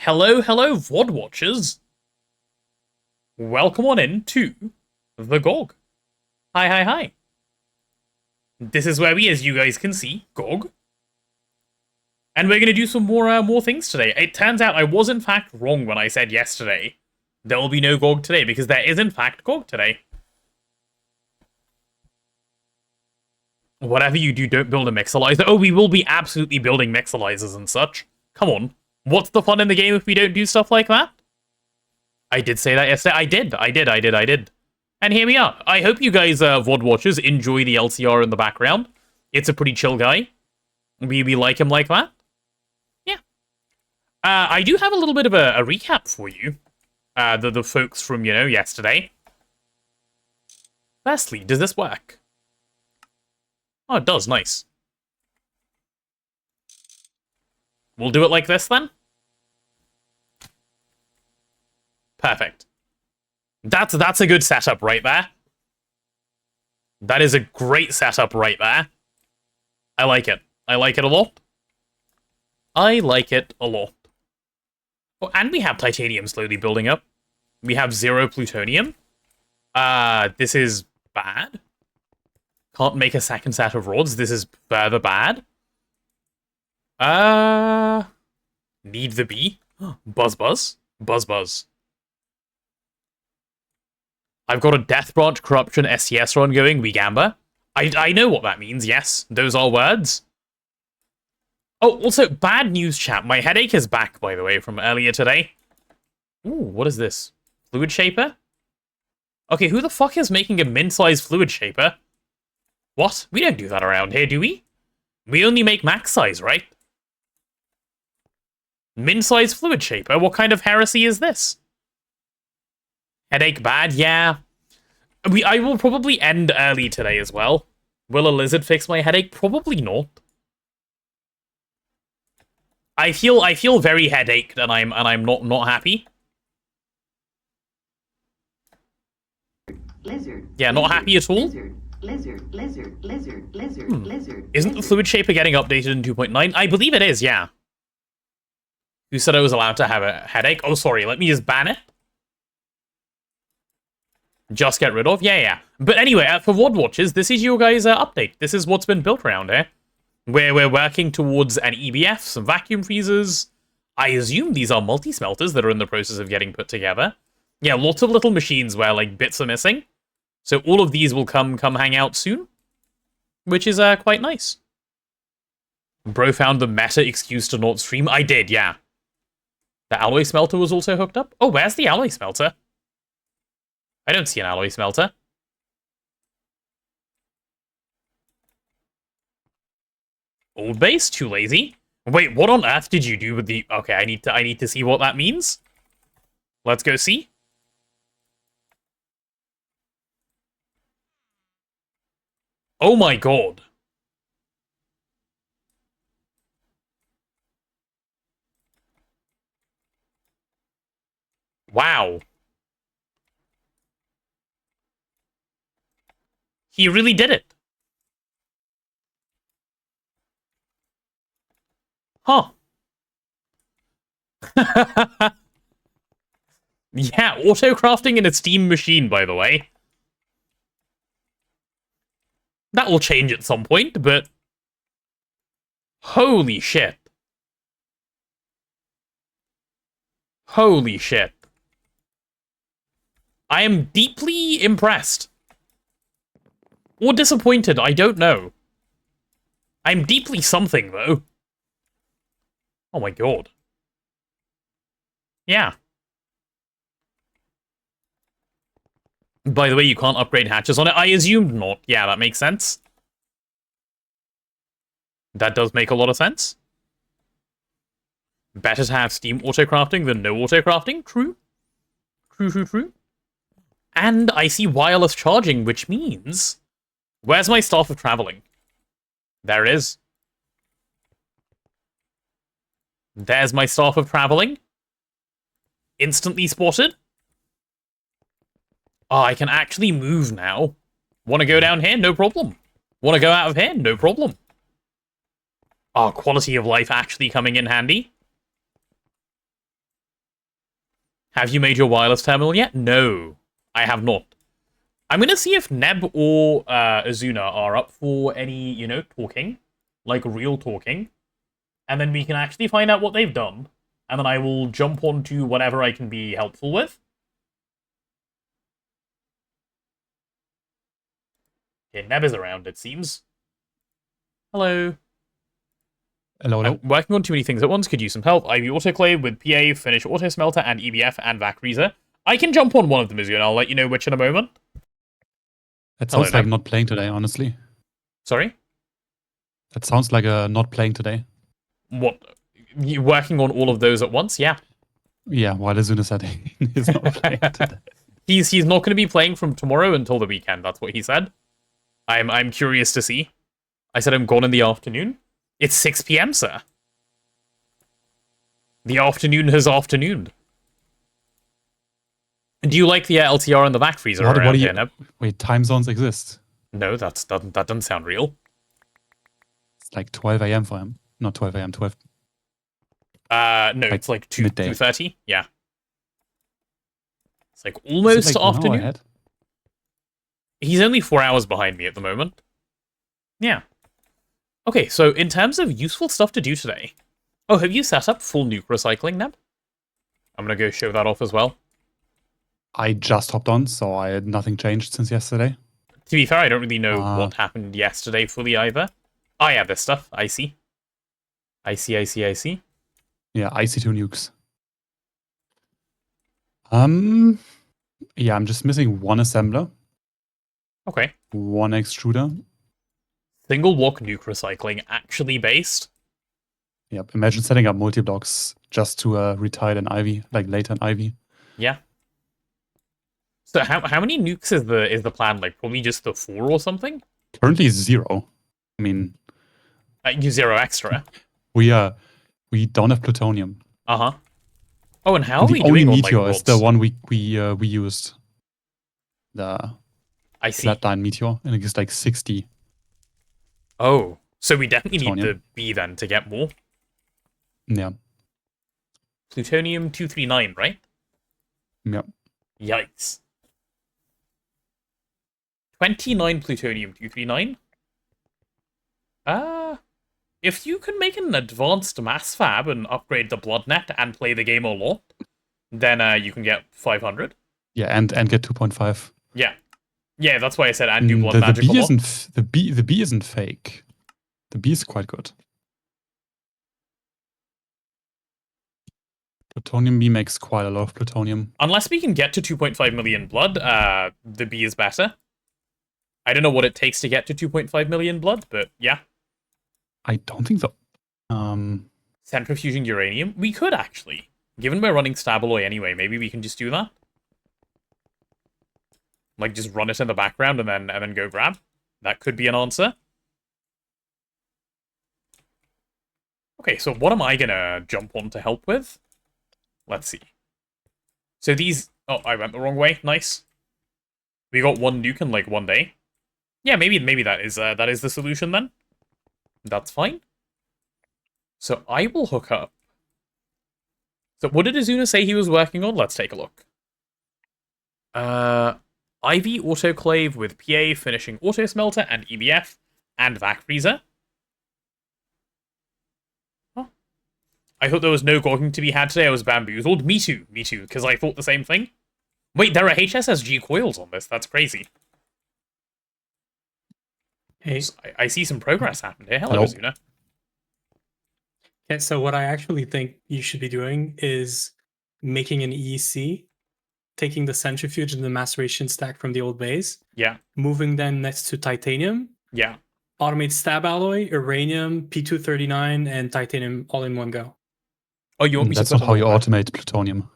Hello, hello, VOD watchers. Welcome on in to the GoG. Hi, hi, hi. This is where we, as you guys can see, GoG. And we're going to do some more things today. It turns out I was in fact wrong when I said yesterday there will be no GoG today, because there is in fact GoG today. Whatever you do, don't build a mixelizer. Oh, we will be absolutely building mixelizers and such. Come on. What's the fun in the game if we don't do stuff like that? I did say that yesterday. I did. And here we are. I hope you guys, VOD watchers, enjoy the LCR in the background. It's a pretty chill guy. We like him like that. Yeah. I do have a little bit of a recap for you. The folks from, yesterday. Firstly, does this work? Oh, it does. Nice. We'll do it like this, then? Perfect. That's a good setup right there. That is a great setup right there. I like it. I like it a lot. I like it a lot. Oh, and we have titanium slowly building up. We have 0 plutonium. This is bad. Can't make a second set of rods. This is further bad. Need the bee. Buzz buzz. Buzz buzz. I've got a Death Branch Corruption STS run going, we gamba. I know what that means, yes. Those are words. Oh, also, bad news, chat. My headache is back, by the way, from earlier today. Ooh, what is this? Fluid Shaper? Okay, who the fuck is making a min-sized Fluid Shaper? What? We don't do that around here, do we? We only make max size, right? Min-sized Fluid Shaper? What kind of heresy is this? Headache bad? Yeah. I will probably end early today as well. Will a lizard fix my headache? Probably not. I feel very headached and I'm not happy. Lizard. Yeah, not happy at all. Lizard. Isn't the Fluid Shaper getting updated in 2.9? I believe it is, yeah. Who said I was allowed to have a headache? Oh, sorry, let me just ban it. Just get rid of? Yeah. But anyway, for VOD watchers, this is your guys' update. This is what's been built around here. Where we're working towards an EBF, some vacuum freezers. I assume these are multi-smelters that are in the process of getting put together. Yeah, lots of little machines where, like, bits are missing. So all of these will come hang out soon. Which is quite nice. Bro found the meta excuse to not stream. I did, yeah. The alloy smelter was also hooked up. Oh, where's the alloy smelter? I don't see an alloy smelter. Old base? Too lazy? Wait, what on earth did you do with the... Okay, I need to see what that means. Let's go see. Oh my god. Wow. He really did it. Huh. Yeah, auto-crafting in a Steam machine, by the way. That will change at some point, but... Holy shit. Holy shit. I am deeply impressed. Or disappointed, I don't know. I'm deeply something, though. Oh my god. Yeah. By the way, you can't upgrade hatches on it. I assumed not. Yeah, that makes sense. That does make a lot of sense. Better to have Steam auto-crafting than no auto-crafting. True. True. And I see wireless charging, which means... Where's my Staff of Traveling? There it is. There's my Staff of Traveling. Instantly spotted. Oh, I can actually move now. Want to go down here? No problem. Want to go out of here? No problem. Oh, quality of life actually coming in handy. Have you made your wireless terminal yet? No, I have not. I'm going to see if Neb or Azuna are up for any, you know, talking. Like, real talking. And then we can actually find out what they've done. And then I will jump onto whatever I can be helpful with. Okay, Neb is around, it seems. Hello. Hello, hello. I'm working on too many things at once. Could use some help. IV Autoclave with PA, Finish Auto Smelter, and EBF and VAC Freezer. I can jump on one of them, Azuna, and I'll let you know which in a moment. That sounds like not playing today, honestly. Sorry? That sounds like not playing today. What? You working on all of those at once? Yeah. Yeah, while Azuna said he's not playing today. He's not going to be playing from tomorrow until the weekend. That's what he said. I'm curious to see. I said I'm gone in the afternoon. It's 6 p.m., sir. The afternoon has afternooned. Do you like the LTR and the VAC freezer around here, Neb? Wait, time zones exist? No, that doesn't sound real. It's like 12 a.m. for him. Not 12 a.m., 12. No, like it's like 2:30. Yeah. It's like almost afternoon. He's only 4 hours behind me at the moment. Yeah. Okay, so in terms of useful stuff to do today... Oh, have you set up full nuke recycling, Neb? I'm going to go show that off as well. I just hopped on, so nothing changed since yesterday. To be fair, I don't really know what happened yesterday fully either. Oh yeah, this stuff. I see. I see. Yeah, I see 2 nukes. Yeah, I'm just missing 1 assembler. Okay. 1 extruder. Single walk nuke recycling actually based. Yep. Imagine setting up multi-blocks just to retire an Ivy, like later an Ivy. Yeah. So how many nukes is the plan? Like probably just the 4 or something? Currently 0. I mean, you 0 extra. We don't have plutonium. Uh-huh. Oh, and how are we doing? The only meteor on, like, is the one we used. The I see. flatline meteor, and it gives like 60. Oh, so we definitely need the B then to get more. Yeah. Plutonium 239, right? Yep. Yikes. 29 plutonium 239. If you can make an advanced mass fab and upgrade the bloodnet and play the game a lot, then you can get 500. Yeah, and get 2.5. Yeah. Yeah, that's why I said and do blood magic. The B isn't fake. The B is quite good. Plutonium B makes quite a lot of plutonium. Unless we can get to 2.5 million blood, the B is better. I don't know what it takes to get to 2.5 million blood, but yeah. I don't think so. Centrifuging uranium? We could actually. Given we're running Stabaloy anyway, maybe we can just do that. Like, just run it in the background and then go grab. That could be an answer. Okay, so what am I gonna jump on to help with? Let's see. So these... Oh, I went the wrong way. Nice. We got 1 nuke in, like, 1 day. Yeah, maybe that is the solution then. That's fine. So I will hook up. So what did Azuna say he was working on? Let's take a look. IV Autoclave with PA, Finishing Auto Smelter, and EBF, and VAC Freezer. Oh. I thought there was no gogging to be had today. I was bamboozled. Me too, because I thought the same thing. Wait, there are HSSG coils on this. That's crazy. Hey. I see some progress happened here. Hello, Azuna. Okay, so what I actually think you should be doing is making an EEC, taking the centrifuge and the maceration stack from the old base. Yeah. Moving them next to titanium. Yeah. Automate stab alloy, uranium, P239, and titanium all in one go. Oh, you want me That's to not how you automate plutonium.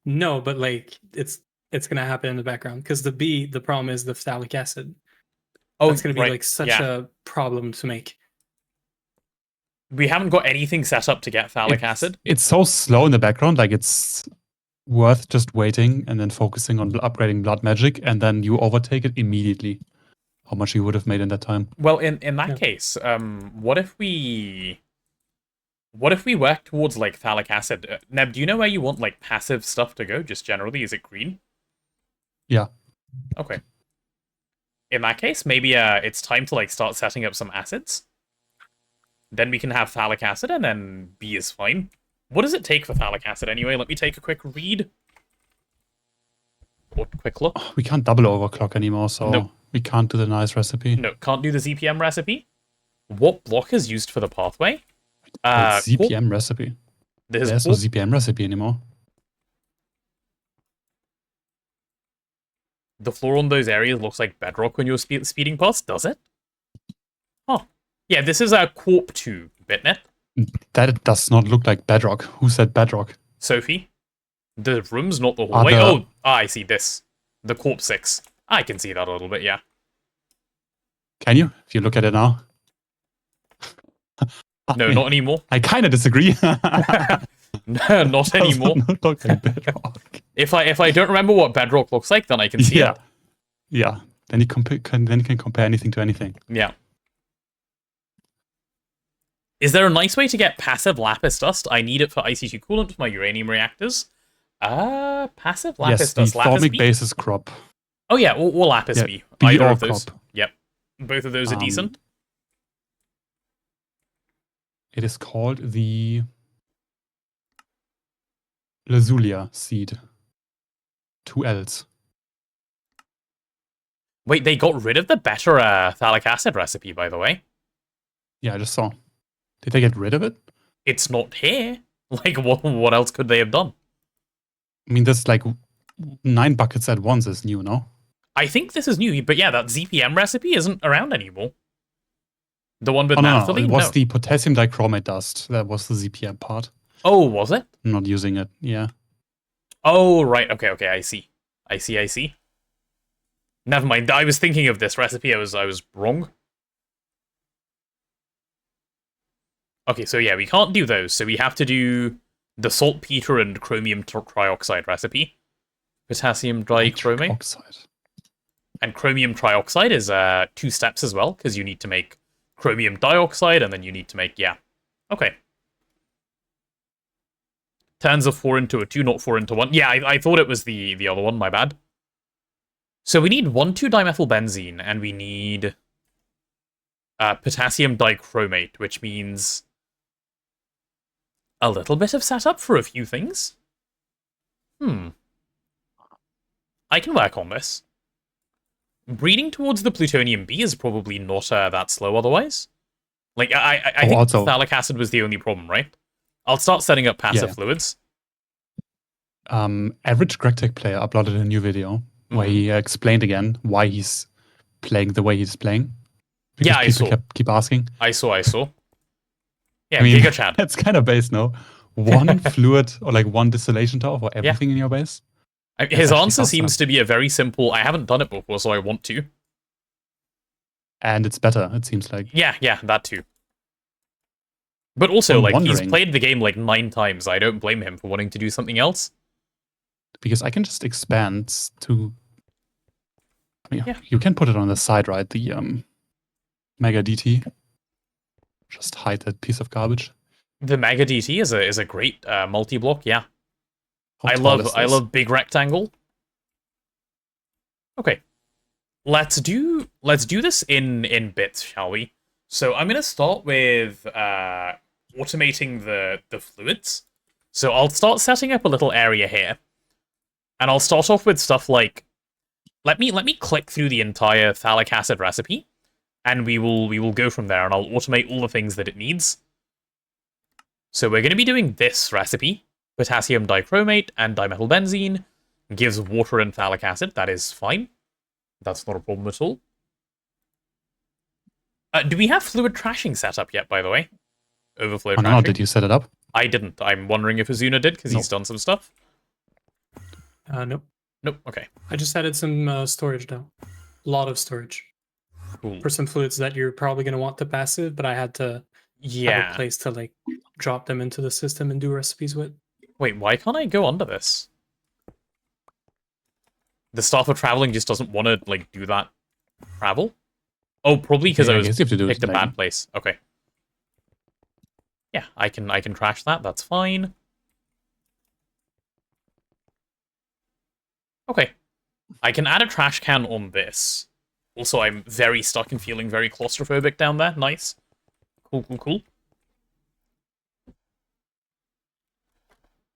No, but like it's gonna happen in the background because the problem is the phthalic acid. Oh, that's gonna be like such a problem to make. We haven't got anything set up to get phthalic acid. It's so slow in the background, like it's worth just waiting and then focusing on upgrading blood magic, and then you overtake it immediately. How much you would have made in that time? Well, in that case, what if we What if we work towards, like, phthalic acid? Neb, do you know where you want, like, passive stuff to go, just generally? Is it green? Yeah. Okay. In that case, maybe it's time to, like, start setting up some acids. Then we can have phthalic acid, and then B is fine. What does it take for phthalic acid, anyway? Let me take a quick read. Or quick look. We can't double overclock anymore, so Nope. we can't do the nice recipe. No, can't do the ZPM recipe. What block is used for the pathway? Wait, ZPM recipe. There's no ZPM recipe anymore. The floor on those areas looks like bedrock when you're speeding past, does it? Huh. Yeah, this is a Corp 2 bitnet. That does not look like bedrock. Who said bedrock? Sophie. The room's not the hallway. I see this. The Corp 6. I can see that a little bit, yeah. Can you? If you look at it now. No, not anymore. I kind of disagree. No, not anymore. Not look like bedrock. If I don't remember what bedrock looks like, then I can see it. Yeah. Then you can compare anything to anything. Yeah. Is there a nice way to get passive lapis dust? I need it for IC2 coolant for my uranium reactors. Passive lapis yes, dust. the Lapis formic B? basis crop. Oh yeah, or lapis Yeah, B. B Either or of those. crop. Yep. Both of those are decent. It is called the Lazulia seed. 2 L's. Wait, they got rid of the better phthalic acid recipe, by the way. Yeah, I just saw. Did they get rid of it? It's not here. Like, what else could they have done? I mean, there's like 9 buckets at once is new, no? I think this is new, but yeah, that ZPM recipe isn't around anymore. The one with No, naphthalene? it was the potassium dichromate dust. That was the ZPM part. Oh, was it? I'm not using it, yeah. Oh, right. Okay, I see. I see. Never mind. I was thinking of this recipe. I was wrong. Okay, so yeah, we can't do those. So we have to do the saltpeter and chromium trioxide recipe. Potassium dichromate. Oxide. And chromium trioxide is 2 steps as well, because you need to make chromium dioxide, and then you need to make, yeah. Okay. Turns a 4 into a 2, not 4 into 1. Yeah, I thought it was the other one, my bad. So we need 1,2-dimethylbenzene, and we need potassium dichromate, which means a little bit of setup for a few things. I can work on this. Breeding towards the plutonium B is probably not that slow otherwise. Like, I think also, phthalic acid was the only problem, right? I'll start setting up passive fluids. Average GregTech player uploaded a new video where he explained again why he's playing the way he's playing. Yeah, I saw. Keep asking. I saw. Yeah, I mean, Giga Chad. That's kind of base, no? One fluid or like one distillation tower for everything in your base? His answer seems to be a very simple, I haven't done it before, so I want to. And it's better, it seems like. Yeah, that too. But also, I'm like, wondering, he's played the game like 9 times. I don't blame him for wanting to do something else. Because I can just expand to... I mean, you can put it on the side, right? The Mega DT. Just hide that piece of garbage. The Mega DT is a great multi-block, yeah. I love big rectangle. Okay. Let's do this in bits, shall we? So I'm gonna start with automating the fluids. So I'll start setting up a little area here. And I'll start off with stuff like let me click through the entire phthalic acid recipe, and we will go from there, and I'll automate all the things that it needs. So we're going to be doing this recipe. Potassium dichromate and dimethylbenzene gives water and phthalic acid. That is fine. That's not a problem at all. Do we have fluid trashing set up yet, by the way? Overflow trashing? No, did you set it up? I didn't. I'm wondering if Azuna did, because he's done some stuff. Nope. Nope, okay. I just added some storage now. A lot of storage. Cool. For some fluids that you're probably going to want to passive, but I had to have a place to like drop them into the system and do recipes with. Wait, why can't I go under this? The staff of traveling just doesn't want to like do that travel? Oh, probably because I was picked a bad place. Okay. Yeah, I can trash that. That's fine. Okay. I can add a trash can on this. Also, I'm very stuck and feeling very claustrophobic down there. Nice. Cool, cool, cool.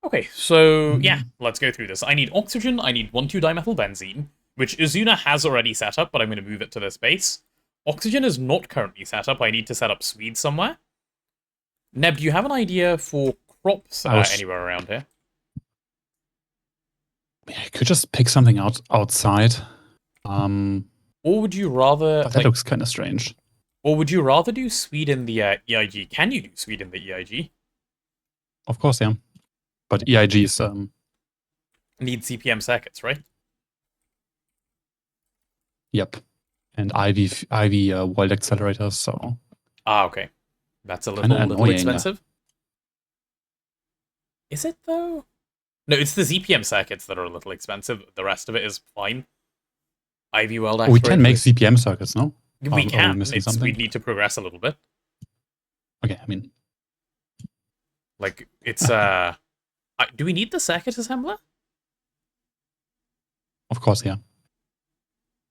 Okay, so yeah, let's go through this. I need oxygen, I need 1,2-dimethylbenzene, which Azuna has already set up, but I'm going to move it to this base. Oxygen is not currently set up. I need to set up Swede somewhere. Neb, do you have an idea for crops anywhere around here? I could just pick something outside. Or would you rather... But that looks kind of strange. Or would you rather do Swede in the EIG? Can you do Swede in the EIG? Of course, yeah. But EIGs... Need CPM circuits, right? Yep. And IV world accelerators, so... Ah, okay. That's a little expensive. Is it, though? No, it's the ZPM circuits that are a little expensive. The rest of it is fine. IV world accelerators... We can make CPM circuits, no? We can. We'd need to progress a little bit. Okay, I mean... Like, it's... do we need the circuit assembler? Of course, yeah.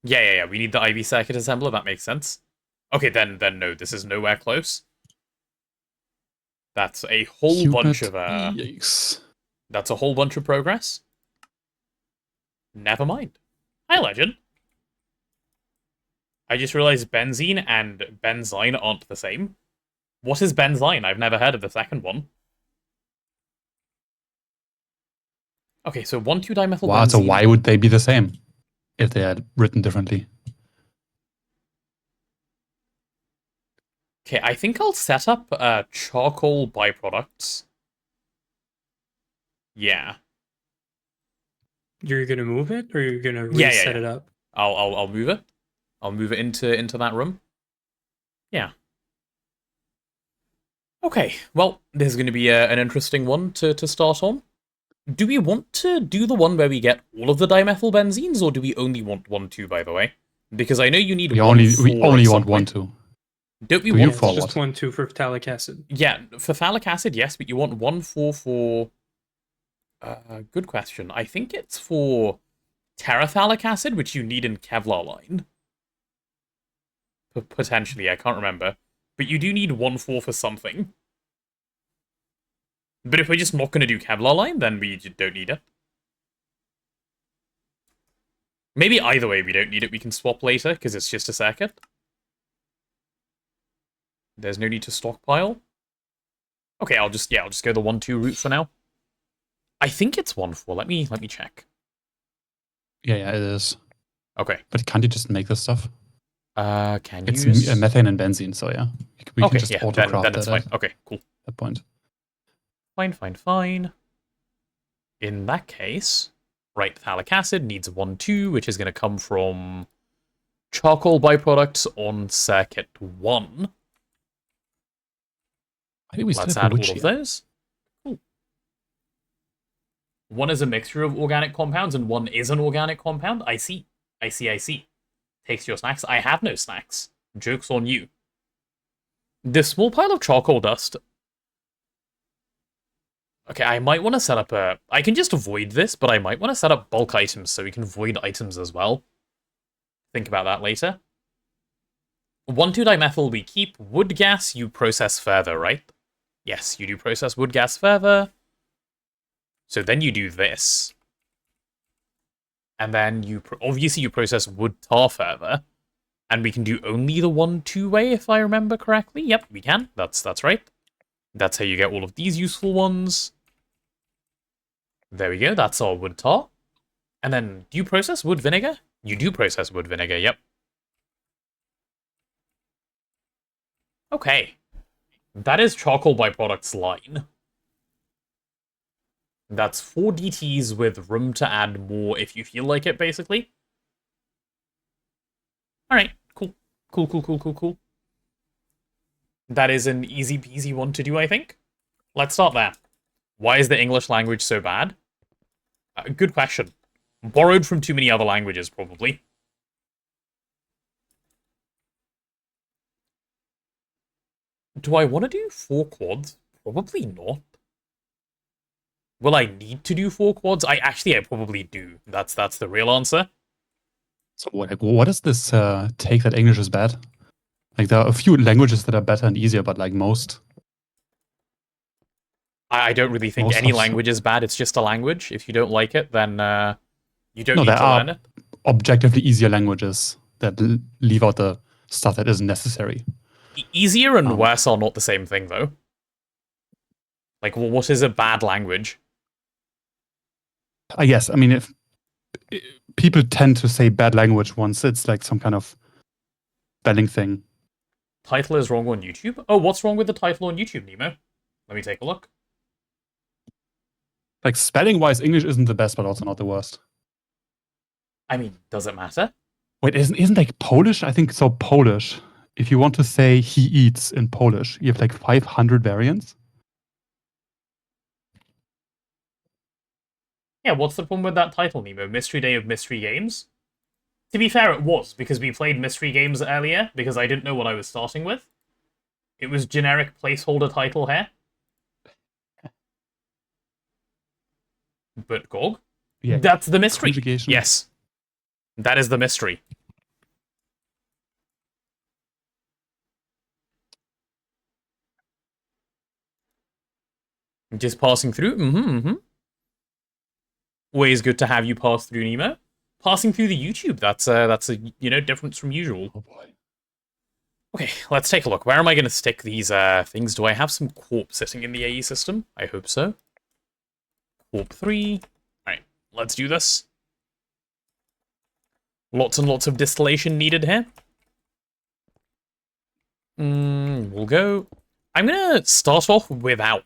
Yeah. We need the IV circuit assembler. That makes sense. Okay, then no, this is nowhere close. That's a whole bunch of Yikes. That's a whole bunch of progress. Never mind. Hi, Legend. I just realized benzene and benzine aren't the same. What is benzine? I've never heard of the second one. Okay, so 1,2-dimethylbenzene. Wow, so why would they be the same if they are written differently? Okay, I think I'll set up Charcoal Byproducts. Yeah. You're gonna move it, or you're gonna reset it up? I'll move it. I'll move it into that room. Yeah. Okay, well, this is going to be an interesting one to start on. Do we want to do the one where we get all of the dimethylbenzenes, or do we only want 1,2, by the way? Because I know you need we only want 1,2. Don't we want just 1,2 for phthalic acid? Yeah, for phthalic acid, yes, but you want 1,4 for... good question. I think it's for terephthalic acid, which you need in Kevlar line. Potentially, I can't remember. But you do need 1,4 for something. But if we're just not going to do Kevlar line, then we don't need it. Maybe either way we don't need it. We can swap later, because it's just a circuit. There's no need to stockpile. Okay, I'll just go the 1,2 route for now. I think it's 1,4. Let me check. Yeah, it is. Okay. But can't you just make this stuff? Can you? It's methane and benzene, so yeah. We can just auto-craft then it's fine. Okay, cool. That point. Fine. In that case, right, phthalic acid needs 1,2, which is going to come from charcoal byproducts on circuit 1. I think we Let's add all of those. Cool. One is a mixture of organic compounds, and one is an organic compound. I see. Takes your snacks. I have no snacks. Joke's on you. This small pile of charcoal dust... Okay, I might want to set up a... I can just avoid this, but I might want to set up bulk items so we can void items as well. Think about that later. 1,2-dimethyl we keep. Wood gas you process further, right? Yes, you do process wood gas further. So then you do this. And then you... obviously you process wood tar further. And we can do only the 1-2 way, if I remember correctly. Yep, we can. That's right. That's how you get all of these useful ones. There we go, that's our wood tar. And then, do you process wood vinegar? You do process wood vinegar, yep. Okay. That is Charcoal Byproducts line. That's 4 DTs with room to add more if you feel like it, basically. Alright, cool. That is an easy peasy one to do, I think. Let's start there. Why is the English language so bad? Good question. Borrowed from too many other languages, probably. Do I want to do 4 quads? Probably not. Will I need to do 4 quads? I probably do. That's the real answer. So what does this take that English is bad? Like there are a few languages that are better and easier, but like most. I don't really think Most any of- language is bad. It's just a language. If you don't like it, then you don't No, need there to are learn it. objectively easier languages that leave out the stuff that isn't necessary. Easier and Um, worse are not the same thing, though. Like, well, what is a bad language? I guess. I mean, if people tend to say bad language once it's like some kind of spelling thing. Title is wrong on YouTube? Oh, what's wrong with the title on YouTube, Nemo? Let me take a look. Like spelling wise, English isn't the best, but also not the worst. I mean, does it matter? Wait, isn't like Polish? I think so. Polish. If you want to say he eats in Polish, you have like 500 variants. Yeah, what's the problem with that title, Nemo? Mystery Day of Mystery Games? To be fair, it was, because we played mystery games earlier, because I didn't know what I was starting with. It was generic placeholder title here. But GOG? Yeah. That's the mystery. Conjugation. Yes. That is the mystery. Just passing through? Always good to have you pass through, Nemo. Passing through the YouTube, that's a difference from usual. Oh boy. Okay, let's take a look. Where am I going to stick these things? Do I have some Corp sitting in the AE system? I hope so. Corp 3. Alright, let's do this. Lots and lots of distillation needed here. We'll go... I'm going to start off without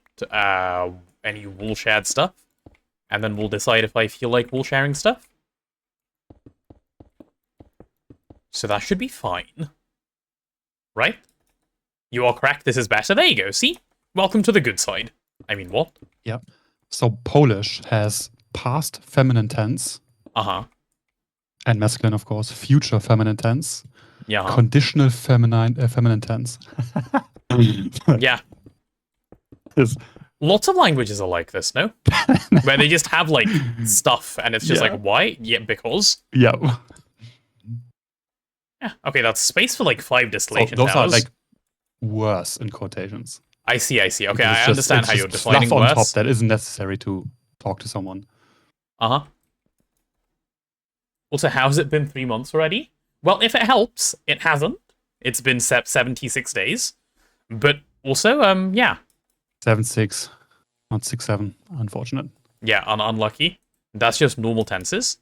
any wool shared stuff. And then we'll decide if I feel like wool sharing stuff. So that should be fine. Right? You are correct, this is better. There you go, see? Welcome to the good side. I mean, what? Yep. So Polish has past feminine tense Uh-huh. and masculine, of course. Future feminine tense. Yeah. Conditional feminine tense. Yeah. Yes. Lots of languages are like this, no? Where they just have, like, stuff, and it's just Yeah. like, why? Yeah, because. Yeah. Yeah, okay, that's space for, like, 5 So distillation those towers. are like worse in quotations. I see. Okay, Because I it's understand it's how you're just defining stuff on top worse. that isn't necessary to talk to someone. Uh-huh. Also, how's it been 3 months already? Well, if it helps, it hasn't. It's been 76 days. But also, yeah. 7-6, not 6-7. Unfortunate. Yeah, unlucky. That's just normal tenses.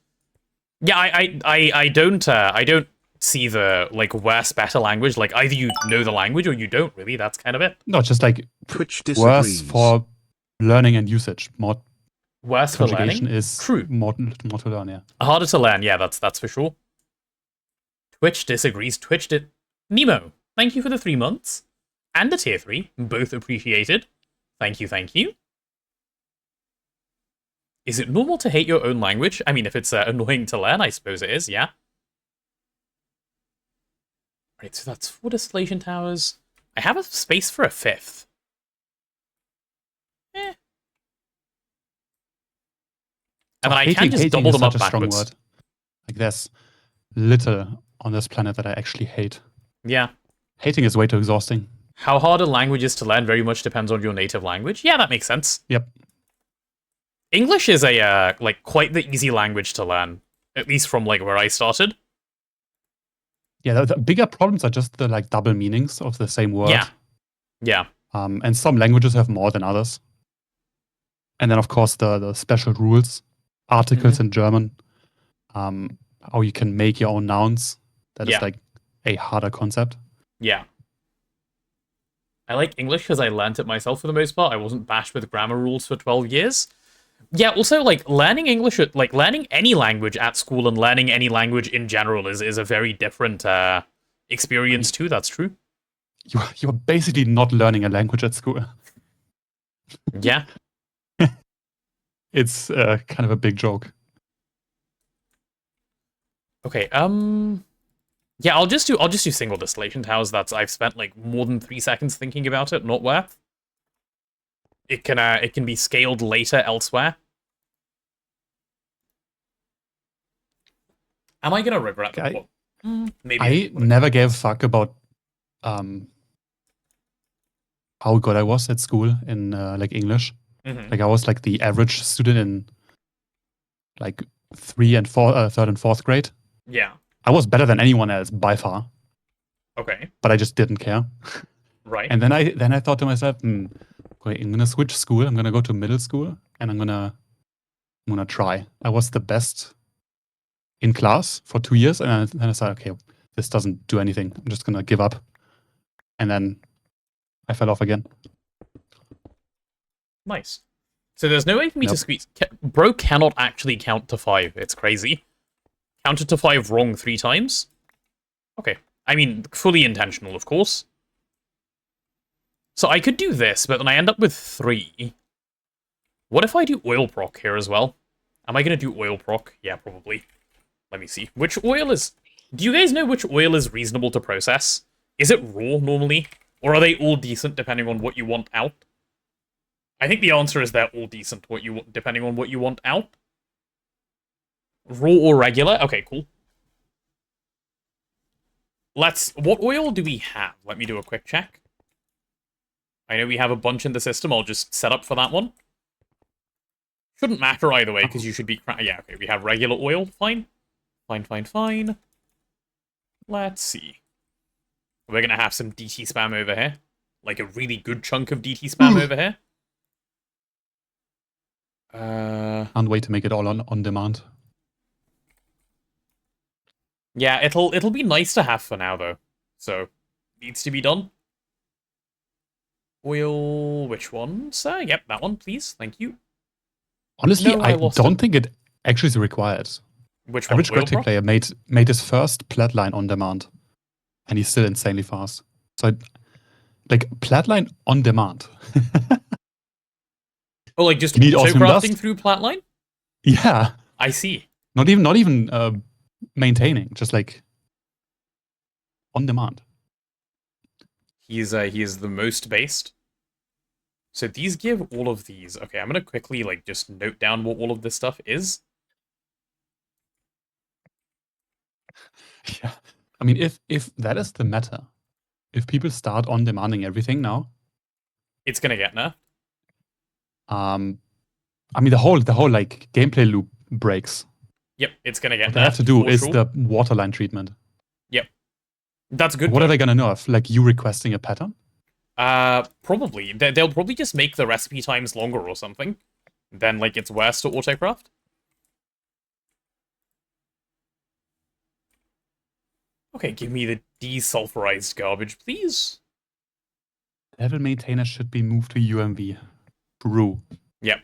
Yeah, I don't see the like worse better language. Like either you know the language or you don't really. That's kind of it. No, just like Twitch worse disagrees. for learning and usage. More Worse for conjugation learning. is True. more to learn. Yeah. Harder to learn. Yeah, that's for sure. Twitch disagrees. Nemo, thank you for the 3 months and the tier 3. Both appreciated. Thank you. Is it normal to hate your own language? I mean, if it's annoying to learn, I suppose it is, yeah. Right, so that's 4 distillation towers. I have a space for a 5th. And then I can just double them up such a strong backwards. word. Like there's little on this planet that I actually hate. Yeah. Hating is way too exhausting. How hard a language is to learn very much depends on your native language. Yeah, that makes sense. Yep. English is a like quite the easy language to learn, at least from like where I started. Yeah, the bigger problems are just the like double meanings of the same word. Yeah. And some languages have more than others. And then of course the special rules, articles in German, how you can make your own nouns. That is Yeah. like a harder concept. Yeah. I like English because I learnt it myself for the most part. I wasn't bashed with grammar rules for 12 years. Yeah, also, like, learning English, like, learning any language at school and learning any language in general is a very different experience, too. That's true. You're basically not learning a language at school. Yeah. It's kind of a big joke. Okay, yeah, I'll just do single distillation towers. I've spent, like, more than 3 seconds thinking about it. Not worth. it can be scaled later elsewhere. Am I gonna regret that? Maybe I never gave a fuck about how good I was at school in like English. Like I was like the average student in like third and fourth grade. Yeah. I was better than anyone else by far. Okay. But I just didn't care. Right. And then I thought to myself, okay, I'm gonna switch school. I'm gonna go to middle school, and I'm gonna try. I was the best in class for 2 years, and then I said, okay, this doesn't do anything. I'm just gonna give up. And then I fell off again. Nice. So there's no way for me to squeeze. Bro cannot actually count to 5. It's crazy. Counted to 5 wrong 3 times? Okay. I mean, fully intentional, of course. So I could do this, but then I end up with 3. What if I do oil proc here as well? Am I going to do oil proc? Yeah, probably. Let me see. Which oil is... Do you guys know which oil is reasonable to process? Is it raw, normally? Or are they all decent, depending on what you want out? I think the answer is they're all decent, depending on what you want out. Raw or regular? Okay, cool. What oil do we have? Let me do a quick check. I know we have a bunch in the system. I'll just set up for that one. Shouldn't matter either way, because you should be... Yeah, okay, we have regular oil. Fine. Fine. Let's see. We're going to have some DT spam over here. Like a really good chunk of DT spam over here. Can't wait to make it all on demand. Yeah, it'll be nice to have for now, though. So, needs to be done. Oil, which one, sir? Yep, that one, please. Thank you. Honestly, No, I don't think it actually is required. Which one? Average Quacktake player made his first Platline on demand, and he's still insanely fast. So, like, Platline on demand. Oh, like just you need awesome crafting dust? through Platline? Yeah. I see. Not even maintaining, just like on demand. He is the most based. So these give all of these. Okay, I'm gonna quickly like just note down what all of this stuff is. Yeah. I mean, if that is the meta, if people start on demanding everything now, it's gonna get nerfed. I mean the whole like gameplay loop breaks. Yep, it's gonna get nerfed. What they have to do is sure. the waterline treatment. Yep. That's good. What are they gonna nerf? Like you requesting a pattern? Probably. They'll probably just make the recipe times longer or something. Then like it's worse to autocraft. Okay, give me the desulfurized garbage, please. Level maintainer should be moved to UMV. True. Yep.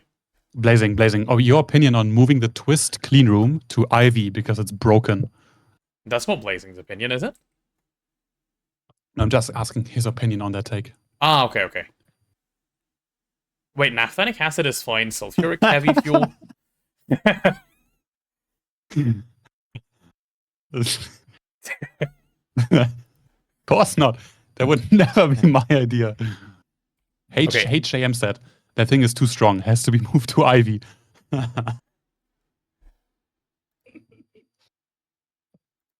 Blazing. Oh, your opinion on moving the twist clean room to IV because it's broken? That's not Blazing's opinion, is it? No, I'm just asking his opinion on that take. Ah, okay. Wait, naphthenic acid is fine. Sulfuric heavy fuel. Of course not. That would never be my idea. Okay. HJM said that thing is too strong. Has to be moved to Ivy.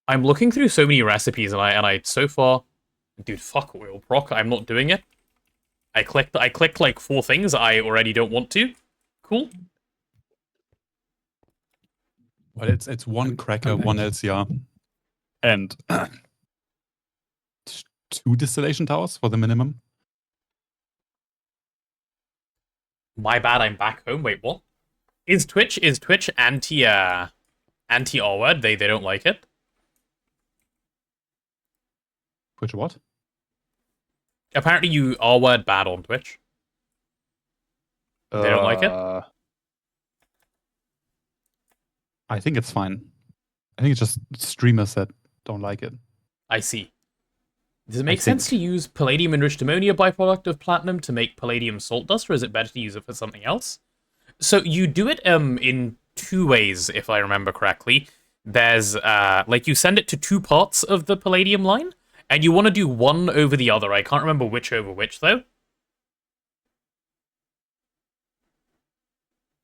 I'm looking through so many recipes, and I so far, dude, fuck oil proc. I'm not doing it. I clicked like 4 things I already don't want to. Cool. Well, it's one cracker, one LCR, and 2 distillation towers for the minimum. My bad, I'm back home. Wait, what? Is Twitch anti R-word? They don't like it. Twitch what? Apparently you R-word bad on Twitch. They don't like it? I think it's fine. I think it's just streamers that don't like it. I see. Does it make sense to use palladium-enriched ammonia byproduct of platinum to make palladium salt dust, or is it better to use it for something else? So you do it in 2 ways, if I remember correctly. There's, like, you send it to 2 parts of the palladium line, and you want to do one over the other. I can't remember which over which, though.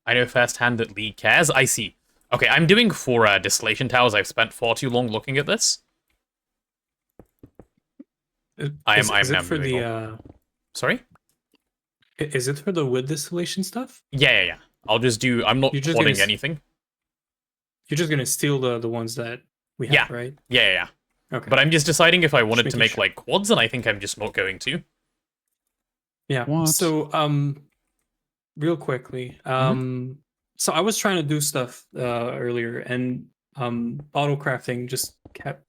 I know firsthand that League cares. I see. Okay, I'm doing 4 distillation towers. I've spent far too long looking at this. I am Is now it for moving the on. Sorry? is it for the wood distillation stuff? Yeah. I'll just do... I'm not plotting anything. You're just gonna steal the ones that we have, right? Yeah. Okay. But I'm just deciding if I wanted Just to making make, sure. like, quads, and I think I'm just not going to. Yeah. What? So real quickly, so I was trying to do stuff earlier, and auto crafting just kept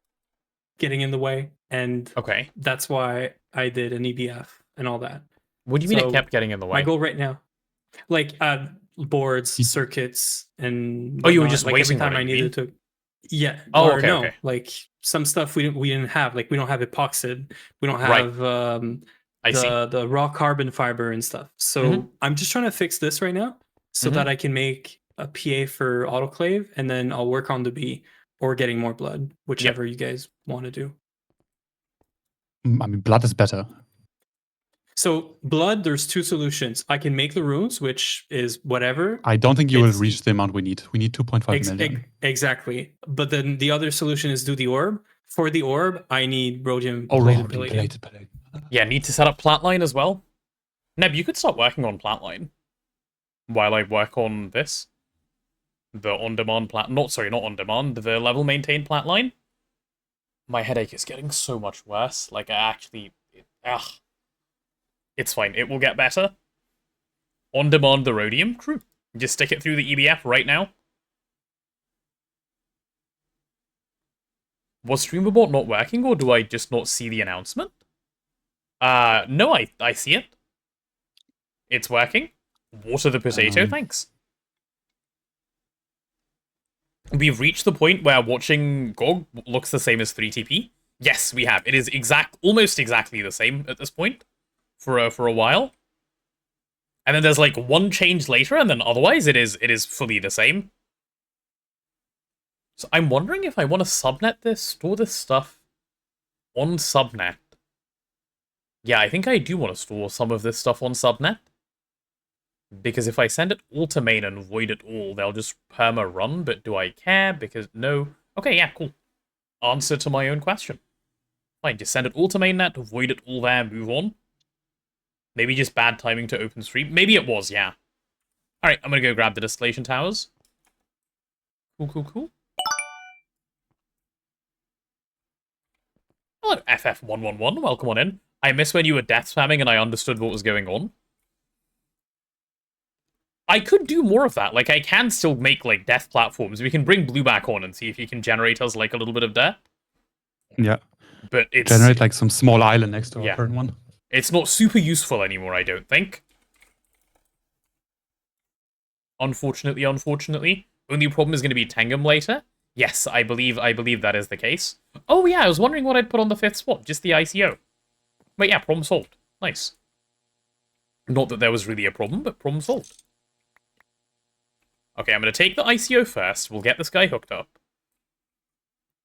getting in the way, and Okay. that's why I did an EBF and all that. What do you mean So it kept getting in the way? my goal right now, like boards, circuits, and Oh, you were whatnot, just like wasting every time one, I you mean? needed to. Yeah. Oh, or okay, no, okay. like some stuff we didn't have. Like we don't have epoxid. We don't Right. have I see. the raw carbon fiber and stuff. So I'm just trying to fix this right now so that I can make a PA for autoclave, and then I'll work on the B or getting more blood, whichever you guys want to do. I mean, blood is better. So blood, there's 2 solutions. I can make the runes, which is whatever. I don't think you will It's- reach the amount we need. We need 2.5 million. Exactly. But then the other solution is do the orb. For the orb, I need rhodium Oh, plated right, palladium. plated. Yeah, need to set up Platline as well. Neb, you could start working on Platline while I work on this. The on-demand not on-demand, the level maintained Platline. My headache is getting so much worse. Like, it's fine. It will get better. On-demand the rhodium. True. Just stick it through the EBF right now. Was Streamerbot not working, or do I just not see the announcement? No, I see it. It's working. Water the potato, thanks. We've reached the point where watching GoG looks the same as 3TP. Yes, we have. It is almost exactly the same at this point for a while. And then there's like one change later, and then otherwise it is fully the same. So I'm wondering if I want to subnet this, store this stuff on subnet. Yeah, I think I do want to store some of this stuff on subnet. Because if I send it all to main and void it all, they'll just perma-run, but do I care? Because no. Okay, yeah, cool. Answer to my own question. Fine, just send it all to mainnet, void it all there, move on. Maybe just bad timing to open stream. Maybe it was, yeah. Alright, I'm gonna go grab the distillation towers. Cool. Hello, FF111, welcome on in. I miss when you were death spamming and I understood what was going on. I could do more of that. Like, I can still make, like, death platforms. We can bring Blue back on and see if he can generate us, like, a little bit of death. Yeah. But it's... Generate, like, some small island next to our Yeah. current one. It's not super useful anymore, I don't think. Unfortunately. Only problem is going to be Tangam later. Yes, I believe that is the case. Oh, yeah, I was wondering what I'd put on the 5th spot. Just the ICO. But yeah, problem solved. Nice. Not that there was really a problem, but problem solved. Okay, I'm going to take the ICO first. We'll get this guy hooked up.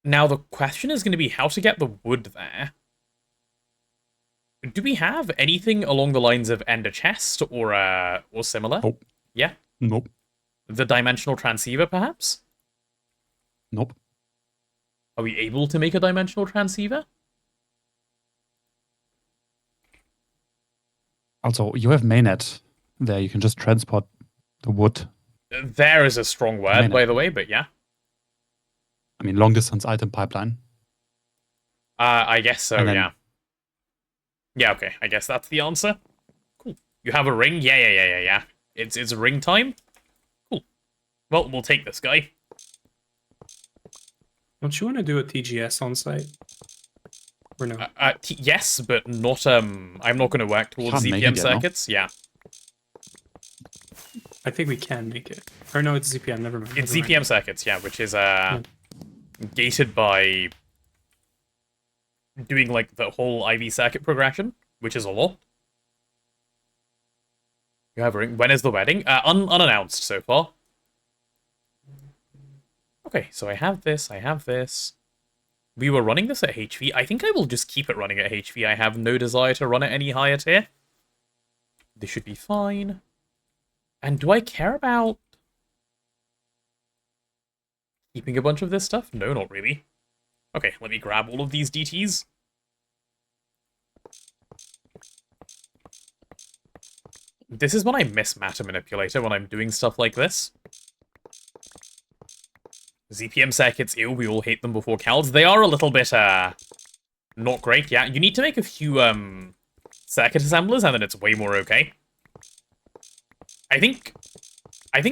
Now, the question is going to be how to get the wood there. Do we have anything along the lines of Ender Chest or similar? Nope. Yeah? Nope. The Dimensional Transceiver, perhaps? Nope. Are we able to make a Dimensional Transceiver? Also, you have mainnet there. You can just transport the wood. There is a strong word, by the way, but yeah. I mean, long distance item pipeline. I guess so, And then- yeah. Yeah, okay. I guess that's the answer. Cool. You have a ring? Yeah. It's ring time? Cool. Well, we'll take this guy. Don't you want to do a TGS on site? Or no? Yes, but not, I'm not going to work towards Can't make ZPM it yet, no? circuits. Yeah. I think we can make it. Or no, it's ZPM, never mind. It's never ZPM mind. circuits, yeah, which is, gated by doing, like, the whole IV circuit progression, which is a lot. You have a ring. When is the wedding? Unannounced so far. Okay, so I have this. We were running this at HV. I think I will just keep it running at HV. I have no desire to run it any higher tier. This should be fine. And do I care about keeping a bunch of this stuff? No, not really. Okay, let me grab all of these DTs. This is when I miss Matter Manipulator, when I'm doing stuff like this. ZPM circuits, ew, we all hate them before CALs. They are a little bit, not great, yeah. You need to make a few, circuit assemblers, and then it's way more okay. I think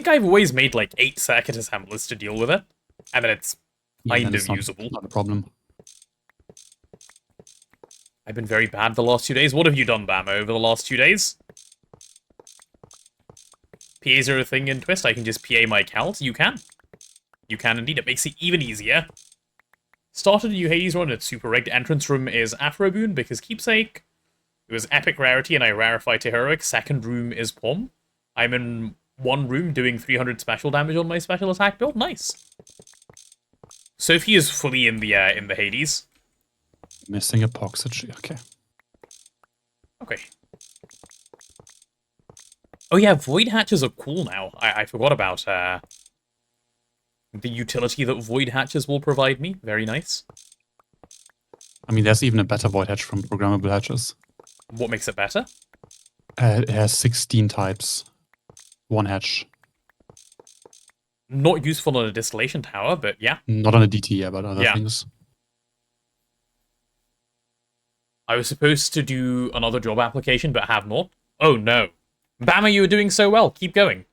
I've always made, like, 8 circuit assemblers to deal with it, and then it's kind of usable. Not a problem. I've been very bad the last 2 days. What have you done, Bam, over the last 2 days? PAs are a thing in Twist. I can just PA my CALs. You can. You can indeed. It makes it even easier. Started a new Hades run. It's super rigged. Entrance room is Afroboon because keepsake. It was epic rarity and I rarified to heroic. Second room is Pom. I'm in one room doing 300 special damage on my special attack build. Nice. Sophie is fully in the Hades. Missing epoxy. Okay. Okay. Oh yeah, void hatches are cool now. I forgot about the utility that void hatches will provide me. Very nice. I mean, there's even a better void hatch from programmable hatches. What makes it better? It has 16 types. One hatch. Not useful on a distillation tower, but yeah. Not on a DT, yeah, but other Yeah. things. I was supposed to do another job application, but have not. Oh no. Bama, you were doing so well. Keep going.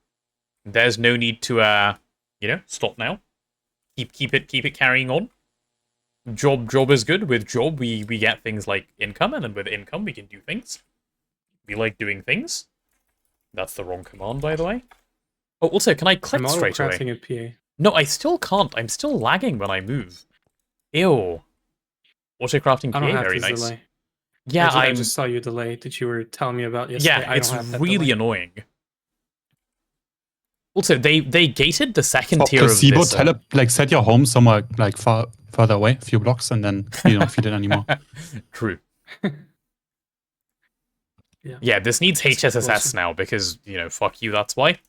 There's no need to, stop now. Keep it carrying on. Job is good. With job, we get things like income, and then with income, we can do things. We like doing things. That's the wrong command, by the way. Oh, also, can I click straight away? I'm a PA. No, I still can't. I'm still lagging when I move. Ew. Auto-crafting PA, I don't have very this nice. delay. Yeah, I just saw your delay that you were telling me about yesterday. Yeah, I it's don't have that really delay. annoying. Also, they gated the second tier of Placebo, this. set your home somewhere like further away, a few blocks, and then you don't feel it anymore. True. Yeah. Yeah, this needs That's HSSS closer. now because, fuck you, that's why.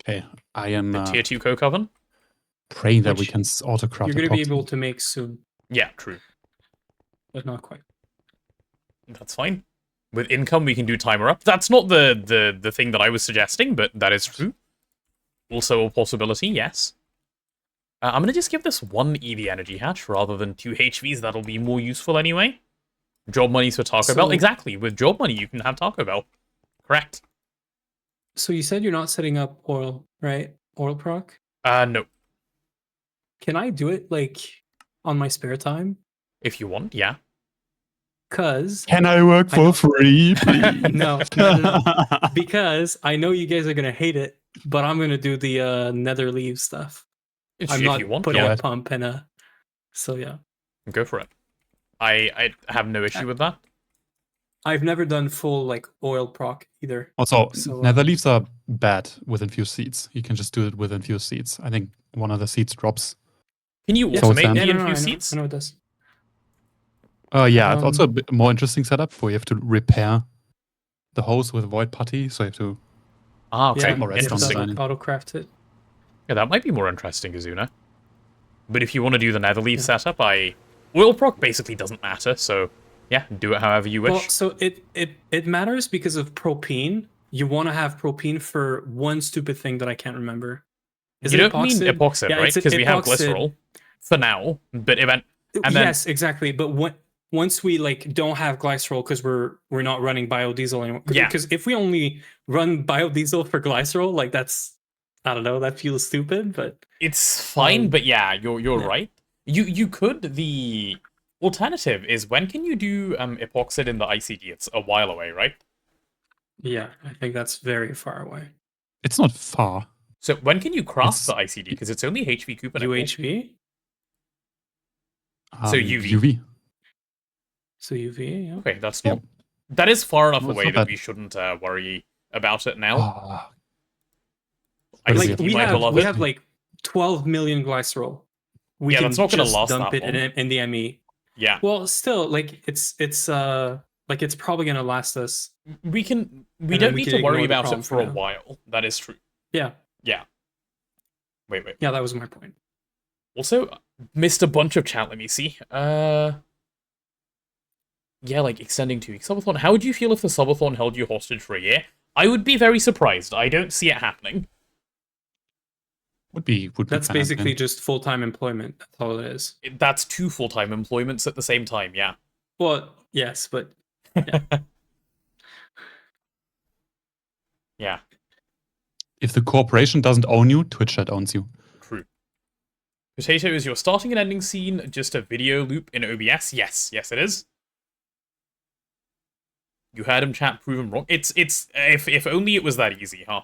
Okay, I am The tier 2 coke oven. praying that we Which can auto-craft You're going to be epoxy. able to make soon, Yeah, true. but not quite. That's fine. With income, we can do timer up. That's not the thing that I was suggesting, but that is true. Also a possibility, yes. I'm going to just give this one EV energy hatch rather than 2 HVs. That'll be more useful anyway. Job money's for Taco Bell. Exactly. With job money, you can have Taco Bell. Correct. So you said you're not setting up oil, right? Oil proc? No. Can I do it like on my spare time? If you want, yeah. Cause Can I work for free, please? no. Because I know you guys are gonna hate it, but I'm gonna do the nether leave stuff. I'm If not you want, putting yeah. a pump and a. So yeah, Go for it. I have no issue with that. I've never done full like oil proc either. Also, So, nether leaves are bad with infused seeds. You can just do it with infused seeds. I think one of the seeds drops. Can you So automate sand. the I infused know, seeds? I know it does. Yeah, it's also a bit more interesting setup where you have to repair the hose with void putty. So you have to. Ah, okay. Yeah, more you have to, Interesting. design. auto craft it. Yeah, that might be more interesting, Azuna. But if you want to do the Netherleaf setup, oil proc basically doesn't matter, so yeah, do it however you wish. Well, so it matters because of propene. You want to have propene for one stupid thing that I can't remember. Is you it don't mean epoxid, Yeah, right? it's Because we have epoxid. glycerol for now, but and then Yes, exactly. But once we like don't have glycerol because we're not running biodiesel anymore. Yeah. Because if we only run biodiesel for glycerol, like that's, I don't know, that feels stupid. But it's fine. But yeah, you're right. You could. The alternative is, when can you do epoxid in the ICD? It's a while away, right? yeah, I think that's very far away. It's not far. So when can you craft It's- the ICD? Because it's only HV coupon. UHV? So UV. UV. So UV, yeah. Okay, that's Yep. not. That is far enough Well, it's away not that bad. we shouldn't worry about it now. Ah, I Like, see Like you, we my have beloved. we have like 12 million glycerol. We Yeah, can that's not gonna just last dump that it in the ME. Yeah, Well, still, like it's probably gonna last us. we And don't then we need can to worry ignore the about problem it for for a now. while. That is true. Yeah. Yeah. Wait. Yeah, that was my point. Also, missed a bunch of chat. Let me see. Yeah, like extending 2 weeks subathon. How would you feel if the subathon held you hostage for a year? I would be very surprised. I don't see it happening. Would be That's kinda basically insane. just full-time employment. That's all it is. That's 2 full-time employments at the same time, yeah. Well, yes, but yeah. Yeah, If the corporation doesn't own you, Twitch chat owns you. true. Potato, is your starting and ending scene just a video loop in OBS? Yes, it is. You heard him, chat, prove him wrong. It's if only it was that easy, huh?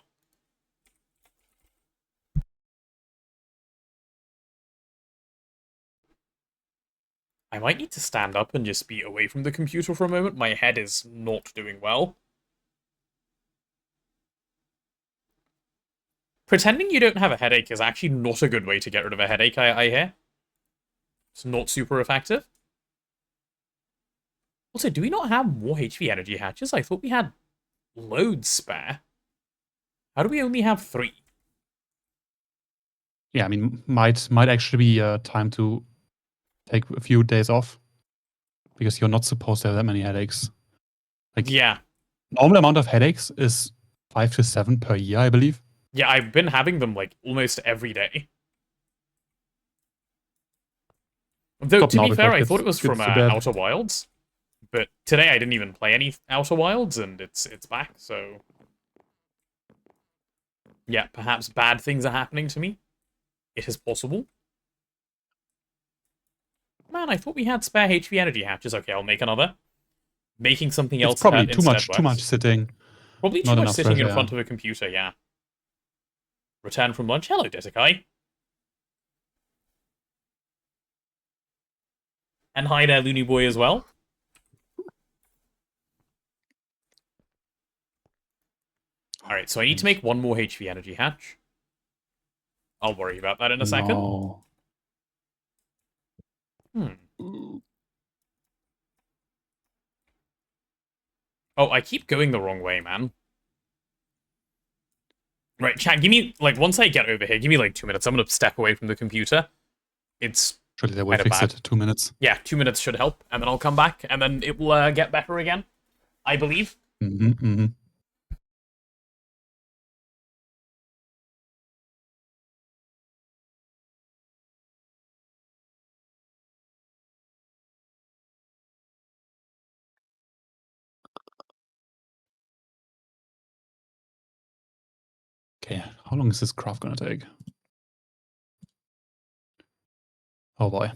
I might need to stand up and just be away from the computer for a moment. My head is not doing well. Pretending you don't have a headache is actually not a good way to get rid of a headache, I hear. It's not super effective. Also, do we not have more HV energy hatches? I thought we had loads spare. How do we only have 3? Yeah, I mean, might actually be time to take a few days off because you're not supposed to have that many headaches. Like, Yeah. normal amount of headaches is 5 to 7 per year, I believe. Yeah, I've been having them, like, almost every day. Though, Stop to now be fair, because I thought it was gets from too bad. Outer Wilds. But today I didn't even play any Outer Wilds, and it's back, so... Yeah, perhaps bad things are happening to me. It is possible. Man, I thought we had spare HV energy hatches. Okay, I'll make another. Making something else It's probably too too much sitting. Probably too Not much enough sitting fresh in air. front of a computer, yeah. Return from lunch. Hello, Detekai. And hi there, Looney Boy, as well. Alright, so I need to make one more HV energy hatch. I'll worry about that in a second. No. Oh, I keep going the wrong way, man. Right, chat, give me, like, once I get over here, give me, like, 2 minutes. I'm gonna step away from the computer. It's Surely they will kind of fix bad. it. 2 minutes. Yeah, 2 minutes should help, and then I'll come back, and then it will get better again. I believe. Okay, how long is this craft gonna take? Oh boy.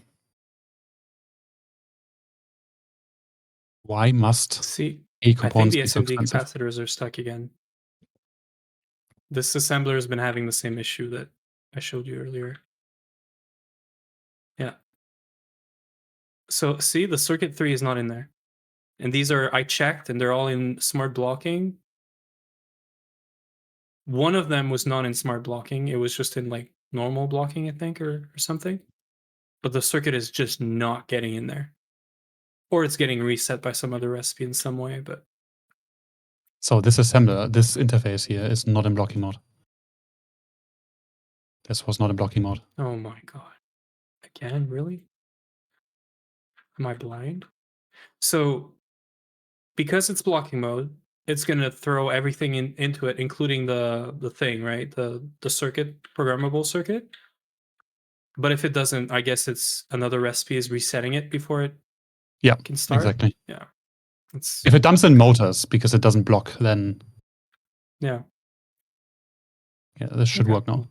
Why must See, A I think components the be so SMD expensive? capacitors are stuck again. This assembler has been having the same issue that I showed you earlier. Yeah. So see, the circuit 3 is not in there. And these are, I checked, and they're all in smart blocking. One of them was not in smart blocking. It was just in like normal blocking, I think, or something. But the circuit is just not getting in there. Or it's getting reset by some other recipe in some way, but... So this assembler, this interface here is not in blocking mode. This was not in blocking mode. Oh my god. Again, really? Am I blind? So, because it's blocking mode, it's gonna throw everything into it, including the thing, right? The circuit, programmable circuit. But if it doesn't, I guess it's another recipe is resetting it before it can start. Exactly. Yeah. If it dumps in motors because it doesn't block, then yeah, this should work now. Cool.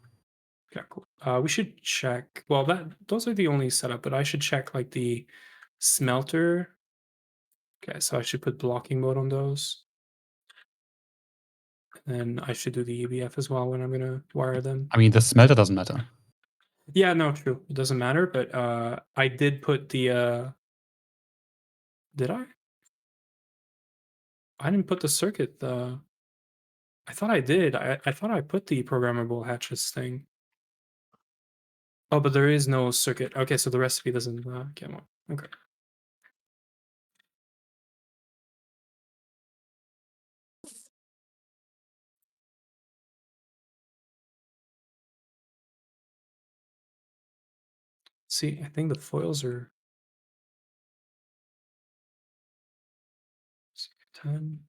Yeah, cool. We should check. Well, those are the only setup, but I should check like the smelter. Okay, so I should put blocking mode on those. And I should do the EBF as well when I'm gonna wire them. I mean, the smelter doesn't matter. Yeah, no, true. It doesn't matter, but I did put the did I? I didn't put the circuit, I thought I did. I thought I put the programmable hatches thing. Oh, but there is no circuit. Okay, so the recipe doesn't get one. Okay. See, I think the foils are 10.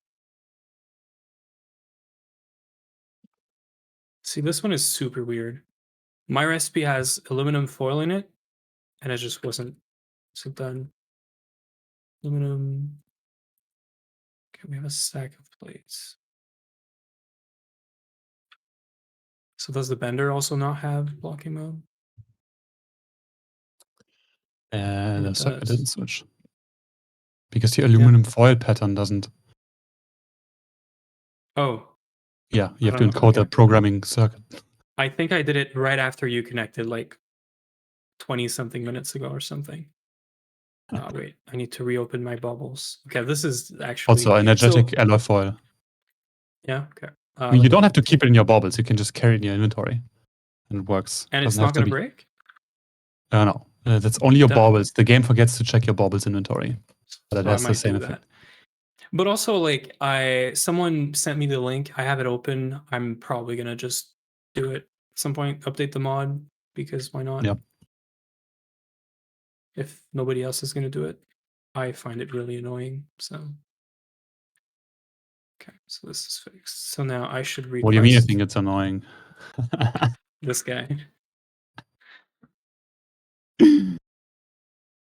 See, this one is super weird. My recipe has aluminum foil in it, and it just wasn't done. Aluminum. Okay, we have a stack of plates. So does the bender also not have blocking mode? The It circuit does. didn't switch. Because the aluminum foil pattern doesn't. Oh, Yeah, you have I to don't know, encode okay. the programming circuit. I think I did it right after you connected, like 20 something minutes ago or something. Oh, wait, I need to reopen my bubbles. Okay, this is actually Also, energetic so, alloy foil. yeah, okay. I mean, you Let don't me have to keep take- it in your bubbles. You can just carry it in your inventory. And it works. And it's Doesn't not have to gonna be. break? No. That's only your Duh. baubles. The game forgets to check your baubles inventory. But it So I has the might same do effect. that. But also, like, someone sent me the link. I have it open. I'm probably gonna just do it at some point. Update the mod because why not? Yep. If nobody else is gonna do it, I find it really annoying. So, okay, so this is fixed. So now I should request What do you mean you think it's annoying? this guy.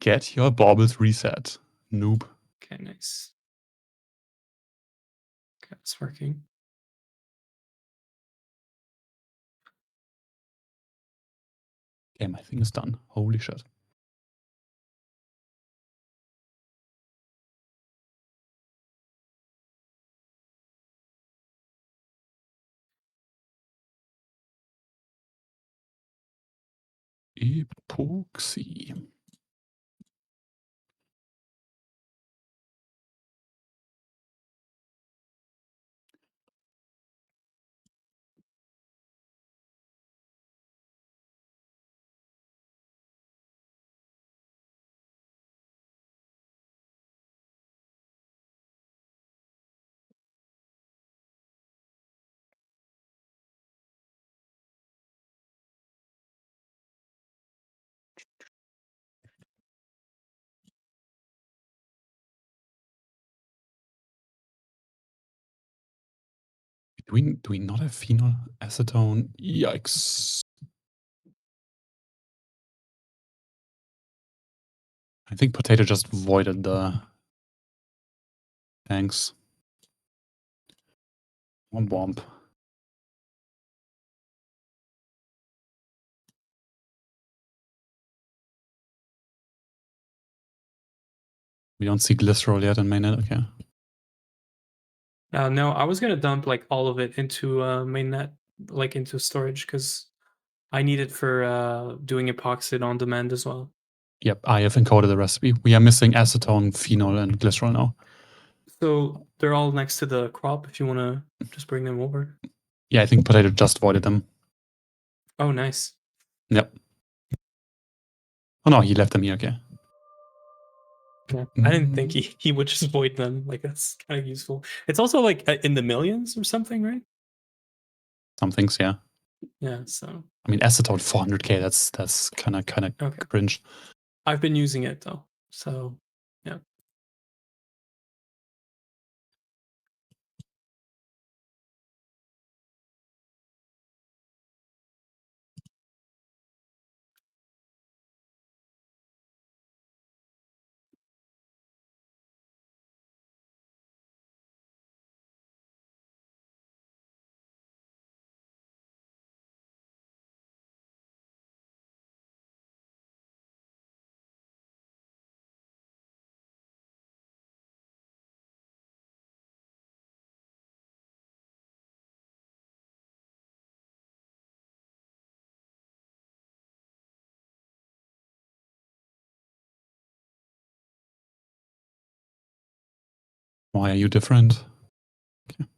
Get your baubles reset, noob. Okay, nice. Okay, it's working. Okay, my thing is done. Holy shit. Epoxy. Do we not have phenol acetone? Yikes. I think Potato just voided the tanks. Womp womp. We don't see glycerol yet in mainnet. Okay. No, I was gonna dump like all of it into mainnet, like into storage, because I need it for doing epoxy on demand as well. Yep, I have encoded the recipe. We are missing acetone, phenol, and glycerol now. So they're all next to the crop. If you want to just bring them over. Yeah, I think Potato just voided them. Oh, nice. Yep. Oh no, he left them here. Okay. Yeah, I didn't think he would just void them. Like that's kind of useful. It's also like in the millions or something, right? Some things, yeah. Yeah. So I mean, acetone 400k. That's kind of okay. cringe. I've been using it though, so yeah. Why are you different? Okay.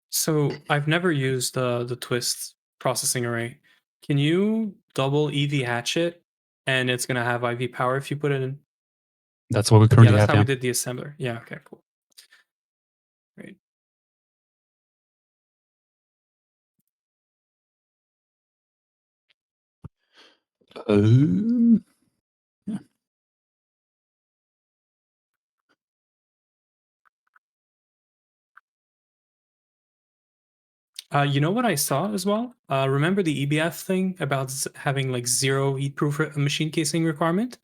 So I've never used the twist processing array. Can you double EV hatchet and it's gonna have IV power if you put it in? That's what we Yeah, currently that's have. how Yeah. we did the assembler. Yeah, okay, cool. Great. Yeah. You know what I saw as well? Remember the EBF thing about having like 0 heat-proof machine casing requirement?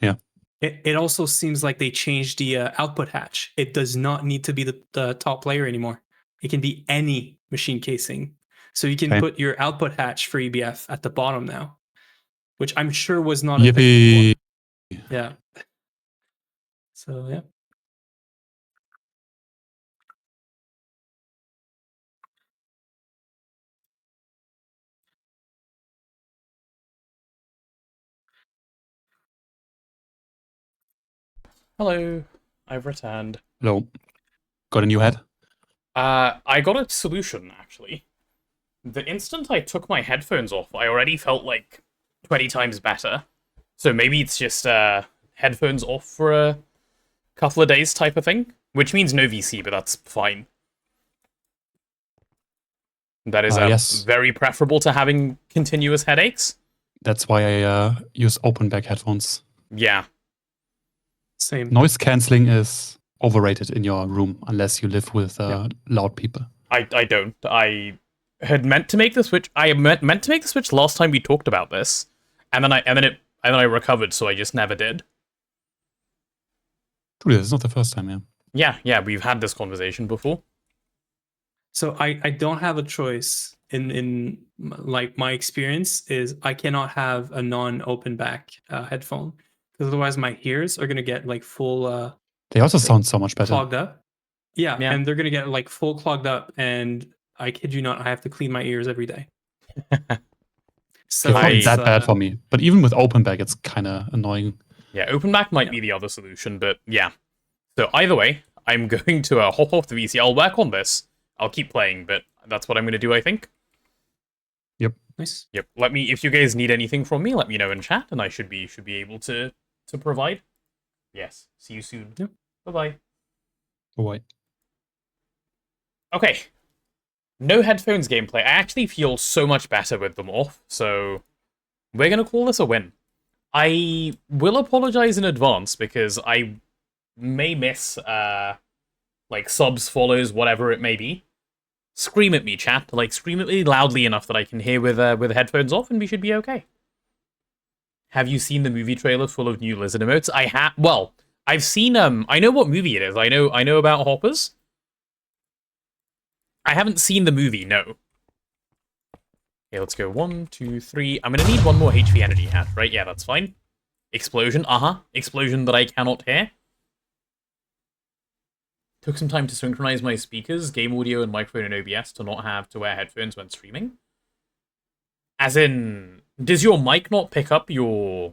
Yeah. It also seems like they changed the output hatch. It does not need to be the top layer anymore. It can be any machine casing. So you can Okay. put your output hatch for EBF at the bottom now, which I'm sure was not a thing Yippee! before. Yeah. So yeah. Hello, I've returned. Hello. Got a new head? I got a solution, actually. The instant I took my headphones off, I already felt like 20 times better. So maybe it's just headphones off for a couple of days type of thing, which means no VC, but that's fine. That is Yes. very preferable to having continuous headaches. That's why I use open back headphones. Yeah. Same. Noise cancelling is overrated in your room unless you live with loud people. I don't. I had meant to make the switch. I meant to make the switch last time we talked about this, and then I recovered, so I just never did. Dude, this is not the first time, yeah. Yeah, we've had this conversation before. So I don't have a choice in like my experience is I cannot have a non-open back headphone because otherwise my ears are gonna get like full They also sound so much better. clogged up. Yeah, Yeah. and they're gonna get like full clogged up, and I kid you not, I have to clean my ears every day. So It's not it's, that bad for me. But even with open back, it's kind of annoying. Yeah, open back might be the other solution, but yeah. So either way, I'm going to hop off the VC. I'll work on this. I'll keep playing, but that's what I'm going to do, I think. Yep. Nice. Yep. If you guys need anything from me, let me know in chat, and I should be able to provide. Yes. See you soon. Yep. Bye-bye. Bye. Okay. No headphones gameplay. I actually feel so much better with them off, so we're going to call this a win. I will apologize in advance because I may miss like subs, follows, whatever it may be. Scream at me, chat. Like, scream at me loudly enough that I can hear with headphones off, and we should be okay. Have you seen the movie trailer full of new lizard emotes? I have. Well, I've seen I know what movie it is. I know about hoppers. I haven't seen the movie. No. Okay, let's go 1, 2, 3. I'm gonna need one more HV energy hatch, right? Yeah, that's fine. Explosion. Explosion that I cannot hear. Took some time to synchronize my speakers, game audio, and microphone and OBS to not have to wear headphones when streaming. As in, does your mic not pick up your...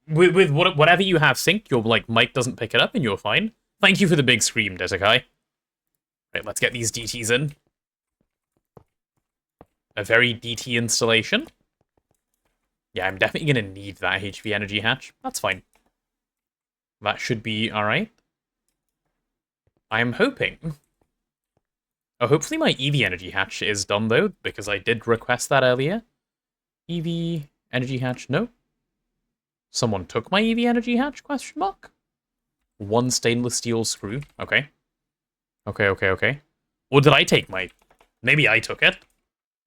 With whatever you have synced, your like mic doesn't pick it up and you're fine? Thank you for the big scream, Desekai. Right, let's get these DTs in. A very DT installation. Yeah, I'm definitely going to need that HV energy hatch. That's fine. That should be alright. I'm hoping. Oh, hopefully my EV energy hatch is done, though, because I did request that earlier. EV energy hatch, no. Someone took my EV energy hatch, question mark? One stainless steel screw, okay. Okay. Or did I take my... Maybe I took it.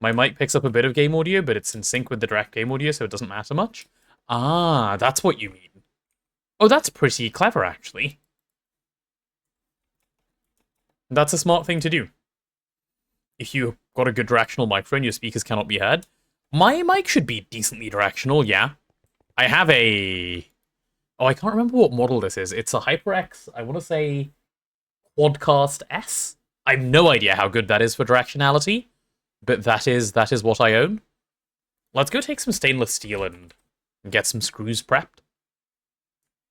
My mic picks up a bit of game audio, but it's in sync with the direct game audio, so it doesn't matter much. Ah, that's what you mean. Oh, that's pretty clever, actually. That's a smart thing to do. If you've got a good directional microphone, your speakers cannot be heard. My mic should be decently directional, yeah. I have a... Oh, I can't remember what model this is. It's a HyperX, I want to say, Quadcast S. I have no idea how good that is for directionality, but that is what I own. Let's go take some stainless steel and get some screws prepped.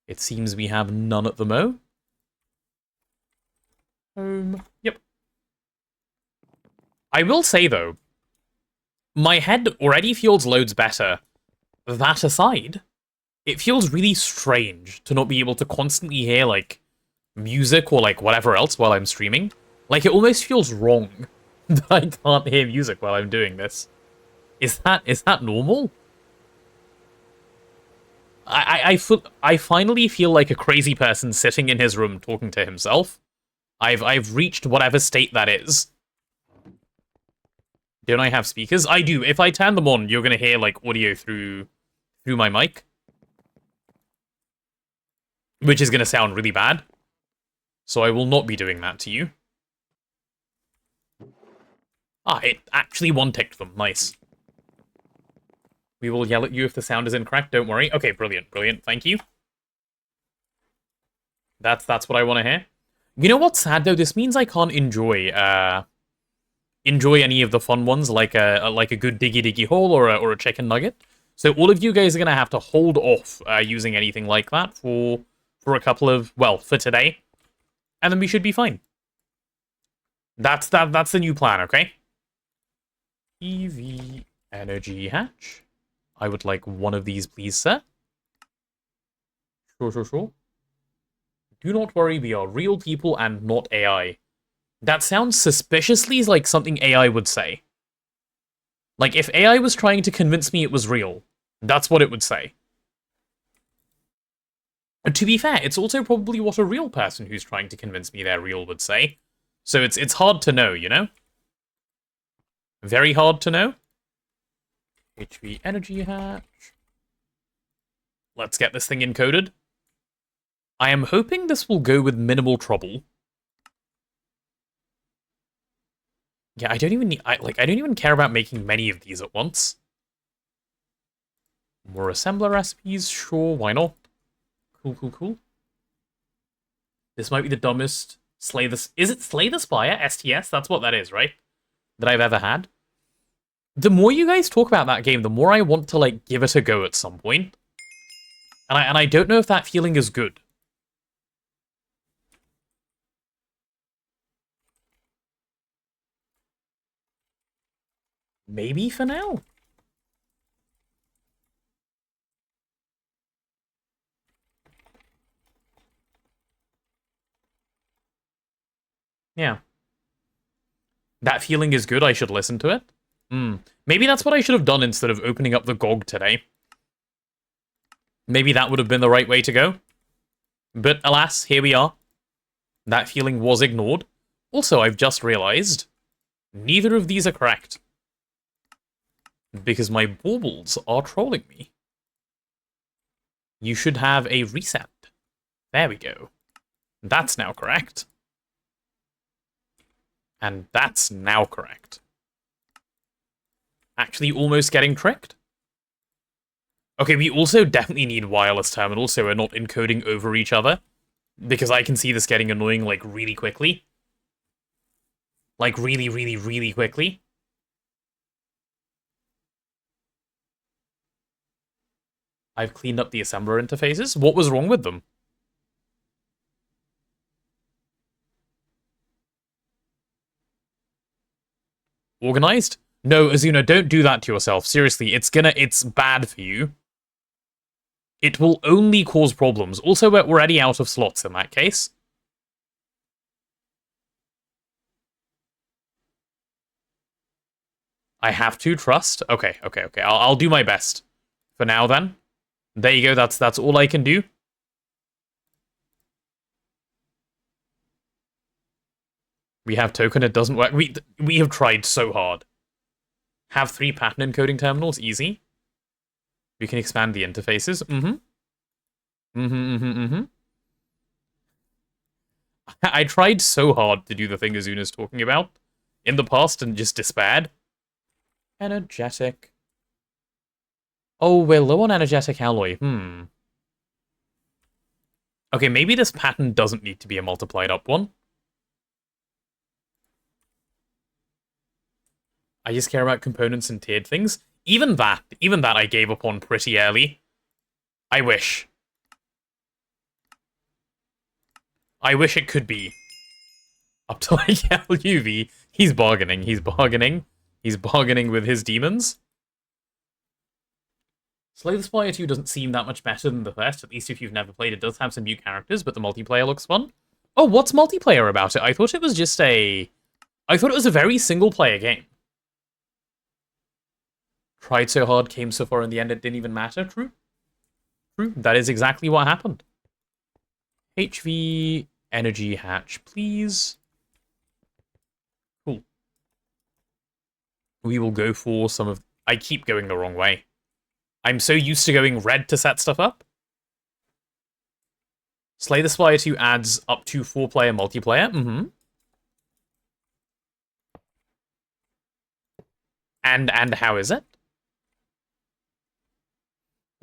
It seems we have none at the mo. Yep. I will say, though, my head already feels loads better. That aside, it feels really strange to not be able to constantly hear, like, music or, like, whatever else while I'm streaming. Like, it almost feels wrong that I can't hear music while I'm doing this. Is that normal? I finally feel like a crazy person sitting in his room talking to himself. I've reached whatever state that is. Don't I have speakers? I do. If I turn them on, you're gonna hear like audio through my mic, which is gonna sound really bad. So I will not be doing that to you. Ah, it actually one-ticked them. Nice. We will yell at you if the sound is incorrect, don't worry. Okay, brilliant, brilliant, thank you. That's what I want to hear. You know what's sad, though? This means I can't enjoy any of the fun ones, like a good diggy hole or a chicken nugget. So all of you guys are going to have to hold off using anything like that for a couple of, well, for today. And then we should be fine. That's the new plan, okay? EV energy hatch. I would like one of these, please, sir. Sure. Do not worry, we are real people and not AI. That sounds suspiciously like something AI would say. Like, if AI was trying to convince me it was real, that's what it would say. And to be fair, it's also probably what a real person who's trying to convince me they're real would say. So it's hard to know, you know? Very hard to know. HV energy hatch. Let's get this thing encoded. I am hoping this will go with minimal trouble. Yeah, I don't even care about making many of these at once. More assembler recipes, sure, why not? Cool. This might be the dumbest Slay the... Is it Slay the Spire? STS? That's what that is, right? That I've ever had. The more you guys talk about that game, the more I want to, like, give it a go at some point. And I don't know if that feeling is good. Maybe for now. Yeah. That feeling is good, I should listen to it. Maybe that's what I should have done instead of opening up the GOG today. Maybe that would have been the right way to go. But alas, here we are. That feeling was ignored. Also, I've just realized neither of these are correct. Because my baubles are trolling me. You should have a reset. There we go. That's now correct. And that's now correct. Actually almost getting tricked. Okay, we also definitely need wireless terminals so we're not encoding over each other. Because I can see this getting annoying, like, really quickly. Like, really quickly. I've cleaned up the assembler interfaces. What was wrong with them? Organized? No, Azuna, don't do that to yourself. Seriously, it's bad for you. It will only cause problems. Also, we're already out of slots in that case. I have to trust? Okay. I'll do my best. For now, then. There you go, that's all I can do. We have token, it doesn't work. We have tried so hard. Have 3 pattern encoding terminals, easy. We can expand the interfaces. I tried so hard to do the thing Azuna's talking about in the past and just despaired. Energetic. Oh, we're low on energetic alloy. Okay, maybe this pattern doesn't need to be a multiplied up one. I just care about components and tiered things. Even that I gave up on pretty early. I wish. I wish it could be. Up to like LUV. He's bargaining. He's bargaining with his demons. Slay the Spire 2 doesn't seem that much better than the first, at least if you've never played. It does have some new characters, but the multiplayer looks fun. Oh, what's multiplayer about it? I thought it was a very single-player game. Tried so hard, came so far, in the end it didn't even matter. True. True. That is exactly what happened. HV energy hatch, please. Cool. We will go for some of... I keep going the wrong way. I'm so used to going red to set stuff up. Slay the Spire 2 adds up to 4-player multiplayer. Mm-hmm. And how is it?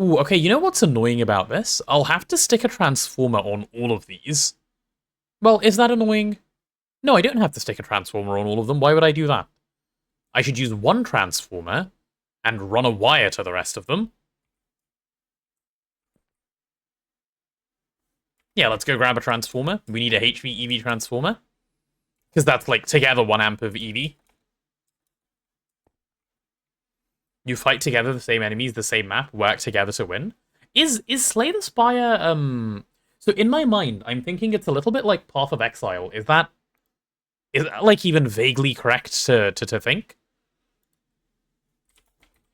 Ooh, okay, you know what's annoying about this? I'll have to stick a transformer on all of these. Well, is that annoying? No, I don't have to stick a transformer on all of them. Why would I do that? I should use one transformer and run a wire to the rest of them. Yeah, let's go grab a transformer. We need a HV EV transformer. Because that's, like, together 1 amp of EV. You fight together, the same enemies, the same map, work together to win. Is Slay the Spire, So in my mind, I'm thinking it's a little bit like Path of Exile. Is that like, even vaguely correct to think?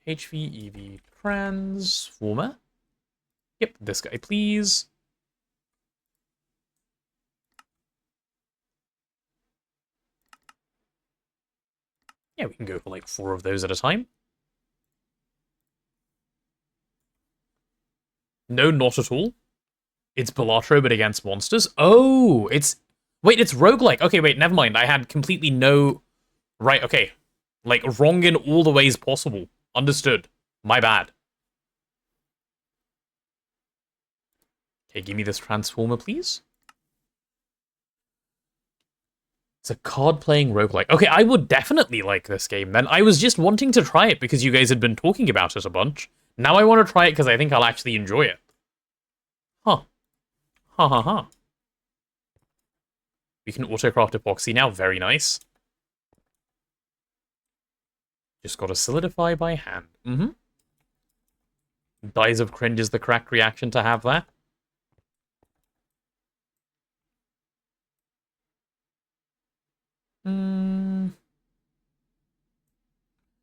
HV EV transformer. Yep, this guy, please. Yeah, we can go for like 4 of those at a time. No, not at all. It's Balatro, but against monsters. Oh, it's... Wait, it's roguelike. Okay, wait, never mind. I had completely no... Right, okay. Like, wrong in all the ways possible. Understood. My bad. Okay, give me this transformer, please. It's a card-playing roguelike. Okay, I would definitely like this game, then. I was just wanting to try it because you guys had been talking about it a bunch. Now I want to try it because I think I'll actually enjoy it. Huh. Ha ha ha. We can autocraft epoxy now. Very nice. Just gotta solidify by hand. Mm-hmm. Dies of Cringe is the correct reaction to have there.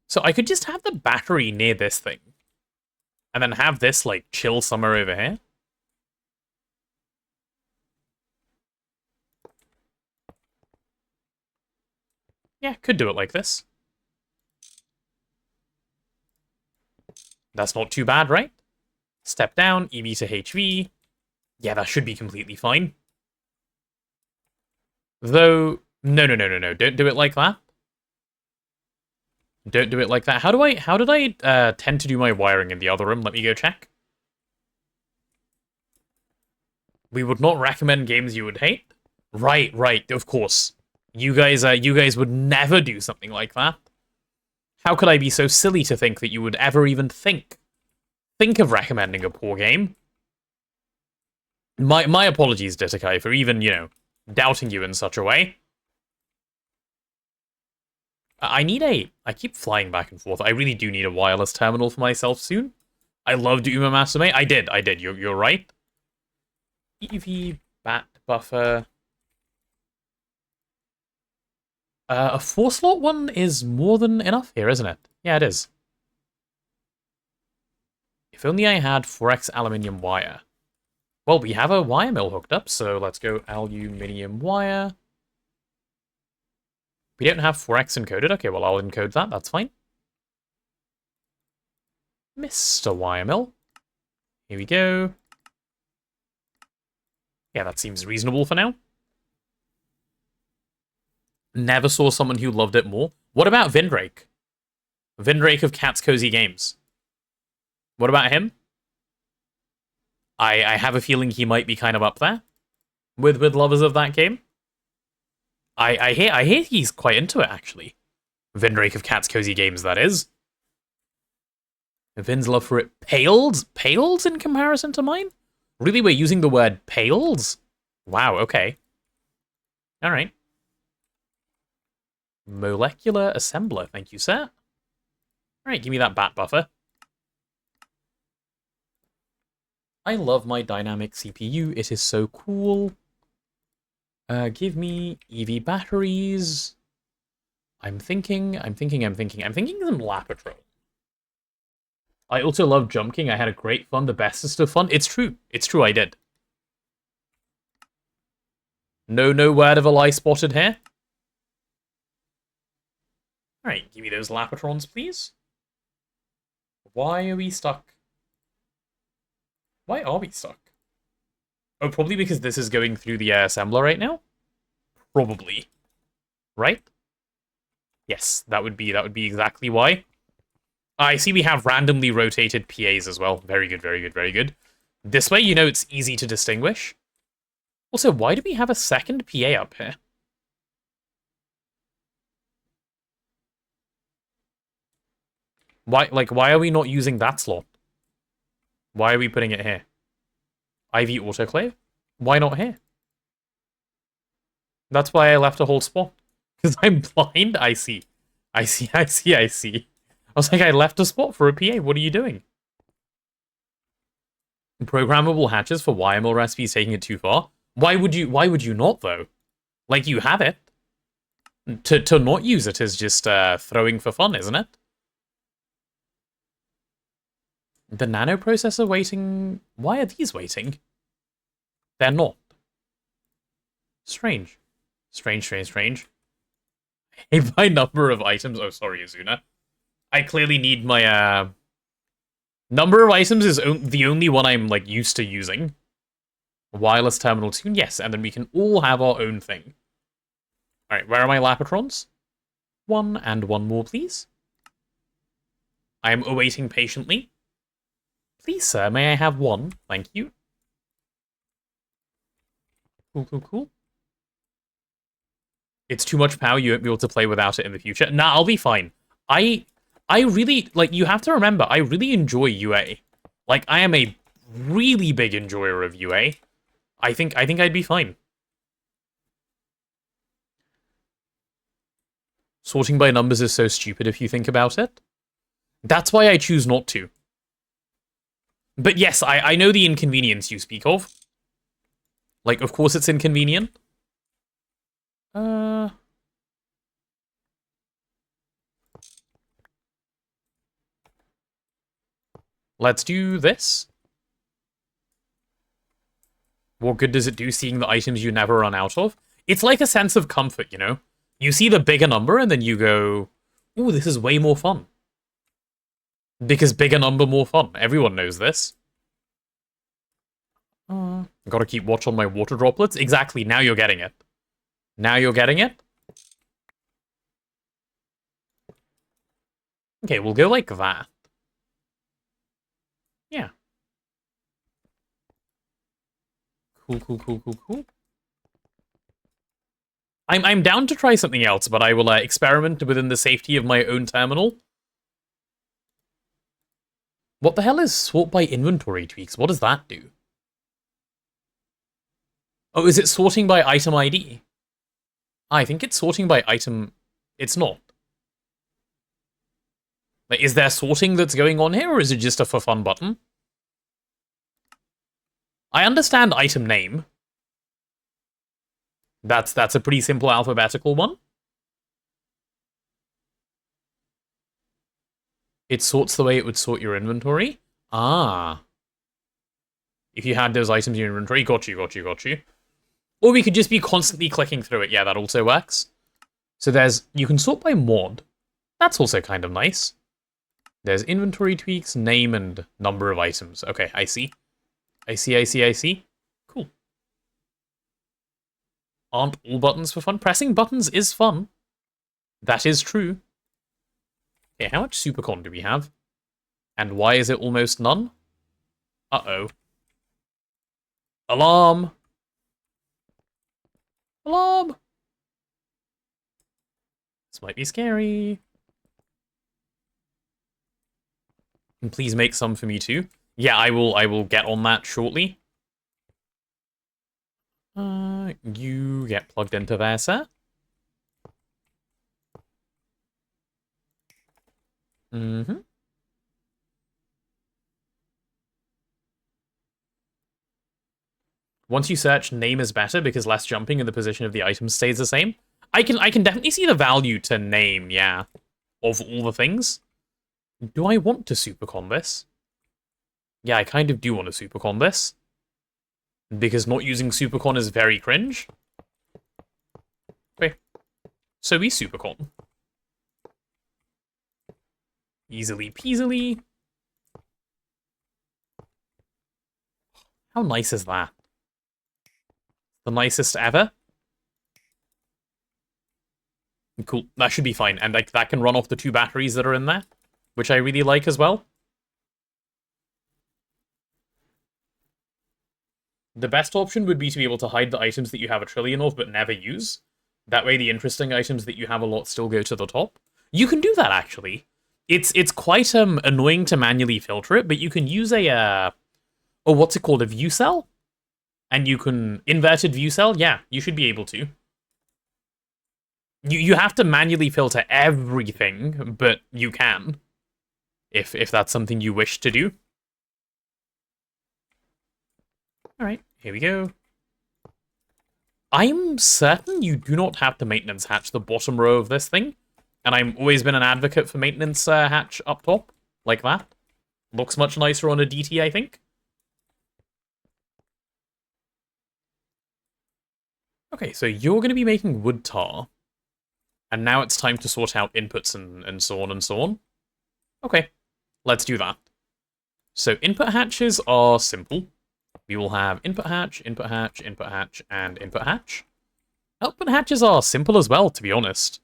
So I could just have the battery near this thing. And then have this, like, chill somewhere over here. Yeah, could do it like this. That's not too bad, right? Step down, EV to HV. Yeah, that should be completely fine. Though, no. Don't do it like that. Don't do it like that. How did I tend to do my wiring in the other room? Let me go check. We would not recommend games you would hate. Right, of course. You guys would never do something like that. How could I be so silly to think that you would ever even think of recommending a poor game? My apologies, Ditakai, for even, doubting you in such a way. I keep flying back and forth. I really do need a wireless terminal for myself soon. I loved Uma Masame. I did. You're right. EV, bat, buffer. A 4-slot one is more than enough here, isn't it? Yeah, it is. If only I had 4x aluminium wire. Well, we have a wire mill hooked up, so let's go aluminium wire. We don't have 4x encoded. Okay, well, I'll encode that. That's fine. Mr. Wire Mill. Here we go. Yeah, that seems reasonable for now. Never saw someone who loved it more. What about Vindrake? Vindrake of Cat's Cozy Games. What about him? I have a feeling he might be kind of up there with lovers of that game. I hear he's quite into it, actually. Vindrake of Cat's Cozy Games, that is. Vin's love for it pales in comparison to mine? Really, we're using the word pales? Wow, okay. Alright. Molecular assembler, thank you, sir. Alright, give me that bat buffer. I love my dynamic CPU, it is so cool. Give me EV batteries. I'm thinking some Lapatron. I also love jumping. I had a great fun, the bestest of fun. It's true. It's true, I did. No word of a lie spotted here. Alright, give me those Lapatrons, please. Why are we stuck? Why are we stuck? Oh, probably because this is going through the assembler right now? Probably. Right? Yes, that would be exactly why. I see we have randomly rotated PAs as well. Very good, very good, very good. This way, you know it's easy to distinguish. Also, why do we have a second PA up here? Why are we not using that slot? Why are we putting it here? IV autoclave? Why not here? That's why I left a whole spot. Because I'm blind? I see. I was like, I left a spot for a PA. What are you doing? Programmable hatches for YML recipes taking it too far? Why would you not, though? Like, you have it. To not use it is just throwing for fun, isn't it? The nano processor waiting... Why are these waiting? They're not. Strange. Strange. Hey, by number of items... Oh, sorry, Azuna. I clearly need my, Number of items is the only one I'm, like, used to using. Wireless terminal tune, yes, and then we can all have our own thing. Alright, where are my Lapatrons? One and one more, please. I am awaiting patiently. Please, sir, may I have one? Thank you. Cool. It's too much power, you won't be able to play without it in the future. Nah, I'll be fine. I really, like, you have to remember, I really enjoy UA. Like, I am a really big enjoyer of UA. I think I'd be fine. Sorting by numbers is so stupid if you think about it. That's why I choose not to. But yes, I know the inconvenience you speak of. Like, of course it's inconvenient. Let's do this. What good does it do seeing the items you never run out of? It's like a sense of comfort, you know? You see the bigger number and then you go, ooh, this is way more fun. Because bigger number, more fun. Everyone knows this. Gotta keep watch on my water droplets. Exactly, now you're getting it. Okay, we'll go like that. Yeah. Cool. I'm down to try something else, but I will experiment within the safety of my own terminal. What the hell is sort by inventory tweaks? What does that do? Oh, is it sorting by item ID? I think it's sorting by item... It's not. Like, is there sorting that's going on here, or is it just a for fun button? I understand item name. That's a pretty simple alphabetical one. It sorts the way it would sort your inventory. Ah. If you had those items in your inventory, got you. Or we could just be constantly clicking through it. Yeah, that also works. So you can sort by mod. That's also kind of nice. There's inventory tweaks, name, and number of items. Okay, I see. Cool. Aren't all buttons for fun? Pressing buttons is fun. That is true. Okay, how much supercon do we have? And why is it almost none? Uh-oh. Alarm! Alarm! This might be scary. And please make some for me too. Yeah, I will get on that shortly. You get plugged into there, sir. Once you search, name is better because less jumping and the position of the item stays the same. I can definitely see the value to name, yeah, of all the things. Do I want to supercon this? Yeah, I kind of do want to supercon this. Because not using supercon is very cringe. Okay. So we supercon. Easily peasily. How nice is that? The nicest ever? Cool, that should be fine. And like that can run off the 2 batteries that are in there, which I really like as well. The best option would be to be able to hide the items that you have a trillion of but never use. That way the interesting items that you have a lot still go to the top. You can do that, actually. It's quite annoying to manually filter it, but you can use a what's it called, a view cell? And you can inverted view cell? Yeah, you should be able to. You have to manually filter everything, but you can. If that's something you wish to do. Alright, here we go. I'm certain you do not have to maintenance hatch the bottom row of this thing. And I've always been an advocate for maintenance hatch up top, like that. Looks much nicer on a DT, I think. Okay, so you're going to be making wood tar. And now it's time to sort out inputs and so on and so on. Okay, let's do that. So input hatches are simple. We will have input hatch, input hatch, input hatch, and input hatch. Output hatches are simple as well, to be honest.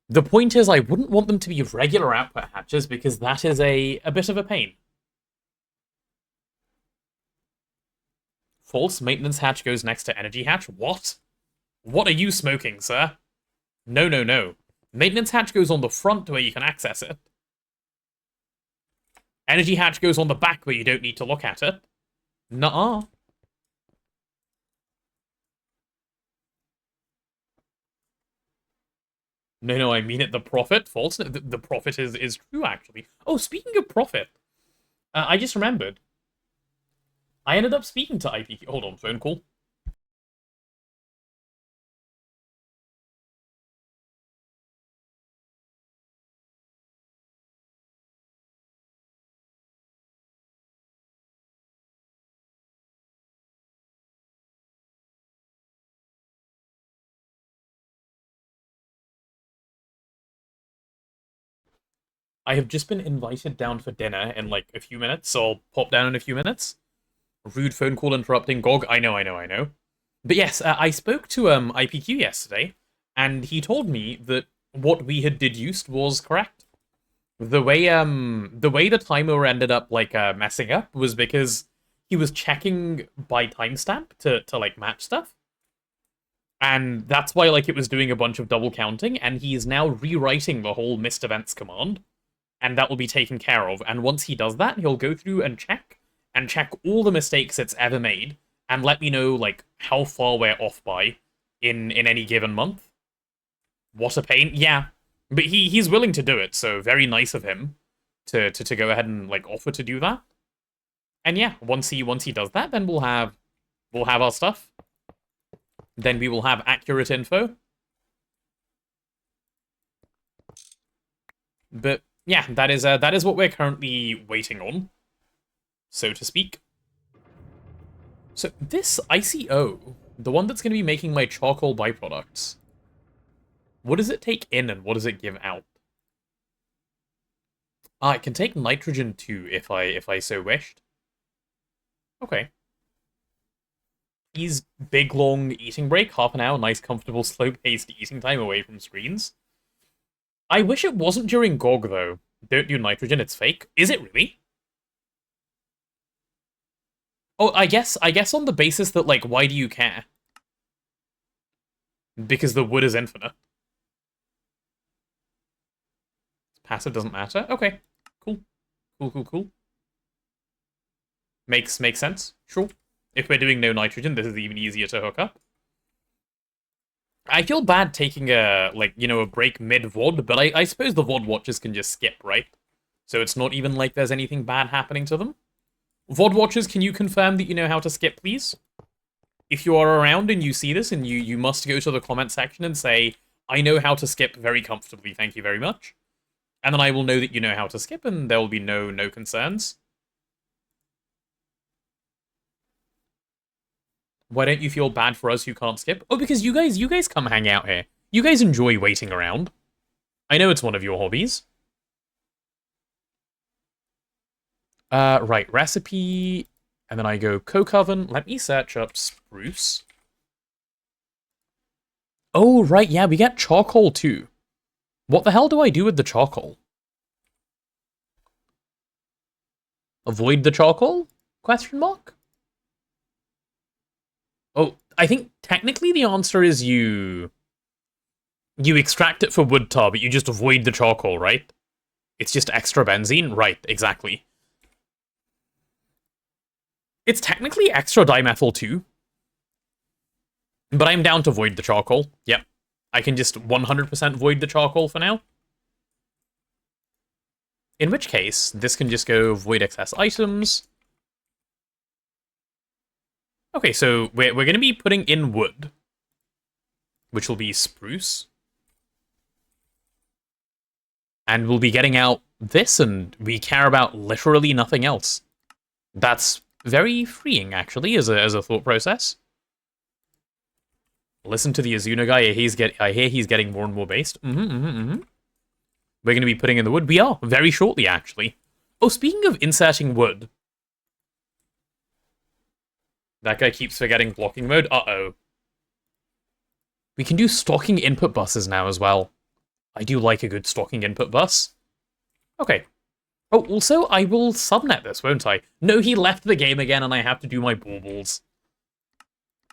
The point is I wouldn't want them to be regular output hatches because that is a bit of a pain. False, maintenance hatch goes next to energy hatch. What? What are you smoking, sir? No, no, no. Maintenance hatch goes on the front where you can access it. Energy hatch goes on the back where you don't need to look at it. Nuh-uh. No, I mean it, the profit. False. The profit is true, actually. Oh, speaking of profit, I just remembered. I ended up speaking to IPQ. Hold on, phone call. I have just been invited down for dinner in like a few minutes, so I'll pop down in a few minutes. Rude phone call interrupting GoG. I know. But yes, I spoke to IPQ yesterday, and he told me that what we had deduced was correct. The way the timer ended up like messing up was because he was checking by timestamp to like match stuff. And that's why like it was doing a bunch of double counting, and he is now rewriting the whole missed events command. And that will be taken care of. And once he does that, he'll go through and check all the mistakes it's ever made, and let me know, like, how far we're off by in any given month. What a pain. Yeah. But he's willing to do it, so very nice of him to go ahead and, like, offer to do that. And yeah, once he does that, then we'll have our stuff. Then we will have accurate info. But yeah, that is what we're currently waiting on, so to speak. So this ICO, the one that's going to be making my charcoal byproducts, what does it take in and what does it give out? Ah, it can take nitrogen too if I so wished. Okay. Ease big long eating break, half an hour, nice comfortable slow-paced eating time away from screens. I wish it wasn't during GoG, though. Don't do nitrogen, it's fake. Is it really? Oh, I guess on the basis that, like, why do you care? Because the wood is infinite. Passive doesn't matter? Okay. Cool. Cool. Makes sense. Sure. If we're doing no nitrogen, this is even easier to hook up. I feel bad taking a break mid-VOD, but I suppose the VOD watchers can just skip, right? So it's not even like there's anything bad happening to them. VOD watchers, can you confirm that you know how to skip, please? If you are around and you see this, and you must go to the comment section and say, I know how to skip very comfortably, thank you very much. And then I will know that you know how to skip, and there will be no concerns. Why don't you feel bad for us who can't skip? Oh, because you guys come hang out here. You guys enjoy waiting around. I know it's one of your hobbies. Right, recipe, and then I go coke oven. Let me search up spruce. Oh, right, yeah, we get charcoal too. What the hell do I do with the charcoal? Avoid the charcoal? Question mark? Oh, I think technically the answer is you extract it for wood tar, but you just avoid the charcoal, right? It's just extra benzene? Right, exactly. It's technically extra dimethyl too. But I'm down to void the charcoal. Yep. I can just 100% void the charcoal for now. In which case, this can just go void excess items. Okay, so we're going to be putting in wood, which will be spruce. And we'll be getting out this, and we care about literally nothing else. That's very freeing, actually, as a thought process. Listen to the Azuna guy. I hear he's getting more and more based. We're going to be putting in the wood. We are, very shortly, actually. Oh, speaking of inserting wood. That guy keeps forgetting blocking mode. Uh-oh. We can do stocking input buses now as well. I do like a good stocking input bus. Okay. Oh, also, I will subnet this, won't I? No, he left the game again, and I have to do my baubles.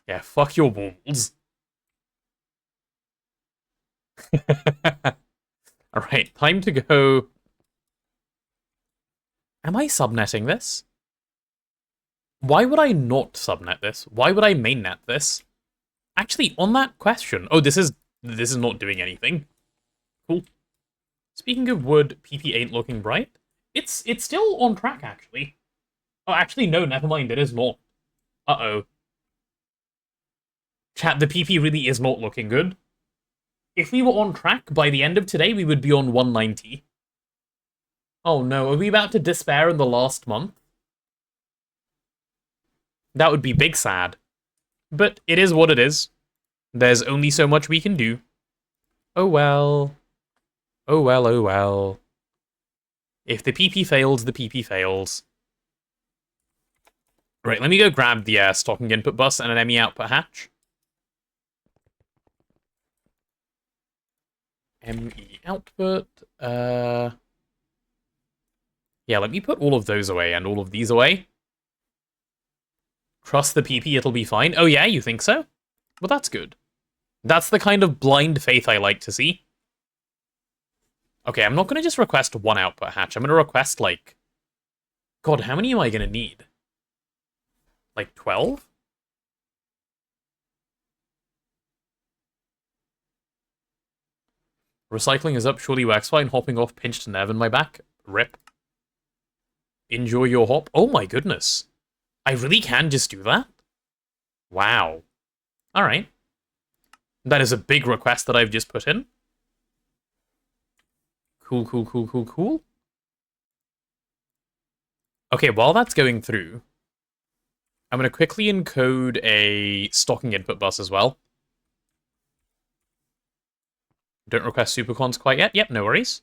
Yeah, fuck your baubles. Alright, time to go... Am I subnetting this? Why would I not subnet this? Why would I mainnet this? Actually, on that question... Oh, this is not doing anything. Cool. Speaking of wood, PP ain't looking bright. It's still on track, actually. Oh, actually, no, never mind, it is not. Uh-oh. Chat, the PP really is not looking good. If we were on track, by the end of today, we would be on 190. Oh no, are we about to despair in the last month? That would be big sad. But it is what it is. There's only so much we can do. Oh well. Oh well, oh well. If the PP fails, the PP fails. Right, let me go grab the stocking input bus and an ME output hatch. ME output, yeah, let me put all of those away and all of these away. Trust the PP, it'll be fine. Oh yeah, you think so? Well, that's good. That's the kind of blind faith I like to see. Okay, I'm not going to just request one output hatch. I'm going to request, like... God, how many am I going to need? Like 12? Recycling is up, surely works fine. Hopping off, pinched nerve in my back. Rip. Enjoy your hop. Oh my goodness. I really can just do that? Wow. Alright. That is a big request that I've just put in. Cool, cool, cool, cool, cool. Okay, while that's going through, I'm going to quickly encode a stocking input bus as well. Don't request supercons quite yet. Yep, no worries.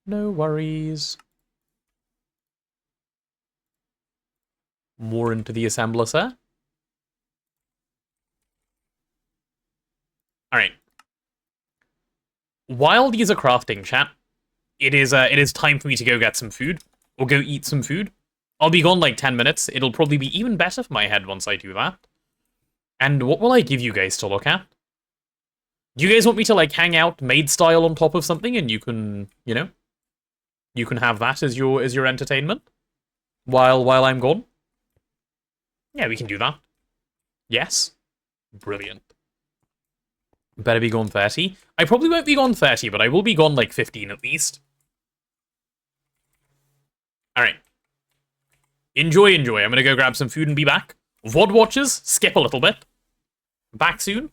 No worries. More into the assembler, sir. Alright. While these are crafting, chat, it is time for me to go get some food. Or go eat some food. I'll be gone like 10 minutes. It'll probably be even better for my head once I do that. And what will I give you guys to look at? Do you guys want me to, like, hang out maid style on top of something and you can, you know, you can have that as your entertainment while I'm gone? Yeah, we can do that. Yes. Brilliant. Better be gone 30. I probably won't be gone 30, but I will be gone like 15 at least. Alright. Enjoy. I'm gonna go grab some food and be back. VOD watchers, skip a little bit. Back soon.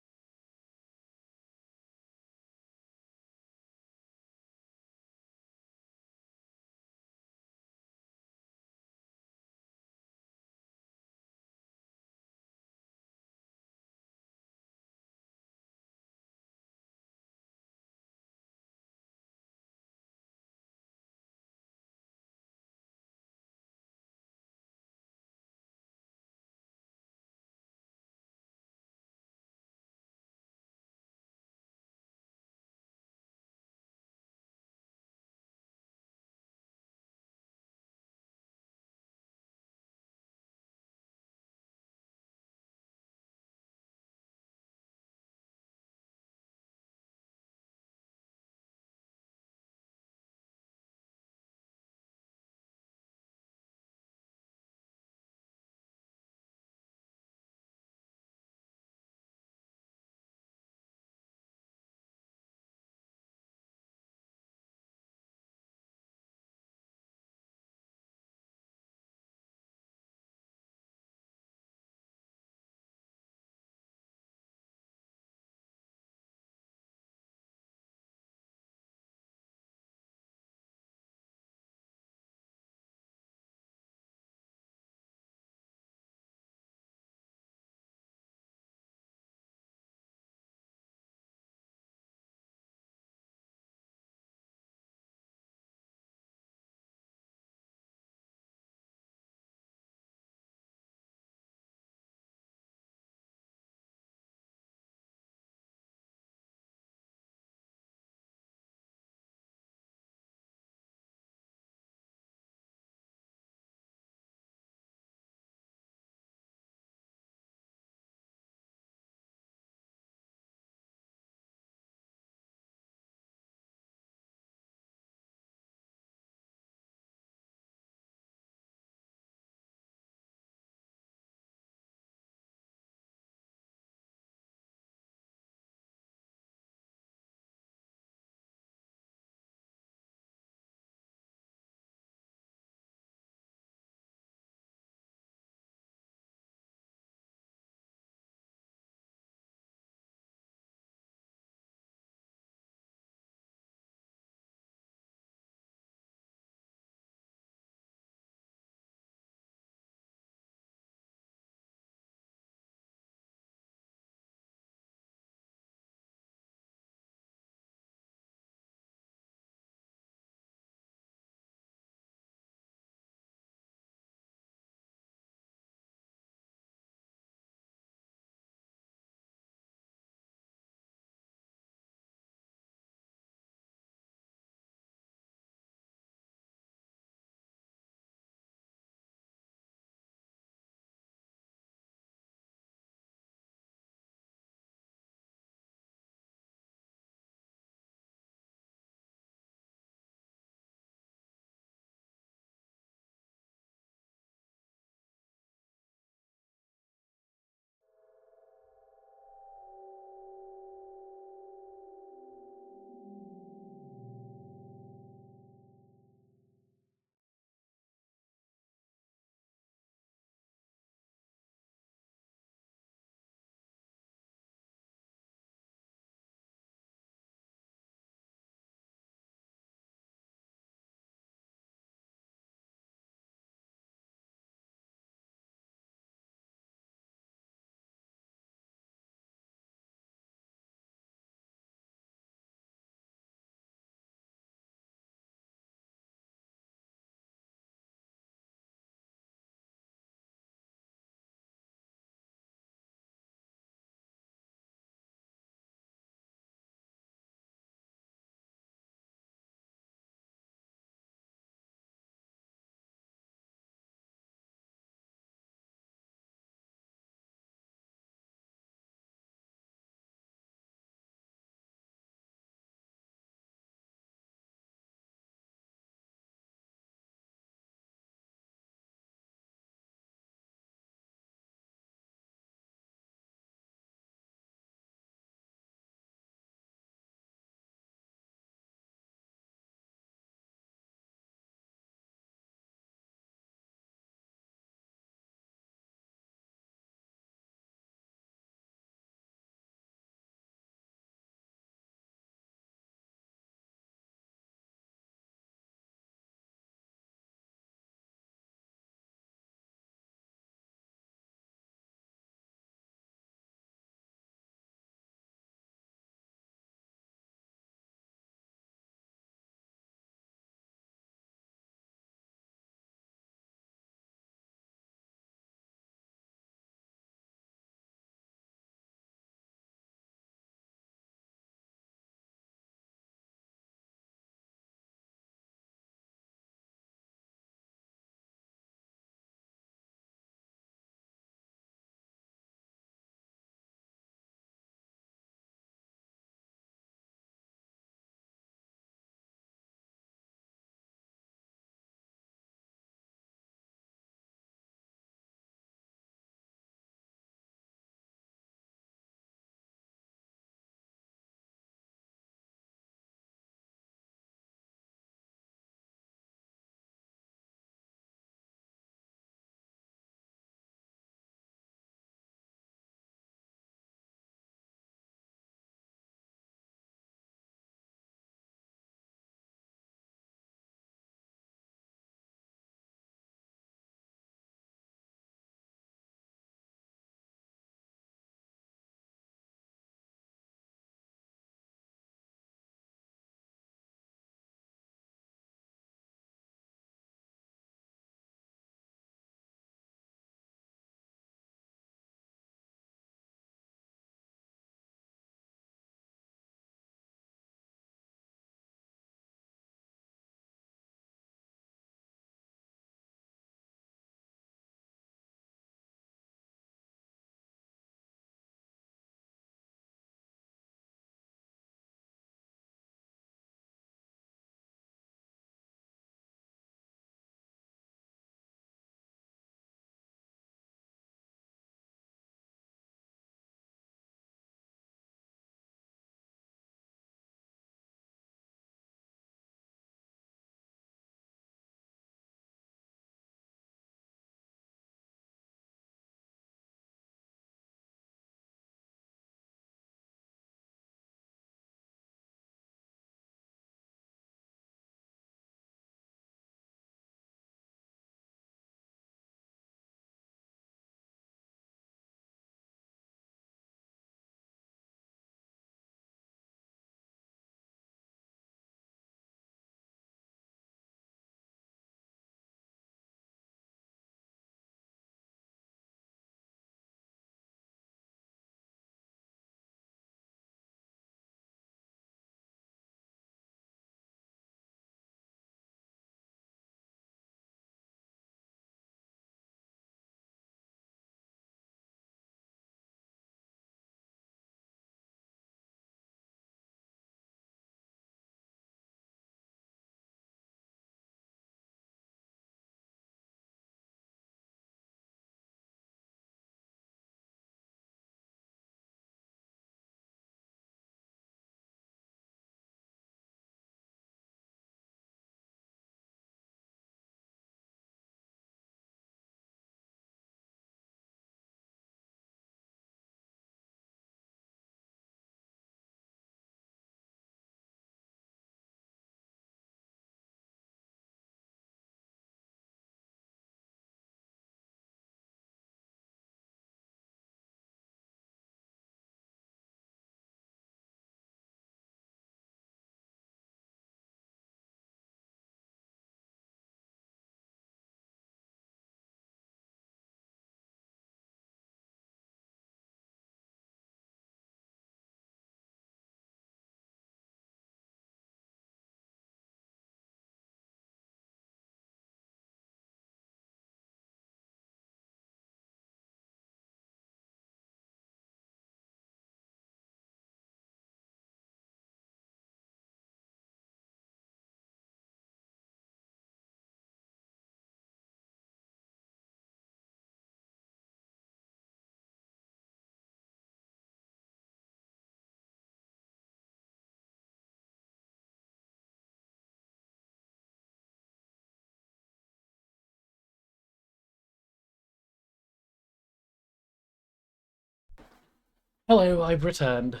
Hello, I've returned.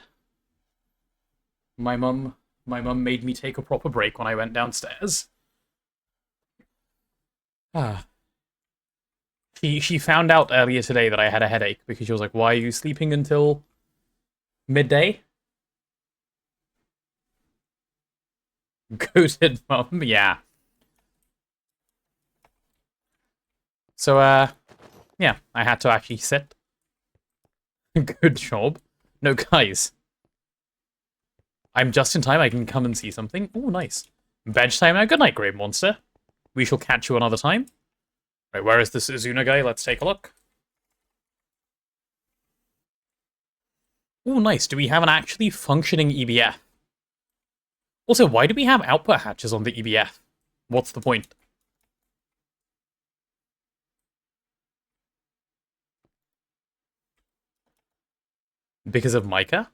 My mum made me take a proper break when I went downstairs. Ah. She found out earlier today that I had a headache because she was like, "Why are you sleeping until midday?" Goated mum, yeah. So, yeah, I had to actually sit. Good job. No, guys. I'm just in time. I can come and see something. Oh, nice. Bedtime now. Good night, Grey Monster. We shall catch you another time. Right, where is this Azuna guy? Let's take a look. Oh, nice. Do we have an actually functioning EBF? Also, why do we have output hatches on the EBF? What's the point? Because of mica?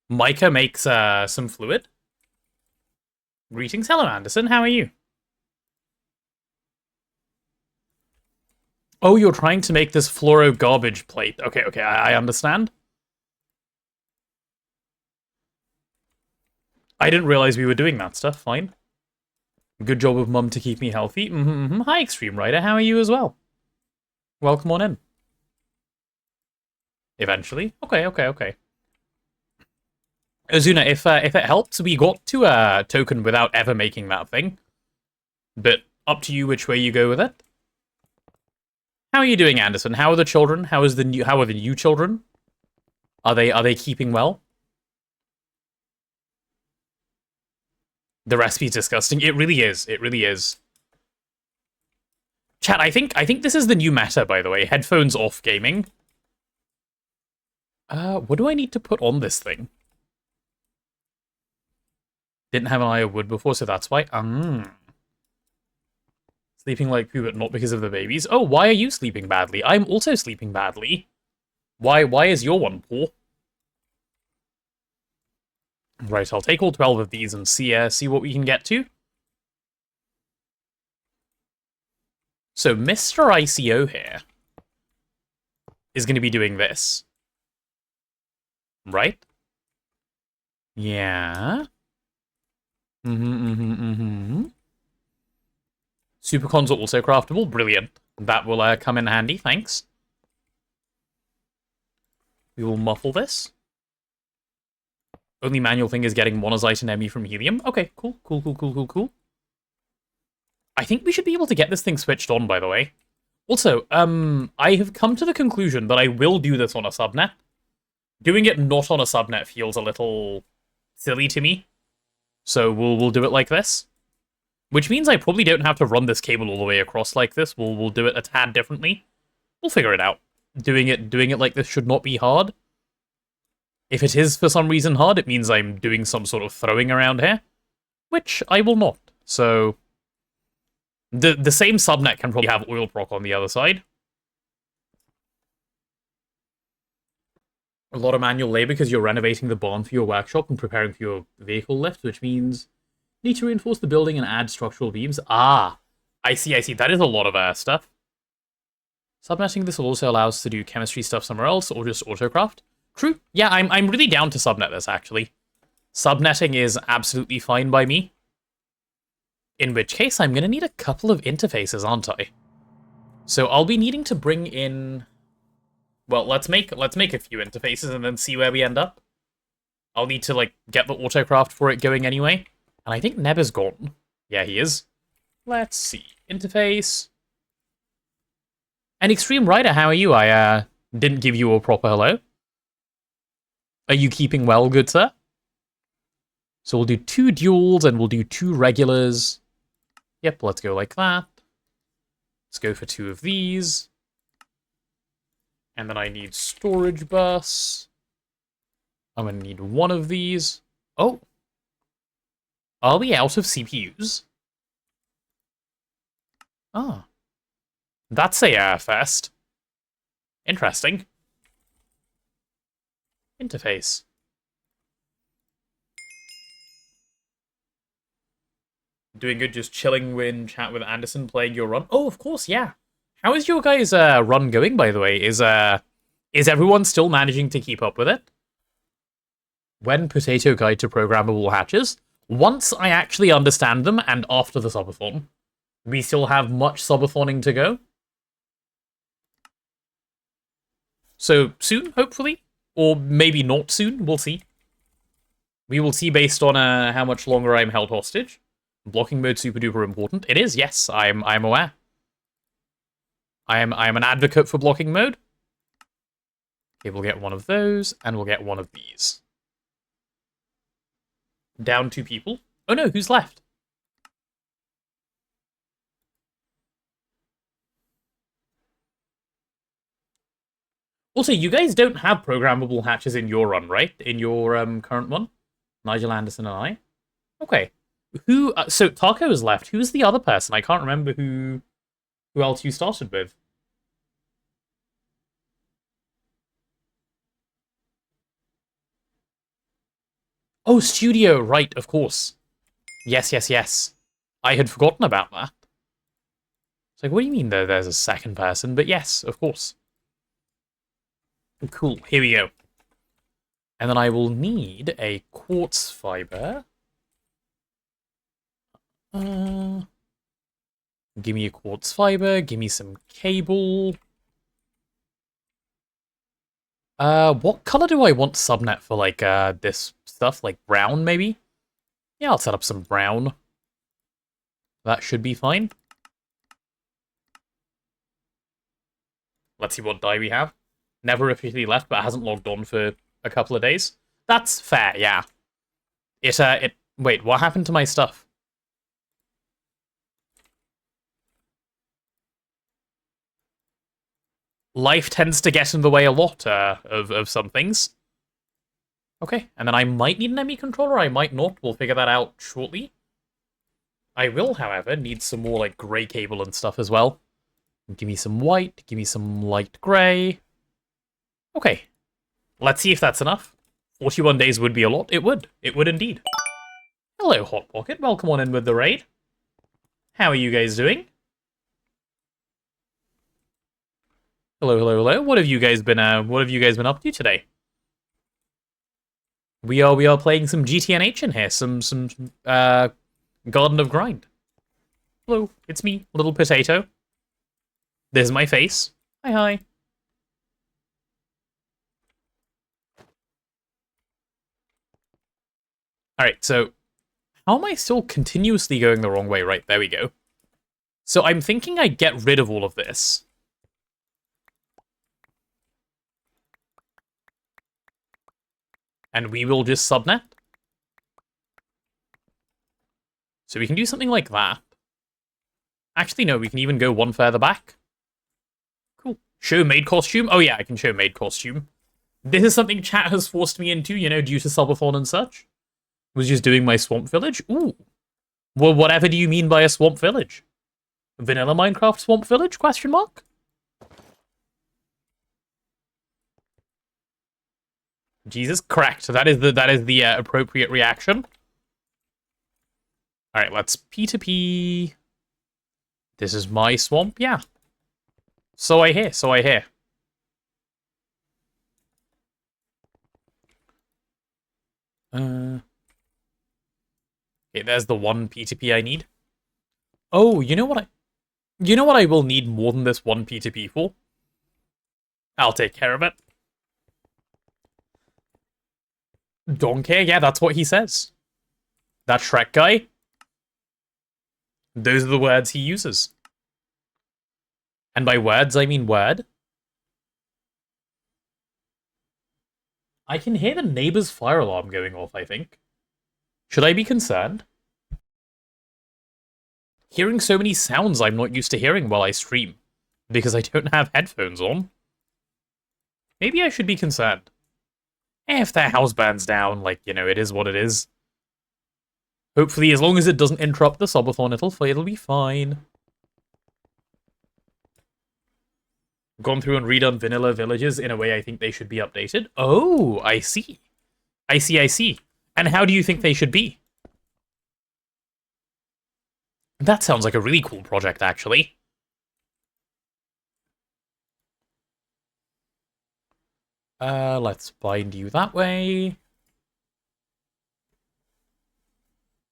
Mica makes some fluid? Greetings. Hello, Anderson. How are you? Oh, you're trying to make this fluoro garbage plate. Okay, okay, I understand. I didn't realize we were doing that stuff. Fine. Good job of mum to keep me healthy. Hi, Extreme Rider. How are you as well? Welcome on in. Eventually. Okay, okay, okay. Azuna, if it helps, we got to a token without ever making that thing. But up to you which way you go with it. How are you doing, Anderson? How are the children? How are the new children? Are they keeping well? The recipe's disgusting. It really is. It really is. Chat, I think this is the new meta, by the way. Headphones off gaming. What do I need to put on this thing? Didn't have an eye of wood before, so that's why. Sleeping like poo, but not because of the babies. Oh, why are you sleeping badly? I'm also sleeping badly. Why is your one poor? Right, I'll take all 12 of these and see what we can get to. So Mr. ICO here is going to be doing this. Right? Yeah. Supercons are also craftable. Brilliant. That will come in handy, thanks. We will muffle this. Only manual thing is getting monazite and ME from helium. Okay, cool. I think we should be able to get this thing switched on, by the way. Also, I have come to the conclusion that I will do this on a subnet. Doing it not on a subnet feels a little silly to me. So we'll do it like this. Which means I probably don't have to run this cable all the way across like this. We'll do it a tad differently. We'll figure it out. Doing it like this should not be hard. If it is for some reason hard, it means I'm doing some sort of throwing around here. Which I will not. So the same subnet can probably have oil proc on the other side. A lot of manual labor because you're renovating the barn for your workshop and preparing for your vehicle lift, which means you need to reinforce the building and add structural beams. Ah, I see. That is a lot of stuff. Subnetting this will also allow us to do chemistry stuff somewhere else, or just autocraft. True. Yeah, I'm really down to subnet this, actually. Subnetting is absolutely fine by me. In which case, I'm going to need a couple of interfaces, aren't I? So I'll be needing to bring in... Well, let's make a few interfaces and then see where we end up. I'll need to, like, get the autocraft for it going anyway. And I think Neb is gone. Yeah, he is. Let's see. Interface. And Extreme Rider, how are you? I didn't give you a proper hello. Are you keeping well, good sir? So we'll do 2 duals and we'll do 2 regulars. Yep, let's go like that. Let's go for 2 of these. And then I need storage bus. I'm going to need 1 of these. Oh. Are we out of CPUs? Ah. That's a first. Interesting. Interface. Doing good, just chilling in chat with Anderson, playing your run. Oh, of course, yeah. How is your guys' run going, by the way? Is Is everyone still managing to keep up with it? When Potato Guide to Programmable Hatches? Once I actually understand them, and after the subathon. We still have much subathoning to go. So, soon, hopefully? Or maybe not soon, we'll see. We will see based on how much longer I'm held hostage. Blocking mode super duper important. It is, yes, I'm aware. I am an advocate for blocking mode. Okay, we'll get one of those, and we'll get one of these. Down 2 people. Oh no, who's left? Also, you guys don't have programmable hatches in your run, right? In your current one? Nigel Anderson and I? Okay. Who? So Taco is left. Who's the other person? I can't remember who else you started with. Oh, Studio, right, of course. Yes, yes, yes. I had forgotten about that. It's like, what do you mean there's a second person? But yes, of course. Cool, here we go. And then I will need a quartz fiber. Give me a quartz fiber, give me some cable. What color do I want subnet for, like, this stuff? Like brown, maybe? Yeah, I'll set up some brown. That should be fine. Let's see what die we have. Never officially left, but hasn't logged on for a couple of days. That's fair, yeah. Wait, what happened to my stuff? Life tends to get in the way a lot of some things. Okay, and then I might need an ME controller, I might not. We'll figure that out shortly. I will, however, need some more like grey cable and stuff as well. Give me some white, give me some light grey. Okay, let's see if that's enough. 41 days would be a lot. It would indeed. Hello, Hot Pocket. Welcome on in with the raid. How are you guys doing? Hello, hello, hello. What have you guys been up to today? We are playing some GTNH in here. Some Garden of Grind. Hello, it's me, Little Potato. There's my face. Hi, hi. Alright, so how am I still continuously going the wrong way? Right, there we go. So I'm thinking I get rid of all of this. And we will just subnet. So we can do something like that. Actually, no, we can even go one further back. Cool. Show maid costume? Oh yeah, I can show maid costume. This is something chat has forced me into, you know, due to subathon and such. Was just doing my swamp village? Ooh. Well, whatever do you mean by a swamp village? Vanilla Minecraft swamp village? Question mark? Jesus, correct. That is the appropriate reaction. All right, let's P2P. This is my swamp, yeah. So I hear, so I hear. Okay, there's the one P2P I need. Oh, you know what I will need more than this one P2P for? I'll take care of it. Donkey, yeah, that's what he says. That Shrek guy. Those are the words he uses. And by words, I mean word. I can hear the neighbor's fire alarm going off, I think. Should I be concerned? Hearing so many sounds I'm not used to hearing while I stream. Because I don't have headphones on. Maybe I should be concerned. If their house burns down, like, you know, it is what it is. Hopefully, as long as it doesn't interrupt the subathon, it'll be fine. Gone through and redone vanilla villages in a way I think they should be updated. Oh, I see. I see. And how do you think they should be? That sounds like a really cool project, actually. Let's bind you that way.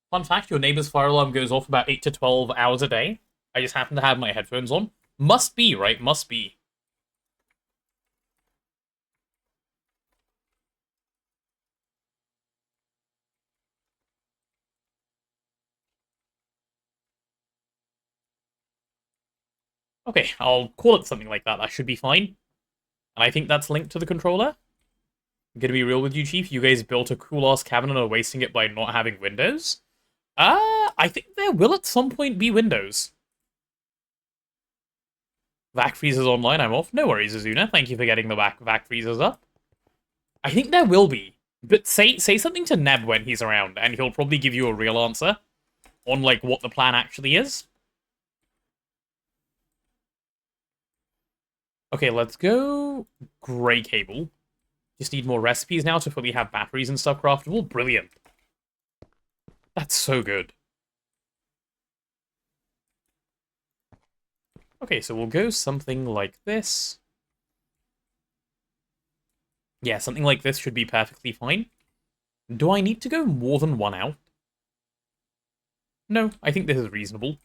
Fun fact, your neighbor's fire alarm goes off about 8 to 12 hours a day. I just happen to have my headphones on. Must be, right? Must be. Okay, I'll call it something like that. That should be fine. And I think that's linked to the controller. I'm gonna be real with you, Chief. You guys built a cool-ass cabin and are wasting it by not having windows. I think there will at some point be windows. Vac freezers online, I'm off. No worries, Azuna. Thank you for getting the vac freezers up. I think there will be. But say something to Neb when he's around, and he'll probably give you a real answer on, like, what the plan actually is. Okay, let's go gray cable. Just need more recipes now to fully have batteries and stuff craftable. Brilliant. That's so good. Okay, so we'll go something like this. Yeah, something like this should be perfectly fine. Do I need to go more than one out? No, I think this is reasonable.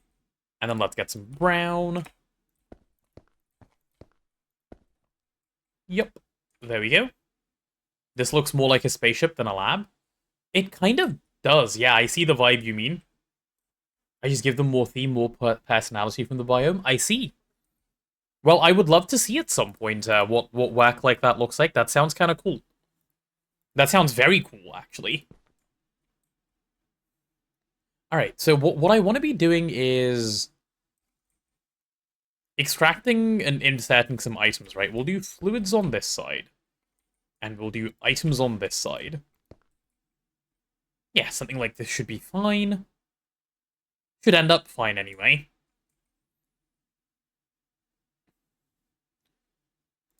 And then let's get some brown. Yep, there we go. This looks more like a spaceship than a lab. It kind of does, yeah, I see the vibe you mean. I just give them more theme, more personality from the biome. I see. Well, I would love to see at some point what work like that looks like. That sounds kind of cool. That sounds very cool, actually. Alright, so what I want to be doing is extracting and inserting some items, right? We'll do fluids on this side. And we'll do items on this side. Yeah, something like this should be fine. Should end up fine anyway.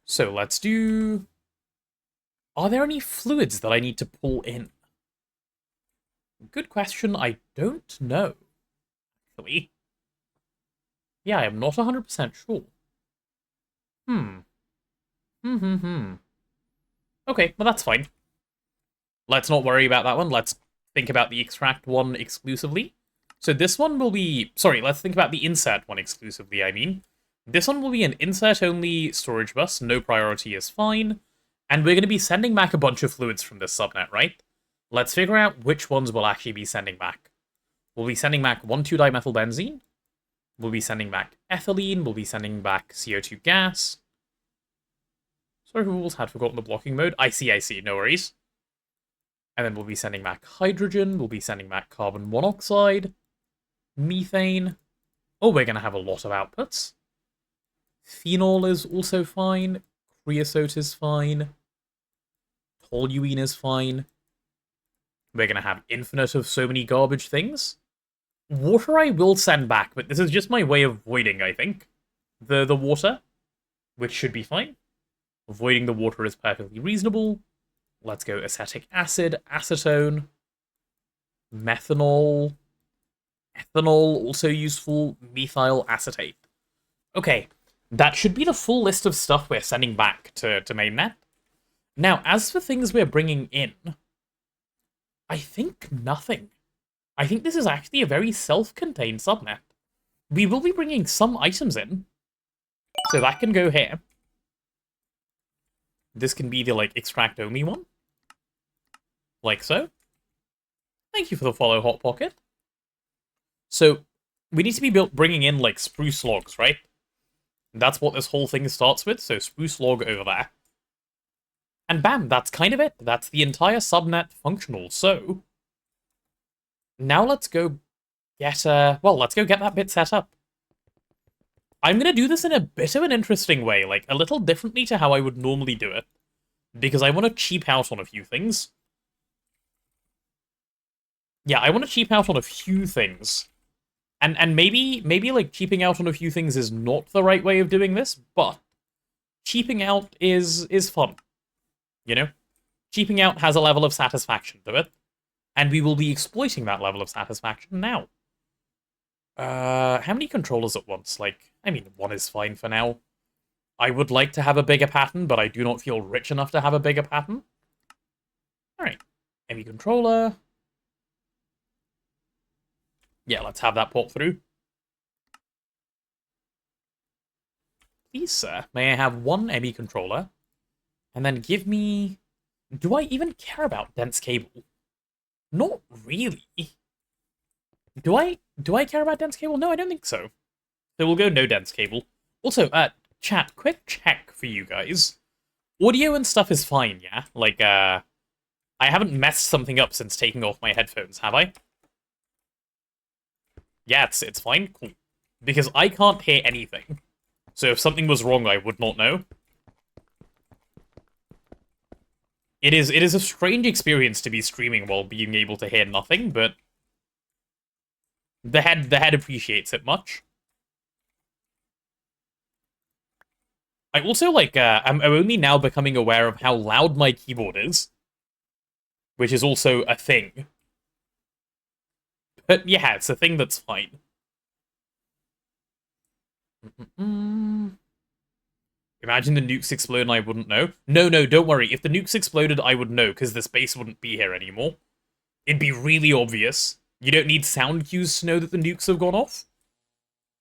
So let's do... Are there any fluids that I need to pull in? Good question. I don't know. Actually. Yeah, I am not 100% sure. Okay, well that's fine. Let's not worry about that one. Let's think about the extract one exclusively. So this one will be... Sorry, let's think about the insert one exclusively, I mean. This one will be an insert-only storage bus. No priority is fine. And we're going to be sending back a bunch of fluids from this subnet, right? Let's figure out which ones we'll actually be sending back. We'll be sending back 1,2-dimethylbenzene. We'll be sending back ethylene. We'll be sending back CO2 gas. Sorry, Rules had forgotten the blocking mode. I see, no worries. And then we'll be sending back hydrogen. We'll be sending back carbon monoxide. Methane. Oh, we're going to have a lot of outputs. Phenol is also fine. Creosote is fine. Toluene is fine. We're going to have infinite of so many garbage things. Water I will send back, but this is just my way of avoiding, I think, the water, which should be fine. Avoiding the water is perfectly reasonable. Let's go acetic acid, acetone, methanol, ethanol, also useful, methyl acetate. Okay, that should be the full list of stuff we're sending back to mainnet. Now, as for things we're bringing in, I think nothing. I think this is actually a very self-contained subnet. We will be bringing some items in, so that can go here. This can be the, like, extract-only one. Like so. Thank you for the follow, Hot Pocket. So, we need to be bringing in, like, spruce logs, right? That's what this whole thing starts with, so spruce log over there. And bam, that's kind of it. That's the entire subnet functional, so... Now let's go get, let's go get that bit set up. I'm going to do this in a bit of an interesting way, like, a little differently to how I would normally do it. Because I want to cheap out on a few things. Yeah, I want to cheap out on a few things. And maybe, like, cheaping out on a few things is not the right way of doing this, but cheaping out is fun. You know? Cheaping out has a level of satisfaction to it. And we will be exploiting that level of satisfaction now. How many controllers at once? Like, I mean, one is fine for now. I would like to have a bigger pattern, but I do not feel rich enough to have a bigger pattern. Alright. ME controller. Yeah, let's have that port through. Please, sir, may I have one ME controller? And then give me... Do I even care about dense cable? Not really. Do I care about dense cable? No, I don't think so. So we'll go no dense cable. Also, chat, quick check for you guys. Audio and stuff is fine, yeah? Like, I haven't messed something up since taking off my headphones, have I? Yeah, it's fine? Cool. Because I can't hear anything. So if something was wrong, I would not know. It is a strange experience to be streaming while being able to hear nothing, but the head appreciates it much. I also, like, I'm only now becoming aware of how loud my keyboard is. Which is also a thing. But yeah, it's a thing that's fine. Imagine the nukes explode and I wouldn't know. No, don't worry. If the nukes exploded, I would know, because this base wouldn't be here anymore. It'd be really obvious. You don't need sound cues to know that the nukes have gone off.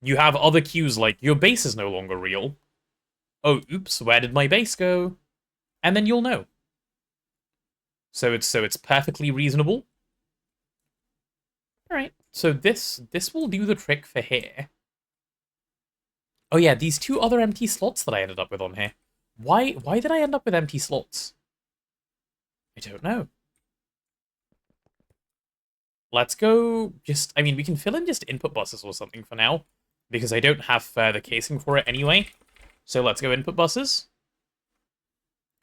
You have other cues like, your base is no longer real. Oh, oops, where did my base go? And then you'll know. So it's perfectly reasonable. Alright, so this will do the trick for here. Oh yeah, these two other empty slots that I ended up with on here. Why did I end up with empty slots? I don't know. Let's go just... I mean, we can fill in just input buses or something for now, because I don't have the casing for it anyway. So let's go input buses.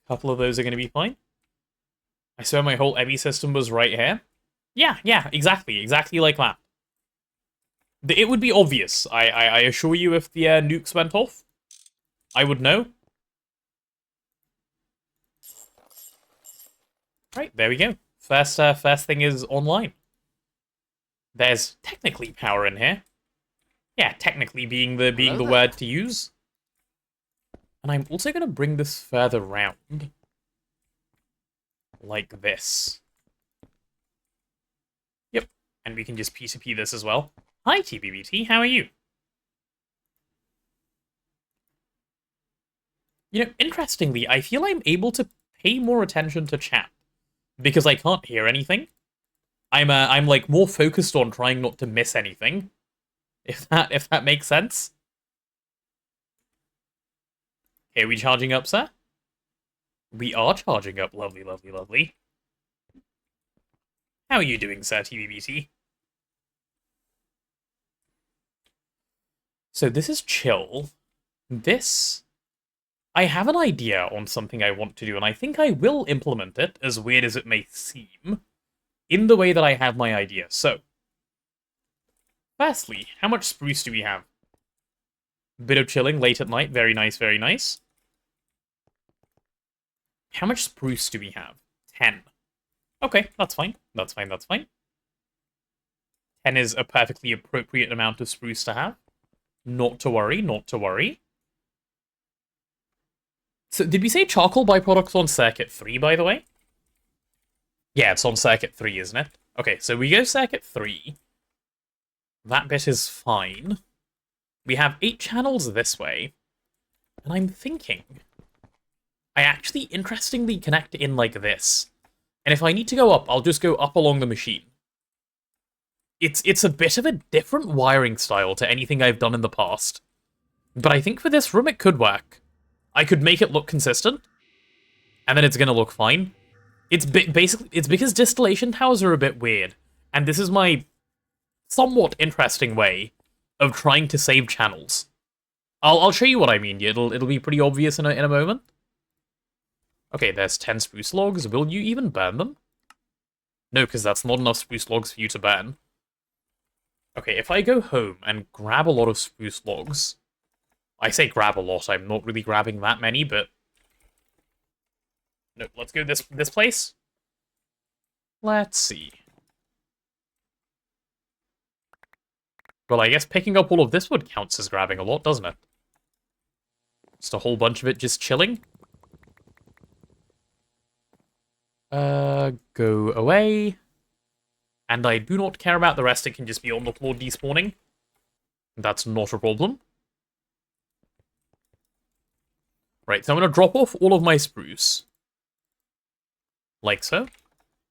A couple of those are going to be fine. I swear my whole ME system was right here. Yeah, exactly like that. It would be obvious, I assure you, if the nukes went off. I would know. Right, there we go. First thing is online. There's technically power in here. Yeah, technically being the word to use. And I'm also going to bring this further round. Like this. Yep, and we can just P2P this as well. Hi, TBBT, how are you? You know, interestingly, I feel I'm able to pay more attention to chat because I can't hear anything. I'm like more focused on trying not to miss anything. If that makes sense. Okay, are we charging up, sir? We are charging up. Lovely, lovely, lovely. How are you doing, sir, TBBT? So this is chill. This... I have an idea on something I want to do, and I think I will implement it, as weird as it may seem, in the way that I have my idea. So, firstly, how much spruce do we have? Bit of chilling late at night. Very nice, very nice. How much spruce do we have? 10. Okay, that's fine. That's fine, that's fine. 10 is a perfectly appropriate amount of spruce to have. Not to worry, not to worry. So, did we say Charcoal Byproducts on Circuit 3, by the way? Yeah, it's on Circuit 3, isn't it? Okay, so we go Circuit 3. That bit is fine. We have 8 channels this way. And I'm thinking... I actually, interestingly, connect in like this. And if I need to go up, I'll just go up along the machine. It's a bit of a different wiring style to anything I've done in the past. But I think for this room it could work. I could make it look consistent. And then it's gonna look fine. It's basically, it's because distillation towers are a bit weird. And this is my somewhat interesting way of trying to save channels. I'll show you what I mean. It'll be pretty obvious in a moment. Okay, there's 10 spruce logs. Will you even burn them? No, because that's not enough spruce logs for you to burn. Okay, if I go home and grab a lot of spruce logs... I say grab a lot, I'm not really grabbing that many, but... No, let's go this place. Let's see. Well, I guess picking up all of this wood counts as grabbing a lot, doesn't it? Just a whole bunch of it just chilling. Go away. And I do not care about the rest. It can just be on the floor despawning. That's not a problem. Right, so I'm going to drop off all of my spruce. Like so.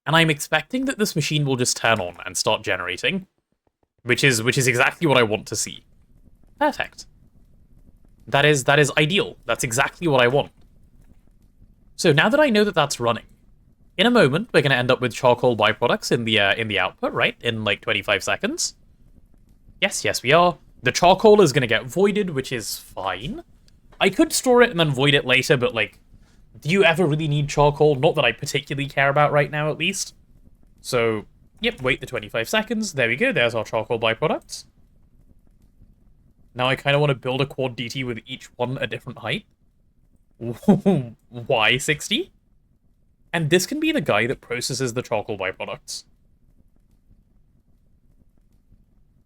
And I'm expecting that this machine will just turn on and start generating. Which is exactly what I want to see. Perfect. That is ideal. That's exactly what I want. So now that I know that that's running, in a moment we're going to end up with charcoal byproducts in the output, right? In like 25 seconds. Yes, we are. The charcoal is going to get voided, which is fine. I could store it and then void it later, but like, do you ever really need charcoal? Not that I particularly care about right now, at least. So, yep, wait the 25 seconds. There we go. There's our charcoal byproducts. Now I kind of want to build a quad DT with each one a different height. Why 60? And this can be the guy that processes the charcoal byproducts.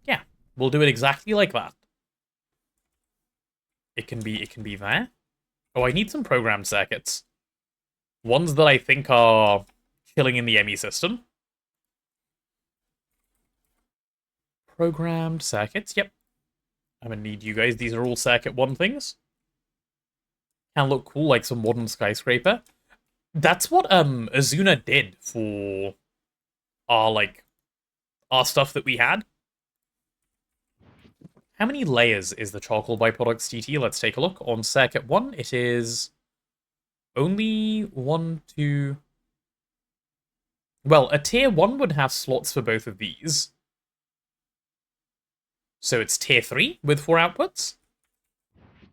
Yeah, we'll do it exactly like that. It can be there. Oh, I need some programmed circuits. Ones that I think are chilling in the ME system. Programmed circuits, yep. I'm gonna need you guys. These are all circuit 1 things. Can look cool, like some modern skyscraper. That's what Azuna did for our stuff that we had. How many layers is the charcoal byproducts DT? Let's take a look. On circuit 1, it is only 1, 2... Well, a tier 1 would have slots for both of these. So it's tier 3 with 4 outputs?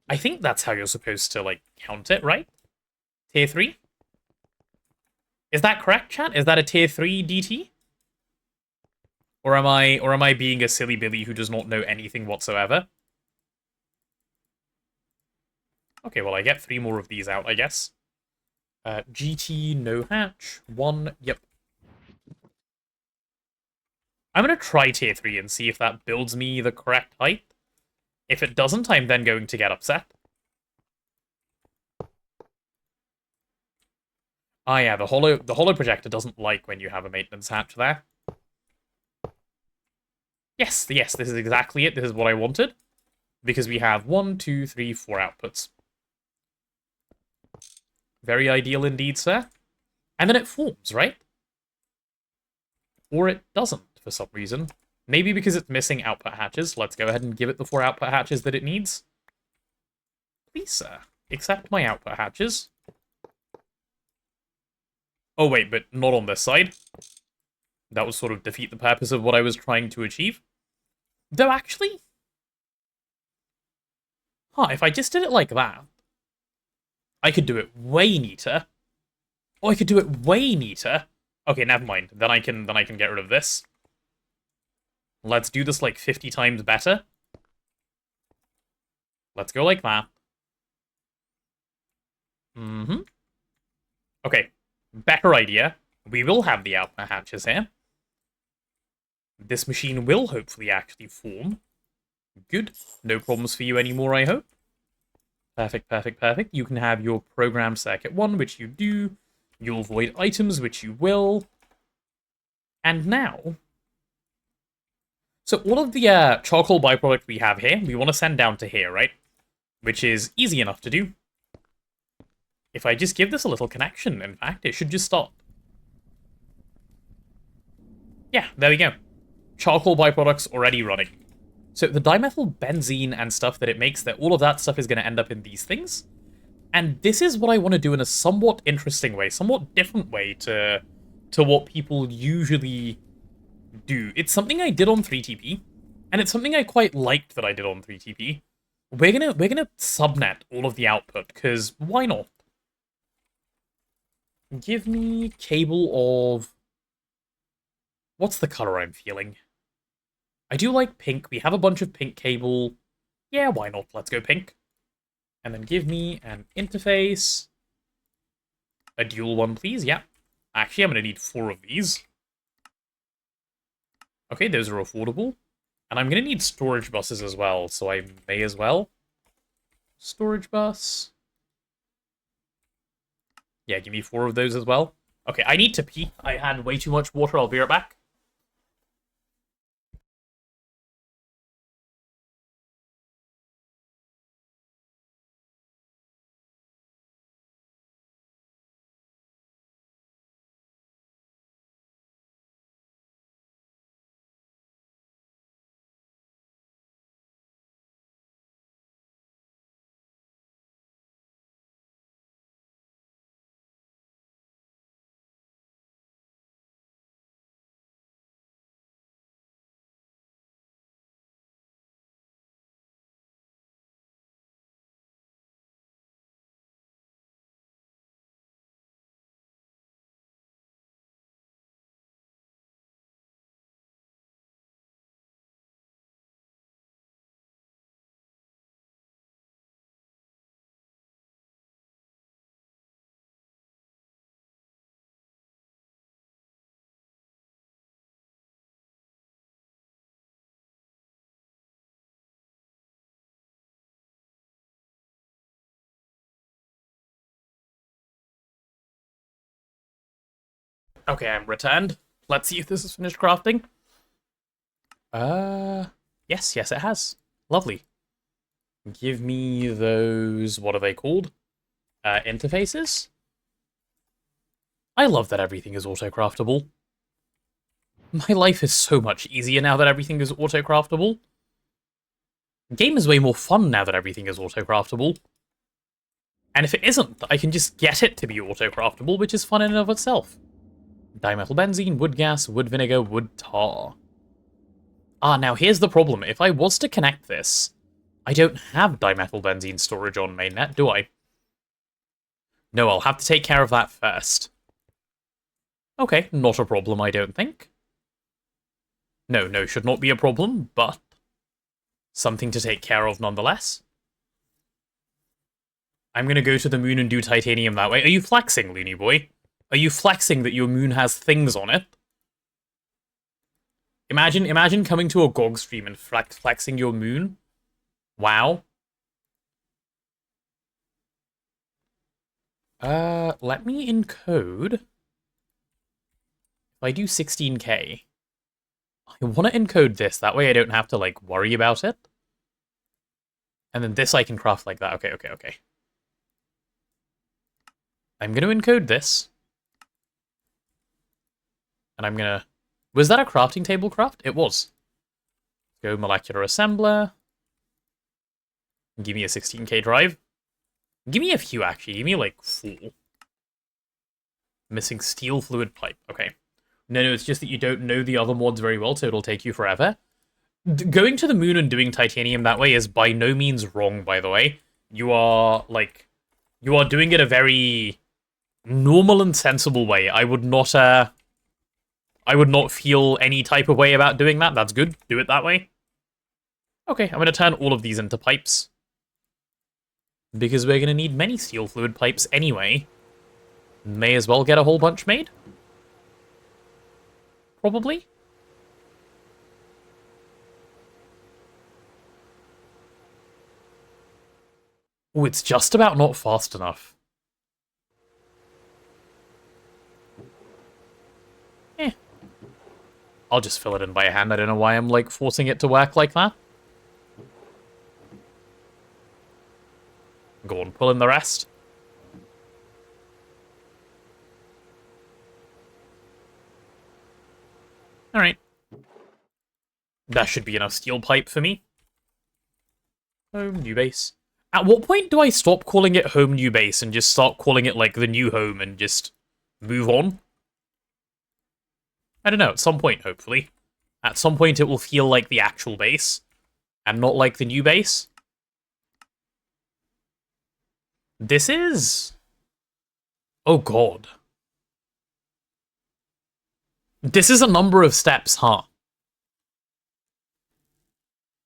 I think that's how you're supposed to, like, count it, right? Tier 3? Is that correct, chat? Is that a tier 3 DT? Or am I being a silly Billy who does not know anything whatsoever? Okay, well, I get 3 more of these out, I guess. GT, no hatch. 1, yep. I'm going to try tier 3 and see if that builds me the correct height. If it doesn't, I'm then going to get upset. Ah, yeah, the holo projector doesn't like when you have a maintenance hatch there. Yes, this is exactly it. This is what I wanted. Because we have 1, 2, 3, 4 outputs. Very ideal indeed, sir. And then it forms, right? Or it doesn't, for some reason. Maybe because it's missing output hatches. Let's go ahead and give it the 4 output hatches that it needs. Please, sir, accept my output hatches. Oh, wait, but not on this side. That would sort of defeat the purpose of what I was trying to achieve. Though, actually... if I just did it like that, I could do it way neater. Oh, I could do it way neater. Okay, never mind. Then I can get rid of this. Let's do this like 50 times better. Let's go like that. Okay, better idea. We will have the output hatches here. This machine will hopefully actually form. Good. No problems for you anymore, I hope. Perfect. You can have your programmed circuit 1, which you do. You'll void items, which you will. And now... So all of the charcoal byproduct we have here, we want to send down to here, right? Which is easy enough to do. If I just give this a little connection, in fact, it should just start. Yeah, there we go. Charcoal byproducts already running. So the dimethyl benzene and stuff that it makes, all of that stuff is going to end up in these things. And this is what I want to do in a somewhat interesting way, somewhat different way to what people usually do. It's something I did on 3TP, and it's something I quite liked that I did on 3TP. We're gonna subnet all of the output, because why not? Give me cable of... What's the color I'm feeling? I do like pink. We have a bunch of pink cable. Yeah, why not? Let's go pink. And then give me an interface. A dual one, please. Yeah. Actually, I'm going to need 4 of these. Okay, those are affordable. And I'm going to need storage buses as well, so I may as well. Storage bus. Yeah, give me 4 of those as well. Okay, I need to pee. I had way too much water. I'll be right back. Okay, I'm returned. Let's see if this is finished crafting. Yes, it has. Lovely. Give me those, what are they called? Interfaces? I love that everything is auto-craftable. My life is so much easier now that everything is auto-craftable. The game is way more fun now that everything is auto-craftable. And if it isn't, I can just get it to be auto-craftable, which is fun in and of itself. Dimethyl benzene, wood gas, wood vinegar, wood tar. Ah, now here's the problem. If I was to connect this, I don't have dimethyl benzene storage on mainnet, do I? No, I'll have to take care of that first. Okay, not a problem, I don't think. No, should not be a problem, but something to take care of nonetheless. I'm gonna go to the moon and do titanium that way. Are you flexing, loony boy? Are you flexing that your moon has things on it? Imagine coming to a GOG stream and flexing your moon. Wow. Let me encode. If I do 16k, I want to encode this. That way I don't have to, like, worry about it. And then this I can craft like that. Okay. I'm going to encode this. And I'm going to... Was that a crafting table craft? It was. Go molecular assembler. Give me a 16k drive. Give me a few, actually. Give me, like, 4. Missing steel fluid pipe. Okay. No, it's just that you don't know the other mods very well, so it'll take you forever. Going to the moon and doing titanium that way is by no means wrong, by the way. You are doing it a very normal and sensible way. I would not feel any type of way about doing that. That's good. Do it that way. Okay, I'm going to turn all of these into pipes. Because we're going to need many steel fluid pipes anyway. May as well get a whole bunch made. Probably. Oh, it's just about not fast enough. I'll just fill it in by hand. I don't know why I'm, like, forcing it to work like that. Go on, pull in the rest. Alright. That should be enough steel pipe for me. Home, new base. At what point do I stop calling it home, new base and just start calling it, like, the new home and just move on? I don't know, at some point, hopefully. At some point it will feel like the actual base, and not like the new base. This is... Oh god. This is a number of steps, huh?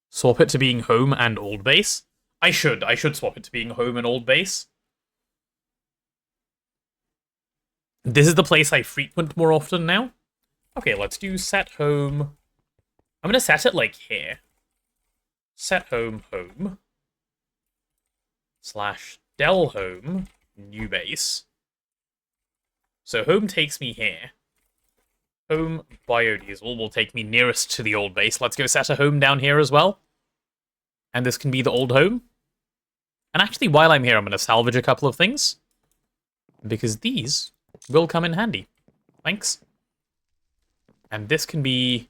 Swap it to being home and old base? I should swap it to being home and old base. This is the place I frequent more often now. Okay, let's do set home. I'm going to set it, like, here. Set home, home. / del home, new base. So home takes me here. Home biodiesel will take me nearest to the old base. Let's go set a home down here as well. And this can be the old home. And actually, while I'm here, I'm going to salvage a couple of things. Because these will come in handy. Thanks. And this can be...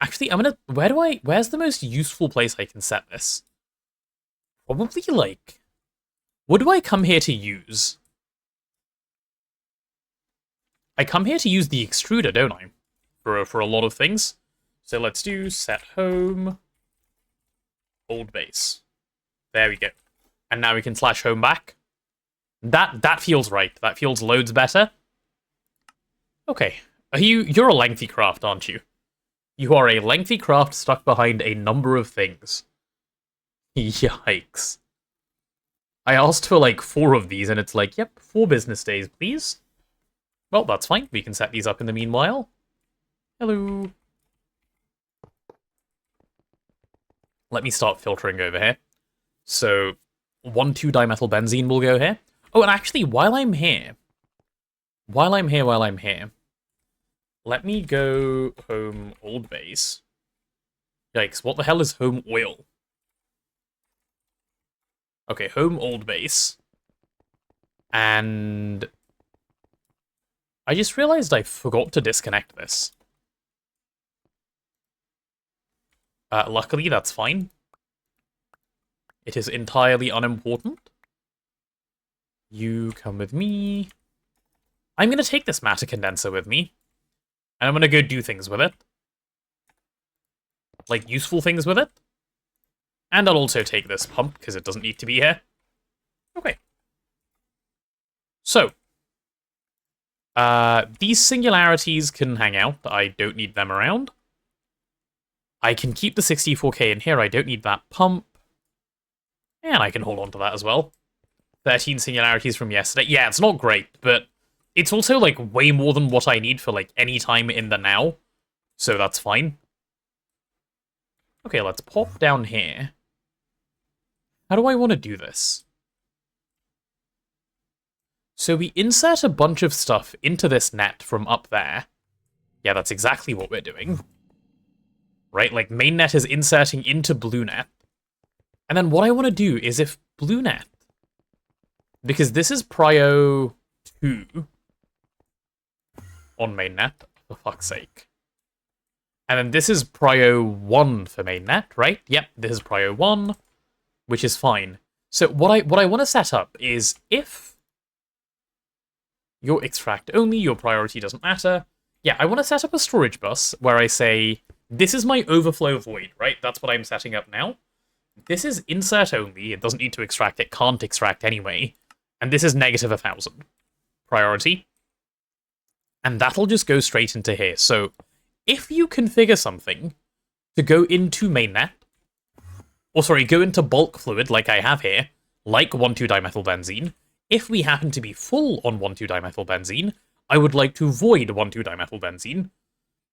Actually, I'm going to... Where's the most useful place I can set this? Probably, like... What do I come here to use? I come here to use the extruder, don't I? For a lot of things. So let's do set home... Old base. There we go. And now we can / home back. That feels right. That feels loads better. Okay. You're a lengthy craft, aren't you? You are a lengthy craft stuck behind a number of things. Yikes. I asked for like 4 of these, and it's like, yep, 4 business days, please. Well, that's fine. We can set these up in the meanwhile. Hello. Let me start filtering over here. So, 1,2-dimethylbenzene will go here. Oh, and actually, while I'm here, let me go home old base. Yikes, what the hell is home oil? Okay, home old base. And I just realized I forgot to disconnect this. Luckily, that's fine. It is entirely unimportant. You come with me. I'm going to take this matter condenser with me. And I'm going to go do things with it. Like, useful things with it. And I'll also take this pump, because it doesn't need to be here. Okay. So. These singularities can hang out. I don't need them around. I can keep the 64k in here. I don't need that pump. And I can hold on to that as well. 13 singularities from yesterday. Yeah, it's not great, but it's also, like, way more than what I need for, like, any time in the now. So that's fine. Okay, let's pop down here. How do I want to do this? So we insert a bunch of stuff into this net from up there. Yeah, that's exactly what we're doing. Right, like mainnet is inserting into bluenet. And then what I want to do is if bluenet, because this is prio 2 on mainnet, for fuck's sake. And then this is prio 1 for mainnet, right? Yep, this is prio 1, which is fine. So what I want to set up is if you're extract only, your priority doesn't matter. Yeah, I want to set up a storage bus where I say, this is my overflow void, right? That's what I'm setting up now. This is insert only. It doesn't need to extract. It can't extract anyway. And this is -1,000 priority. And that'll just go straight into here. So if you configure something to go into mainnet, or sorry, go into bulk fluid like I have here, like 1,2-dimethylbenzene, if we happen to be full on 1,2-dimethylbenzene, I would like to void 1,2-dimethylbenzene.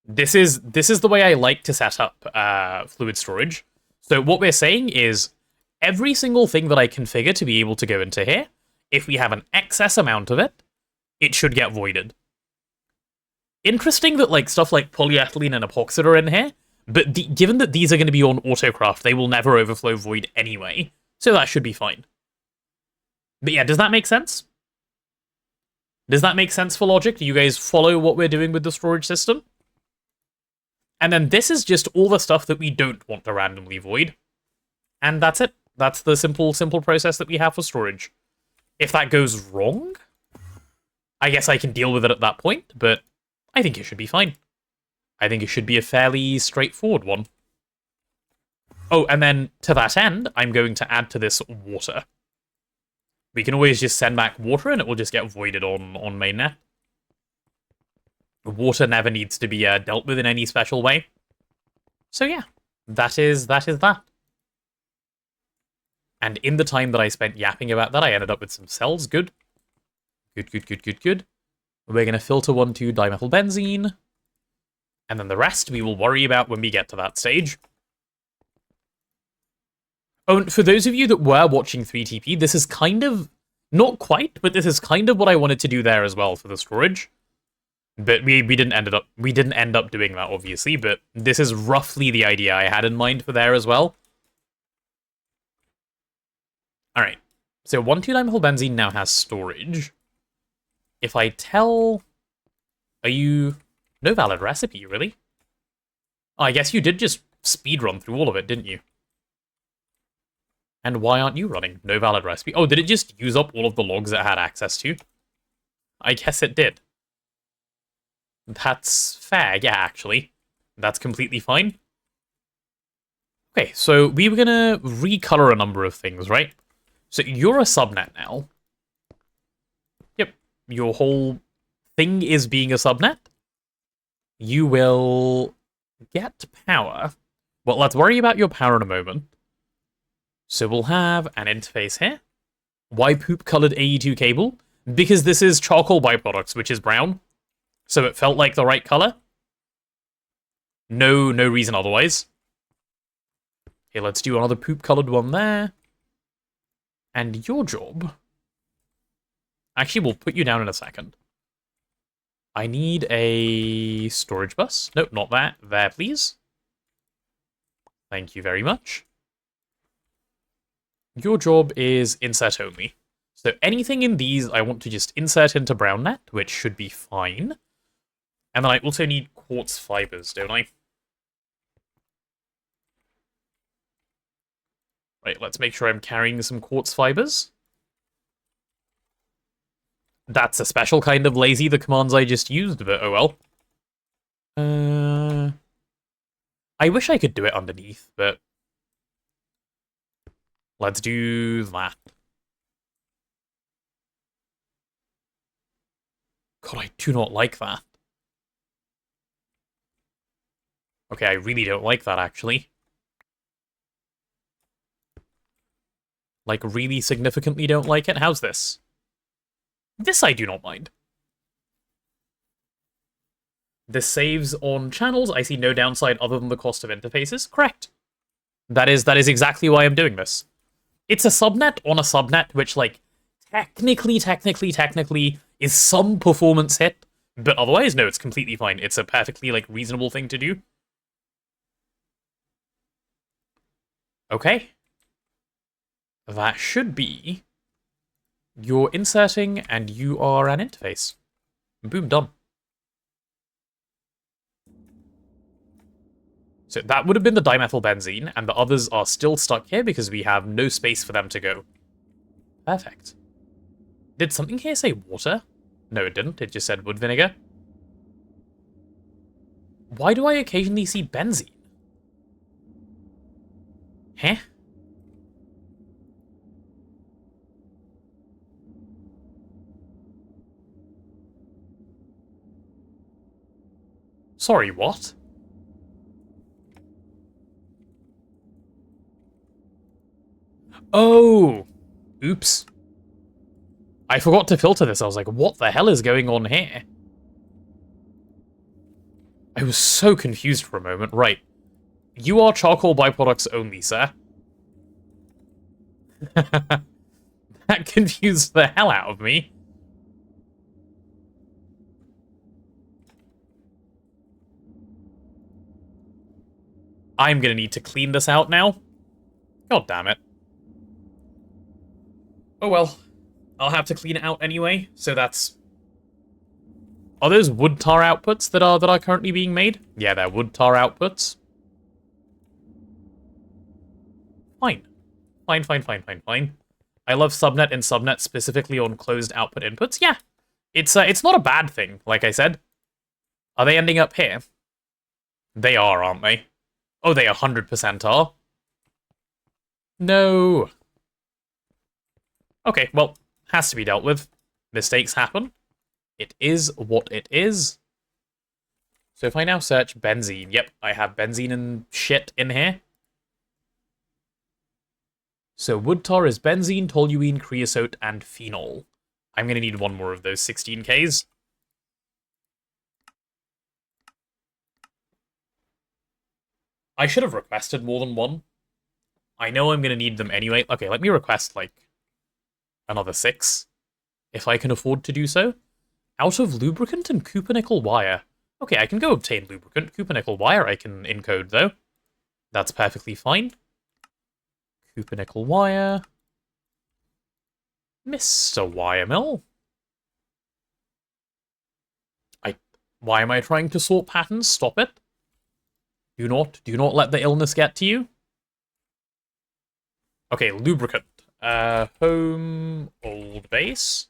This is the way I like to set up fluid storage. So what we're saying is every single thing that I configure to be able to go into here, if we have an excess amount of it, it should get voided. Interesting that like stuff like polyethylene and epoxide are in here, but given that these are going to be on autocraft, they will never overflow void anyway, so that should be fine. But yeah, does that make sense? Does that make sense for logic? Do you guys follow what we're doing with the storage system? And then this is just all the stuff that we don't want to randomly void. And that's it. That's the simple process that we have for storage. If that goes wrong, I guess I can deal with it at that point, but I think it should be fine. I think it should be a fairly straightforward one. Oh, and then to that end, I'm going to add to this water. We can always just send back water and it will just get voided on mainnet. Water never needs to be dealt with in any special way. So yeah, that is that. And in the time that I spent yapping about that, I ended up with some cells. Good. Good. We're going to filter 1,2-dimethylbenzene. And then the rest we will worry about when we get to that stage. Oh, and for those of you that were watching 3TP, this is kind of, not quite, but this is kind of what I wanted to do there as well for the storage. But we didn't end up doing that, obviously, but this is roughly the idea I had in mind for there as well. Alright, so 1,2-dimethyl benzene now has storage. If I tell... Are you... No valid recipe, really? Oh, I guess you did just speedrun through all of it, didn't you? And why aren't you running? No valid recipe. Oh, did it just use up all of the logs it had access to? I guess it did. That's fair, yeah, actually. That's completely fine. Okay, so we were gonna recolor a number of things, right? So you're a subnet now. Yep, your whole thing is being a subnet. You will get power. Well, let's worry about your power in a moment. So we'll have an interface here. Why poop-colored AE2 cable? Because this is Charcoal Byproducts, which is brown. So it felt like the right color. No reason otherwise. Okay, let's do another poop-colored one there. And your job... Actually, we'll put you down in a second. I need a storage bus. Nope, not that. There, please. Thank you very much. Your job is insert only. So anything in these I want to just insert into BrownNet, which should be fine. And then I also need quartz fibers, don't I? Right, let's make sure I'm carrying some quartz fibers. That's a special kind of lazy, the commands I just used, but oh well. I wish I could do it underneath, but... Let's do that. God, I do not like that. Okay, I really don't like that, actually. Like, really significantly don't like it. How's this? This I do not mind. This saves on channels. I see no downside other than the cost of interfaces. Correct. That is exactly why I'm doing this. It's a subnet on a subnet, which, like, technically is some performance hit, but otherwise, no, it's completely fine. It's a perfectly, like, reasonable thing to do. Okay. That should be... You're inserting, and you are an interface. Boom, done. So that would have been the dimethylbenzene, and the others are still stuck here because we have no space for them to go. Perfect. Did something here say water? No, it didn't. It just said wood vinegar. Why do I occasionally see benzene? Huh? Sorry, what? Oh! Oops. I forgot to filter this. I was like, what the hell is going on here? I was so confused for a moment. Right. You are charcoal byproducts only, sir. That confused the hell out of me. I'm gonna need to clean this out now. God damn it. Oh well. I'll have to clean it out anyway, so that's... Are those wood tar outputs that are currently being made? Yeah, they're wood tar outputs. Fine. Fine. I love subnet and subnet specifically on closed output inputs. Yeah. It's not a bad thing, like I said. Are they ending up here? They are, aren't they? Oh, they 100% are. No. Okay, well, has to be dealt with. Mistakes happen. It is what it is. So if I now search benzene, yep, I have benzene and shit in here. So wood tar is benzene, toluene, creosote, and phenol. I'm going to need one more of those 16Ks. I should have requested more than one. I know I'm going to need them anyway. Okay, let me request, like, another 6, if I can afford to do so. Out of lubricant and copper nickel wire. Okay, I can go obtain lubricant. Copper nickel wire I can encode, though. That's perfectly fine. Copper nickel wire. Mr. Wiremill. Why am I trying to sort patterns? Stop it. Do not let the illness get to you. Okay, lubricant. Home, old base.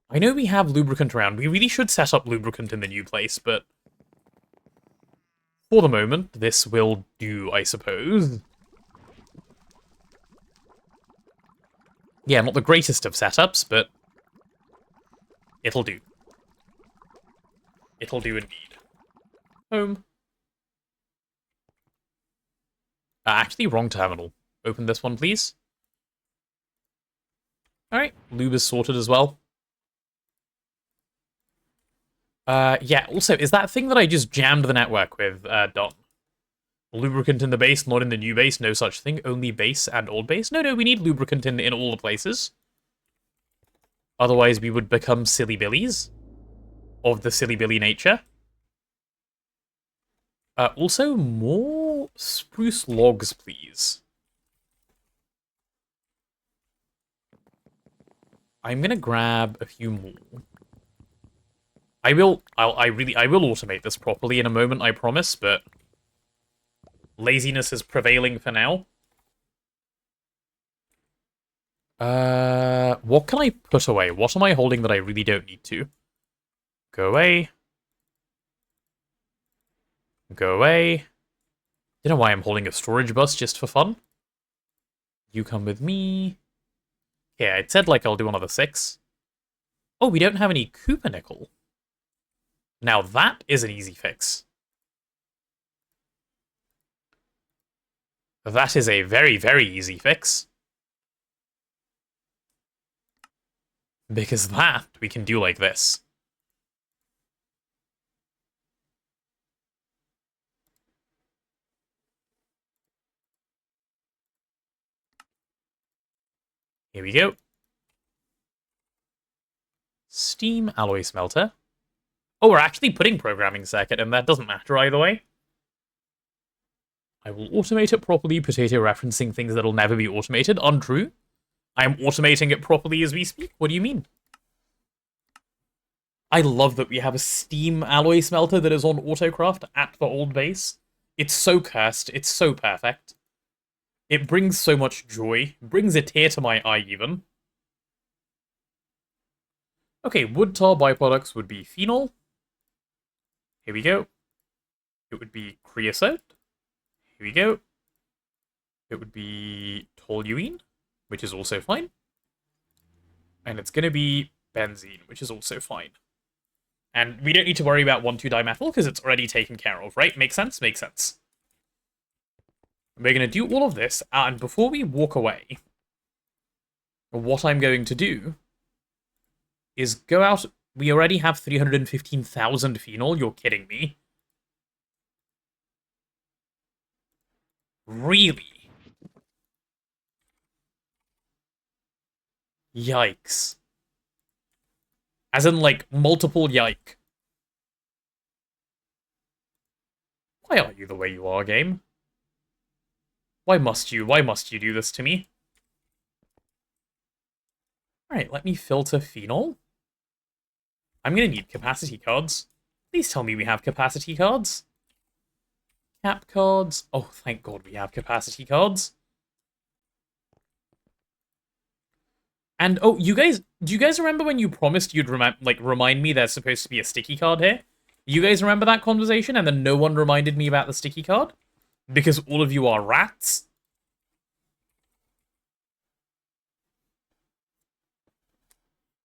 I know we have lubricant around. We really should set up lubricant in the new place, but for the moment, this will do, I suppose. Yeah, not the greatest of setups, but it'll do. It'll do indeed. Home. Actually, wrong terminal. Open this one, please. Alright, lube is sorted as well. Yeah, also, is that thing that I just jammed the network with, done? Lubricant in the base, not in the new base, no such thing. Only base and old base? No, we need lubricant in all the places. Otherwise, we would become silly billies. Of the silly billy nature. Also, more spruce logs, please. I'm gonna grab a few more. I will automate this properly in a moment, I promise, but laziness is prevailing for now. What can I put away? What am I holding that I really don't need to? Go away. Go away. Don't know why I'm holding a storage bus just for fun. You come with me. Yeah, it said like I'll do another 6. Oh, we don't have any copper nickel. Now that is an easy fix. That is a very, very easy fix. Because that we can do like this. Here we go. Steam alloy smelter. Oh, we're actually putting programming circuit, and that doesn't matter either way. I will automate it properly, potato referencing things that'll never be automated. Untrue. I am automating it properly as we speak. What do you mean? I love that we have a steam alloy smelter that is on autocraft at the old base. It's so cursed. It's so perfect. It brings so much joy. It brings a tear to my eye, even. Okay, wood tar byproducts would be phenol. Here we go. It would be creosote. Here we go. It would be toluene, which is also fine. And it's going to be benzene, which is also fine. And we don't need to worry about 1,2-dimethyl because it's already taken care of, right? Makes sense? Makes sense. We're going to do all of this, and before we walk away, what I'm going to do is go out. We already have 315,000 phenol. You're kidding me. Really? Yikes. As in, like, multiple yike. Why are you the way you are, game? Why must you do this to me? Alright, let me filter phenol. I'm gonna need capacity cards. Please tell me we have capacity cards. Cap cards. Oh, thank God we have capacity cards. And, oh, do you guys remember when you promised you'd remind me there's supposed to be a sticky card here? You guys remember that conversation and then no one reminded me about the sticky card? Because all of you are rats?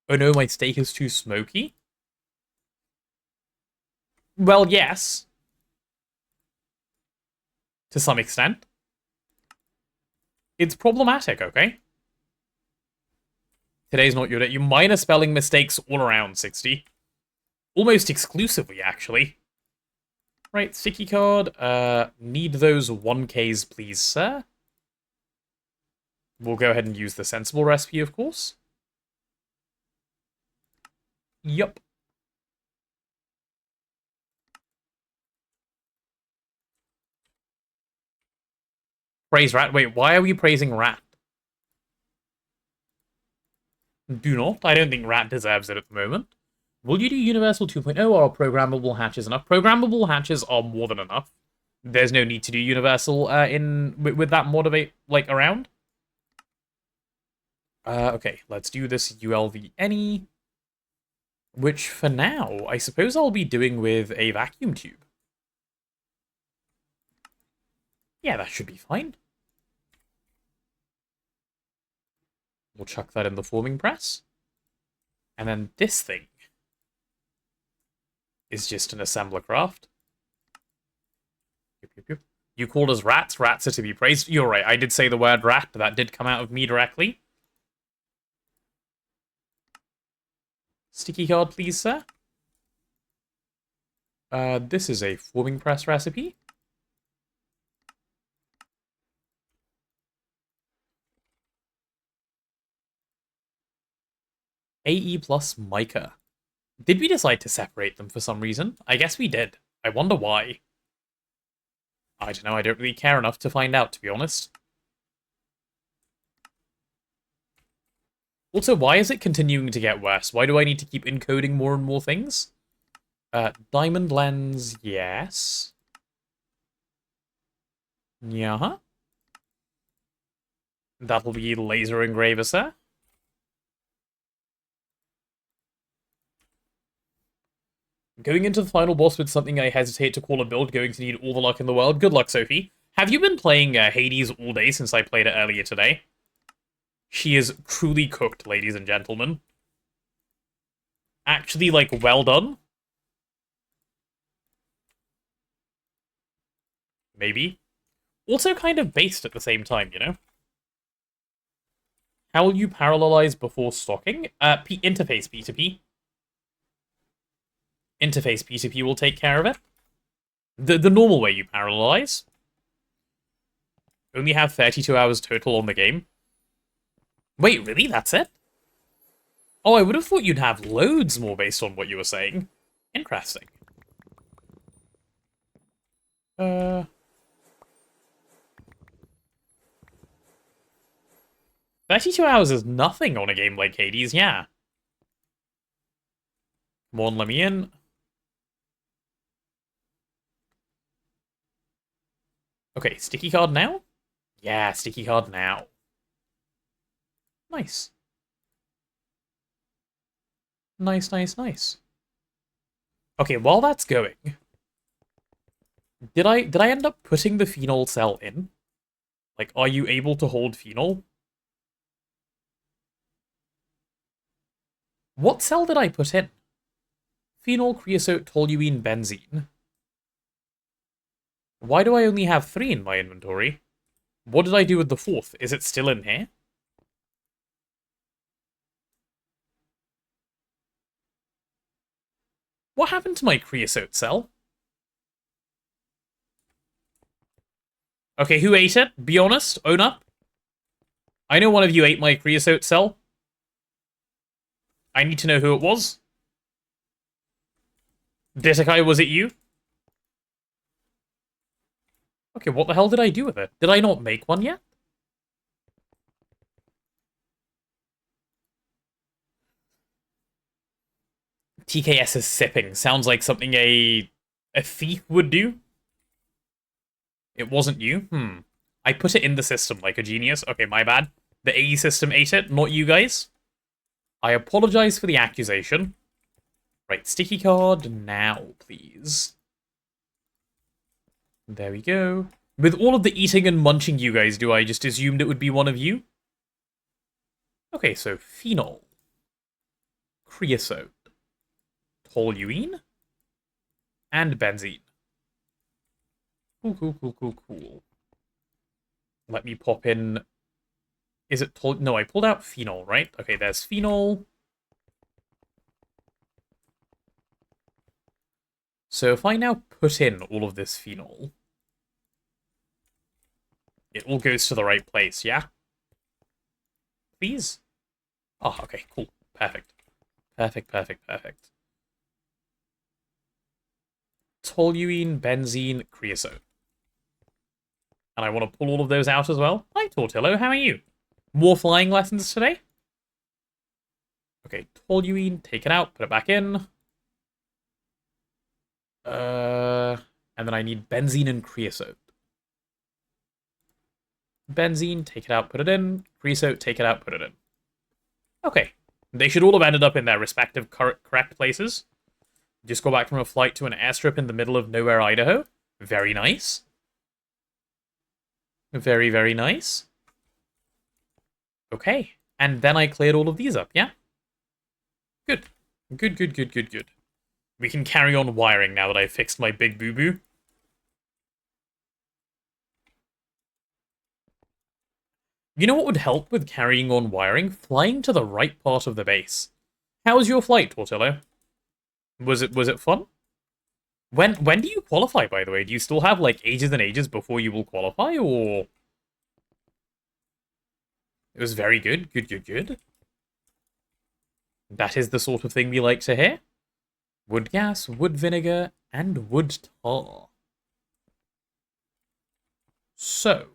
Oh no, my steak is too smoky? Well, yes. To some extent. It's problematic, okay? Today's not your day. You minor spelling mistakes all around, 60. Almost exclusively, actually. Right, sticky card. Need those 1Ks, please, sir. We'll go ahead and use the sensible recipe, of course. Yup. Praise rat. Wait, why are we praising rat? Do not. I don't think rat deserves it at the moment. Will you do Universal 2.0 or are programmable hatches enough? Programmable hatches are more than enough. There's no need to do Universal with that motivate like around. Okay, let's do this ULV any. Which for now, I suppose I'll be doing with a vacuum tube. Yeah, that should be fine. We'll chuck that in the forming press. And then this thing is just an assembler craft. You called us rats. Rats are to be praised. You're right, I did say the word rat. That did come out of me directly. Sticky card, please, sir. This is a forming press recipe. AE plus mica. Did we decide to separate them for some reason? I guess we did. I wonder why. I don't know, I don't really care enough to find out, to be honest. Also, why is it continuing to get worse? Why do I need to keep encoding more and more things? Diamond lens, yes. Yeah. That'll be laser engraver, sir. Going into the final boss with something I hesitate to call a build, going to need all the luck in the world. Good luck, Sophie. Have you been playing Hades all day since I played it earlier today? She is truly cooked, ladies and gentlemen. Actually, like, well done. Maybe. Also kind of based at the same time, you know? How will you parallelize before stocking? Interface P2P. Interface P2P will take care of it. The normal way you parallelize. Only have 32 hours total on the game. Wait, really? That's it? Oh, I would have thought you'd have loads more based on what you were saying. Interesting. 32 hours is nothing on a game like Hades, yeah. Come on, let me in. Okay, sticky card now? Yeah, sticky card now. Nice. Nice, nice, nice. Okay, while that's going, did I end up putting the phenol cell in? Like, are you able to hold phenol? What cell did I put in? Phenol, creosote, toluene, benzene. Why do I only have 3 in my inventory? What did I do with the 4th? Is it still in here? What happened to my creosote cell? Okay, who ate it? Be honest. Own up. I know one of you ate my creosote cell. I need to know who it was. Detakai, was it you? Okay, what the hell did I do with it? Did I not make one yet? TKS is sipping. Sounds like something a thief would do. It wasn't you? I put it in the system like a genius. Okay, my bad. The AE system ate it, not you guys. I apologize for the accusation. Right, sticky card now, please. There we go. With all of the eating and munching you guys do, I just assumed it would be one of you. Okay, so phenol. Creosote. Toluene. And benzene. Cool. Let me pop in... Is it... No, I pulled out phenol, right? Okay, there's phenol. So if I now put in all of this phenol, it all goes to the right place, yeah? Please? Oh, okay, cool. Perfect. Perfect, perfect, perfect. Toluene, benzene, creosote. And I want to pull all of those out as well. Hi, Tortillo, how are you? More flying lessons today? Okay, toluene, take it out, put it back in. And then I need benzene and creosote. Benzene, take it out, put it in. Creosote, take it out, put it in. Okay. They should all have ended up in their respective correct places. Just go back from a flight to an airstrip in the middle of nowhere, Idaho. Very nice. Very, very nice. Okay. And then I cleared all of these up, yeah? Good. Good, good, good, good, good. We can carry on wiring now that I've fixed my big boo-boo. You know what would help with carrying on wiring? Flying to the right part of the base. How was your flight, Tortillo? Was it fun? When do you qualify, by the way? Do you still have, like, ages and ages before you will qualify, or...? It was very good. Good, good, good. That is the sort of thing we like to hear. Wood gas, wood vinegar, and wood tar. So,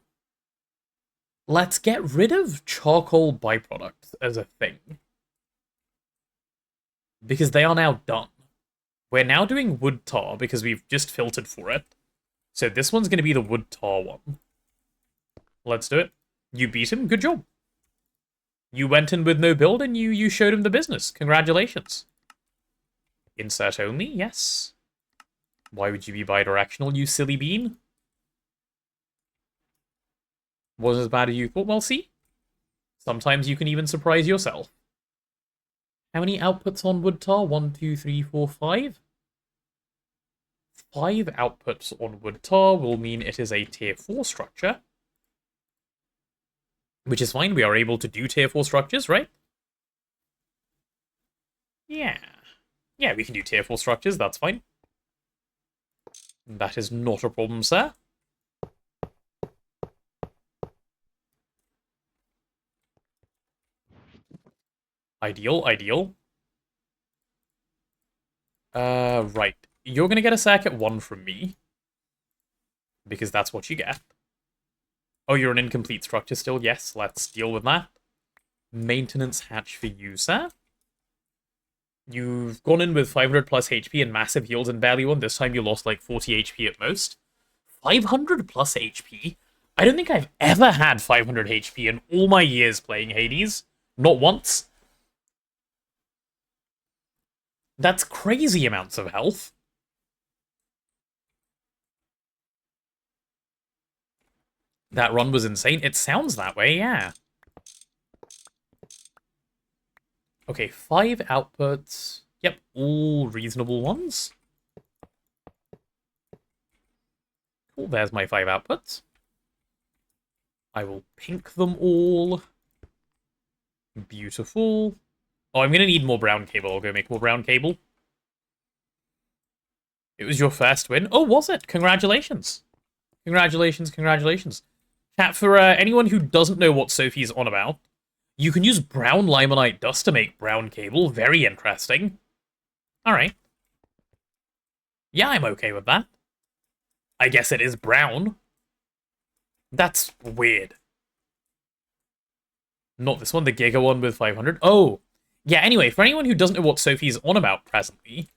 let's get rid of charcoal byproducts as a thing. Because they are now done. We're now doing wood tar because we've just filtered for it. So this one's going to be the wood tar one. Let's do it. You beat him. Good job. You went in with no build and you showed him the business. Congratulations. Insert only, yes. Why would you be bidirectional, you silly bean? Wasn't as bad as you thought. Well, see? Sometimes you can even surprise yourself. How many outputs on wood tar? 1, 2, 3, 4, 5? 5 outputs on wood tar will mean it is a tier 4 structure. Which is fine, we are able to do tier 4 structures, right? Yeah. Yeah, we can do tier 4 structures, that's fine. That is not a problem, sir. Ideal, ideal. Right. You're gonna get a circuit 1 from me. Because that's what you get. Oh, you're an incomplete structure still? Yes, let's deal with that. Maintenance hatch for you, sir. You've gone in with 500 plus HP and massive heals and barely won. This time you lost like 40 HP at most. 500 plus HP? I don't think I've ever had 500 HP in all my years playing Hades. Not once. That's crazy amounts of health. That run was insane. It sounds that way, yeah. Okay, 5 outputs. Yep, all reasonable ones. Cool, there's my 5 outputs. I will pink them all. Beautiful. Oh, I'm gonna need more brown cable. I'll go make more brown cable. It was your first win. Oh, was it? Congratulations. Congratulations, congratulations. Chat, for anyone who doesn't know what Sophie's on about, you can use brown limonite dust to make brown cable. Very interesting. Alright. Yeah, I'm okay with that. I guess it is brown. That's weird. Not this one, the Giga one with 500. Oh, yeah, anyway, for anyone who doesn't know what Sophie's on about presently,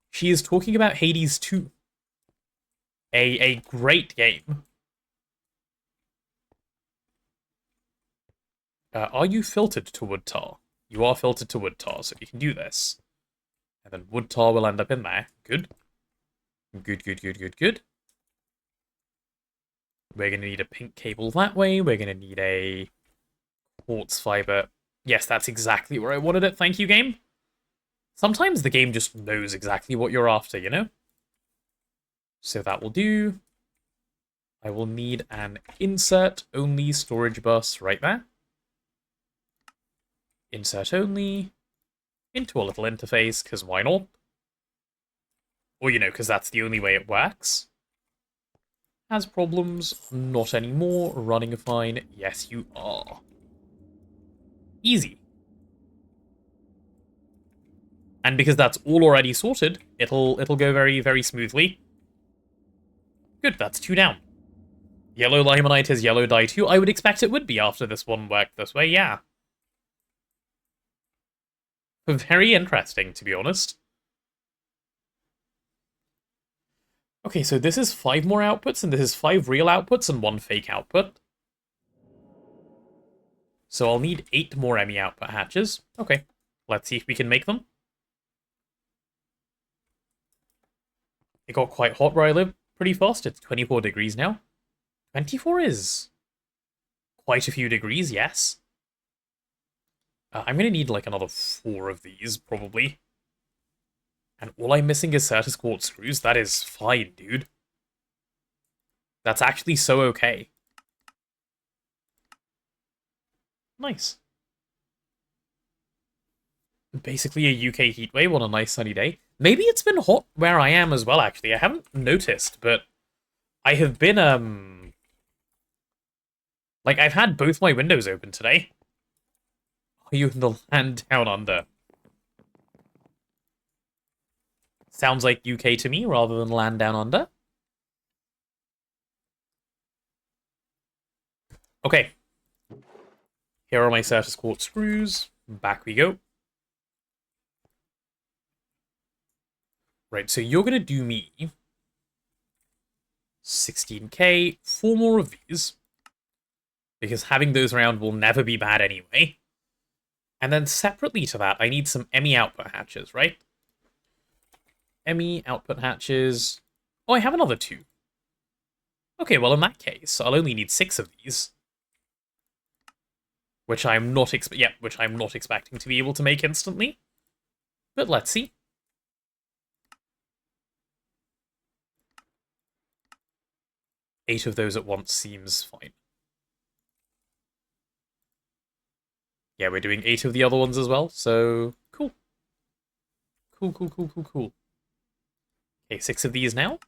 she is talking about Hades 2. A great game. Are you filtered to wood tar? You are filtered to wood tar, so you can do this. And then wood tar will end up in there. Good. Good, good, good, good, good. We're going to need a pink cable that way. We're going to need a quartz fiber. Yes, that's exactly where I wanted it. Thank you, game. Sometimes the game just knows exactly what you're after, you know? So that will do. I will need an insert-only storage bus right there. Insert only into a little interface, because why not? Or, you know, because that's the only way it works. Has problems? Not anymore. Running fine? Yes, you are. Easy. And because that's all already sorted, it'll go very, very smoothly. Good, that's 2 down. Yellow limonite is yellow dye too. I would expect it would be after this one worked this way, yeah. Very interesting, to be honest. Okay, so this is 5 more outputs, and this is 5 real outputs and 1 fake output. So I'll need 8 more ME output hatches. Okay, let's see if we can make them. It got quite hot where I live pretty fast. It's 24 degrees now. 24 is quite a few degrees, yes. I'm going to need like another 4 of these, probably. And all I'm missing is Certus quartz screws. That is fine, dude. That's actually so okay. Nice. Basically a UK heatwave on a nice sunny day. Maybe it's been hot where I am as well, actually. I haven't noticed, but I have been, like, I've had both my windows open today. Are you in the land down under? Sounds like UK to me, rather than land down under. Okay. Here are my Certus quartz screws. Back we go. Right, so you're going to do me 16k, 4 more of these, because having those around will never be bad anyway. And then separately to that, I need some ME output hatches, right? ME output hatches. Oh, I have another 2. Okay, well in that case, I'll only need 6 of these. Which I'm not expecting to be able to make instantly. But let's see. 8 of those at once seems fine. Yeah, we're doing 8 of the other ones as well, so cool. Cool. Okay, 6 of these now.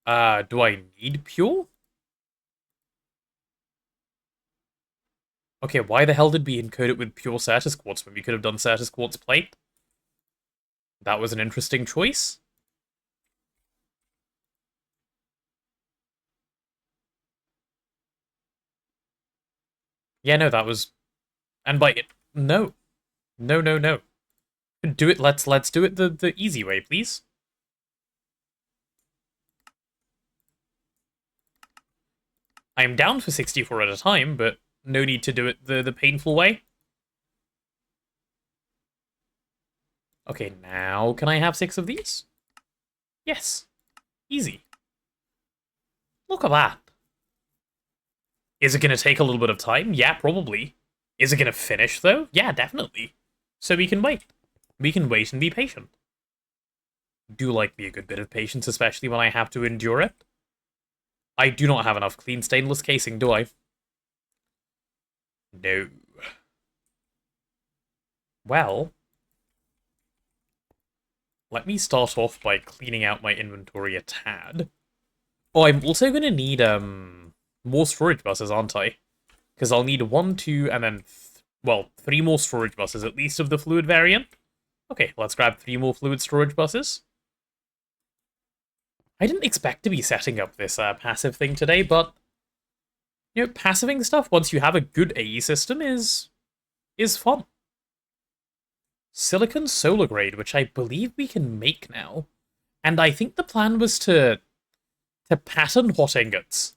Do I need pure? Okay, why the hell did we encode it with pure Certus quartz when we could have done Certus quartz plate? That was an interesting choice. Yeah, no, that was... And by it... No. No. Do it, let's do it the easy way, please. I'm down for 64 at a time, but no need to do it the painful way. Okay, now can I have 6 of these? Yes. Easy. Look at that. Is it going to take a little bit of time? Yeah, probably. Is it going to finish, though? Yeah, definitely. So we can wait. We can wait and be patient. Do like me a good bit of patience, especially when I have to endure it. I do not have enough clean stainless casing, do I? No. Well, let me start off by cleaning out my inventory a tad. Oh, I'm also going to need, more storage buses, aren't I? Because I'll need 1, 2, and then, 3 more storage buses, at least of the fluid variant. Okay, let's grab 3 more fluid storage buses. I didn't expect to be setting up this passive thing today, but, you know, passiving stuff once you have a good AE system is fun. Silicon solar grade, which I believe we can make now. And I think the plan was to pattern hot ingots.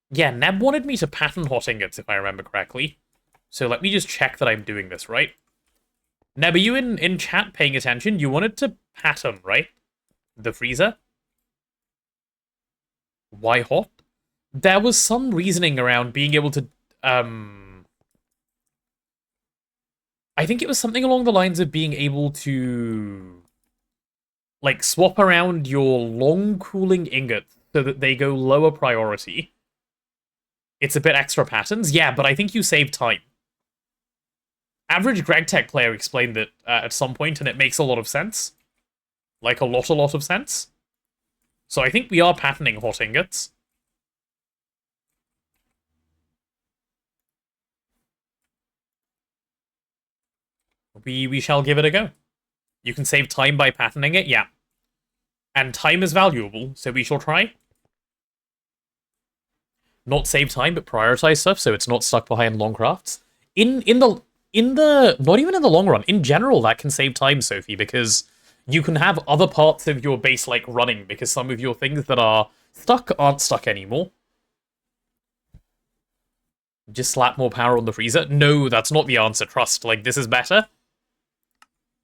Yeah, Neb wanted me to pattern hot ingots, if I remember correctly. So let me just check that I'm doing this right. Neb, are you in chat paying attention? You wanted to pattern, right? The freezer? Why hot? There was some reasoning around being able to, I think it was something along the lines of being able to, like, swap around your long cooling ingots so that they go lower priority. It's a bit extra patterns. Yeah, but I think you save time. Average GregTech player explained it at some point, and it makes a lot of sense. Like, a lot of sense. So I think we are patenting hot ingots. We shall give it a go. You can save time by patenting it, yeah. And time is valuable, so we shall try. Not save time, but prioritize stuff, so it's not stuck behind long crafts. In the not even in the long run, in general, that can save time, Sophie, because you can have other parts of your base, like, running, because some of your things that are stuck aren't stuck anymore. Just slap more power on the freezer? No, that's not the answer, trust. Like, this is better.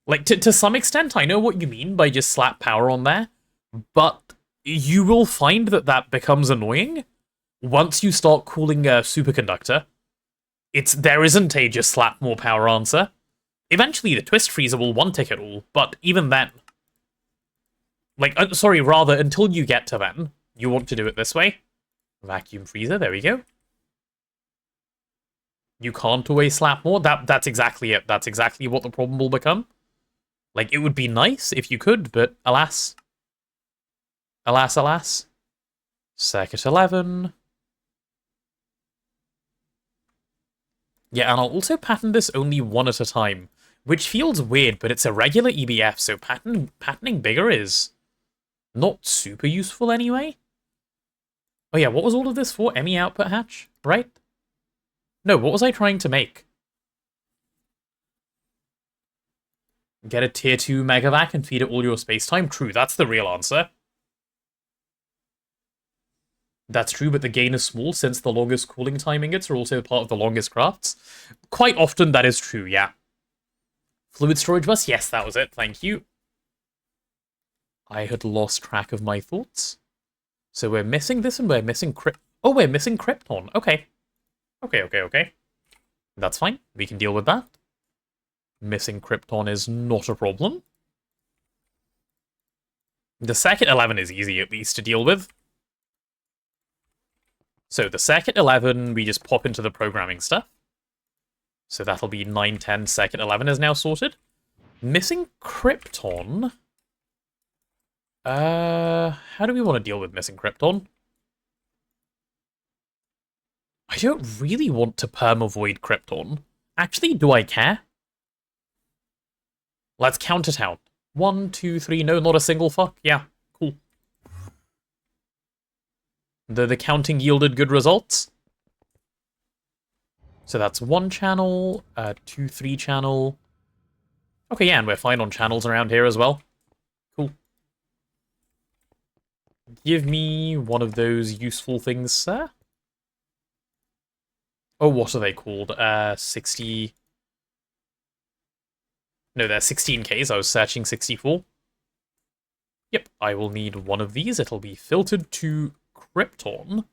Like, to some extent, I know what you mean by just slap power on there, but you will find that that becomes annoying once you start cooling a superconductor. There isn't a just slap more power answer. Eventually, the twist freezer will one-tick it all, but even then... Like, sorry, rather, until you get to then, you want to do it this way. Vacuum freezer, there we go. You can't always slap more. That's exactly it. That's exactly what the problem will become. Like, it would be nice if you could, but alas. Alas, alas. Circuit 11. Yeah, and I'll also patent this only one at a time, which feels weird, but it's a regular EBF, so patenting bigger is not super useful anyway. Oh yeah, what was all of this for? ME output hatch, right? No, what was I trying to make? Get a tier 2 megavac and feed it all your spacetime? True, that's the real answer. That's true, but the gain is small since the longest cooling time ingots are also part of the longest crafts. Quite often that is true, yeah. Fluid storage bus? Yes, that was it, thank you. I had lost track of my thoughts. So we're missing this and we're missing Oh, we're missing Krypton. Okay. Okay. That's fine. We can deal with that. Missing Krypton is not a problem. The circuit 11 is easy, at least, to deal with. So the circuit 11, we just pop into the programming stuff. So that'll be 910. Circuit 11 is now sorted. Missing Krypton. How do we want to deal with missing Krypton? I don't really want to perma-void Krypton. Actually, do I care? Let's count it out. 1, 2, 3, no, not a single fuck. Yeah, cool. The counting yielded good results. So that's 1 channel, 2, 3 channel. Okay, yeah, and we're fine on channels around here as well. Cool. Give me one of those useful things, sir. Oh, what are they called? 60... No, they're 16Ks. I was searching 64. Yep, I will need one of these. It'll be filtered to Krypton.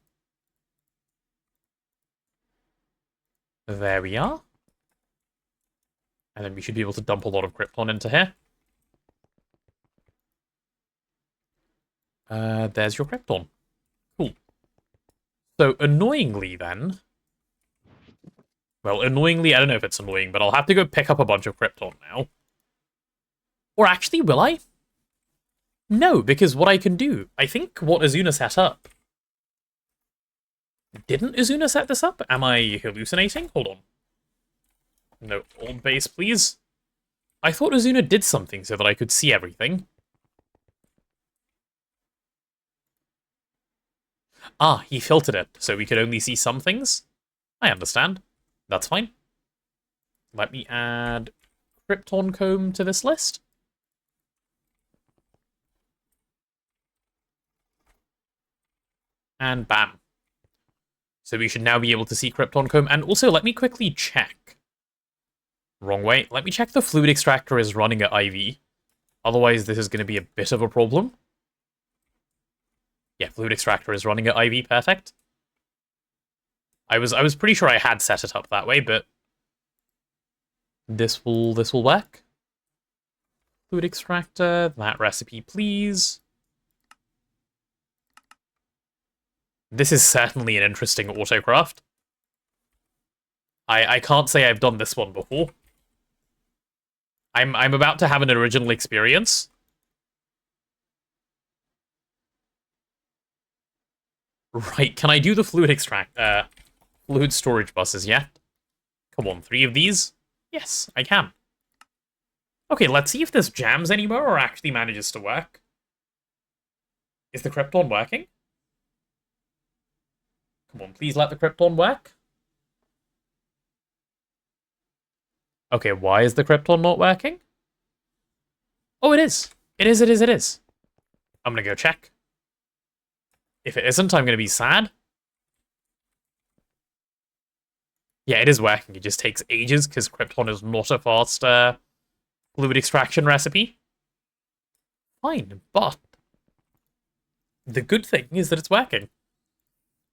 There we are. And then we should be able to dump a lot of Krypton into here. There's your Krypton. Cool. So, annoyingly then... Well, annoyingly, I don't know if it's annoying, but I'll have to go pick up a bunch of Krypton now. Or actually, will I? No, because what I can do... I think what Azuna set up... Didn't Azuna set this up? Am I hallucinating? Hold on. No, old base, please. I thought Azuna did something so that I could see everything. Ah, he filtered it, so we could only see some things? I understand. That's fine. Let me add Krypton Comb to this list. And bam. So we should now be able to see Krypton Comb. And also, let me quickly check. Wrong way. Let me check the fluid extractor is running at IV. Otherwise, this is going to be a bit of a problem. Yeah, fluid extractor is running at IV. Perfect. I was pretty sure I had set it up that way, but this will work. Fluid extractor, that recipe, please. This is certainly an interesting autocraft. I can't say I've done this one before. I'm about to have an original experience. Right, can I do the fluid storage buses yet? Come on, 3 of these? Yes, I can. Okay, let's see if this jams anymore or actually manages to work. Is the Krypton working? Come on, please let the Krypton work. Okay, why is the Krypton not working? Oh, it is. It is. I'm gonna go check. If it isn't, I'm gonna be sad. Yeah, it is working. It just takes ages because Krypton is not a fast fluid extraction recipe. Fine, but the good thing is that it's working.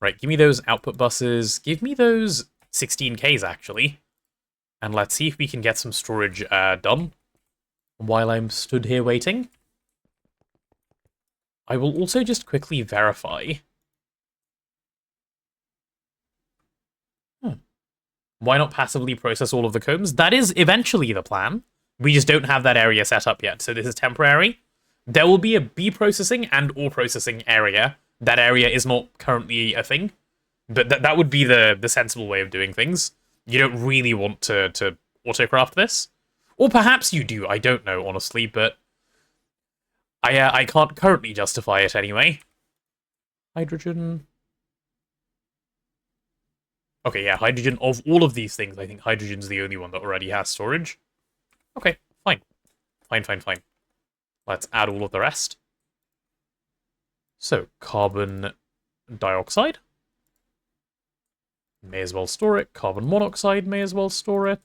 Right, give me those output buses. Give me those 16Ks, actually. And let's see if we can get some storage done while I'm stood here waiting. I will also just quickly verify. Why not passively process all of the combs? That is eventually the plan. We just don't have that area set up yet, so this is temporary. There will be a B processing and O processing area. That area is not currently a thing, but that would be the sensible way of doing things. You don't really want to autocraft this. Or perhaps you do, I don't know, honestly, but I can't currently justify it anyway. Hydrogen. Okay, yeah, hydrogen. Of all of these things, I think hydrogen's the only one that already has storage. Okay, fine. Fine. Let's add all of the rest. So, carbon dioxide. May as well store it. Carbon monoxide, may as well store it.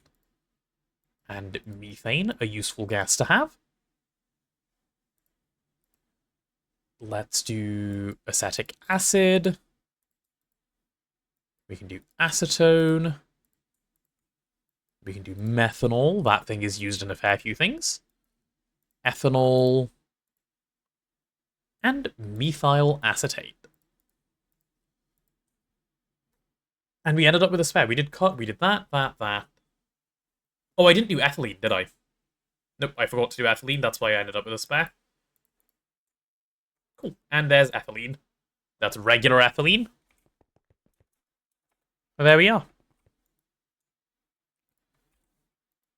And methane, a useful gas to have. Let's do acetic acid. We can do acetone. We can do methanol. That thing is used in a fair few things. Ethanol. And methyl acetate. And we ended up with a spare. We did that. Oh, I didn't do ethylene, did I? Nope, I forgot to do ethylene. That's why I ended up with a spare. Cool. And there's ethylene. That's regular ethylene. Well, there we are.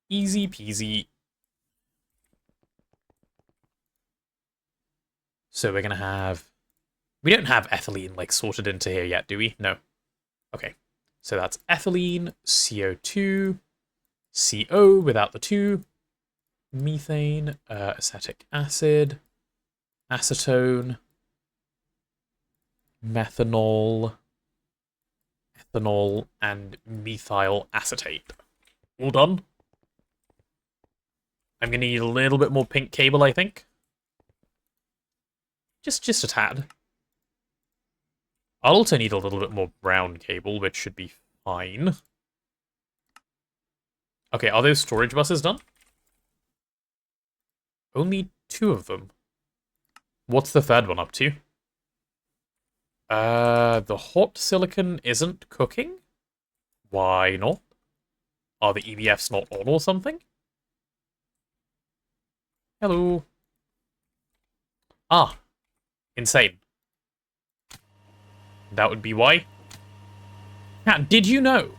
Easy peasy. So we're going to have... We don't have ethylene, like, sorted into here yet, do we? No. Okay. So that's ethylene, CO2, CO without the 2, methane, acetic acid, acetone, methanol, ethanol, and methyl acetate. All done. I'm going to need a little bit more pink cable, I think. Just a tad. I'll also need a little bit more brown cable, which should be fine. Okay, are those storage buses done? Only 2 of them. What's the third one up to? The hot silicon isn't cooking? Why not? Are the EBFs not on or something? Hello. Ah. Insane. That would be why. Now, did you know,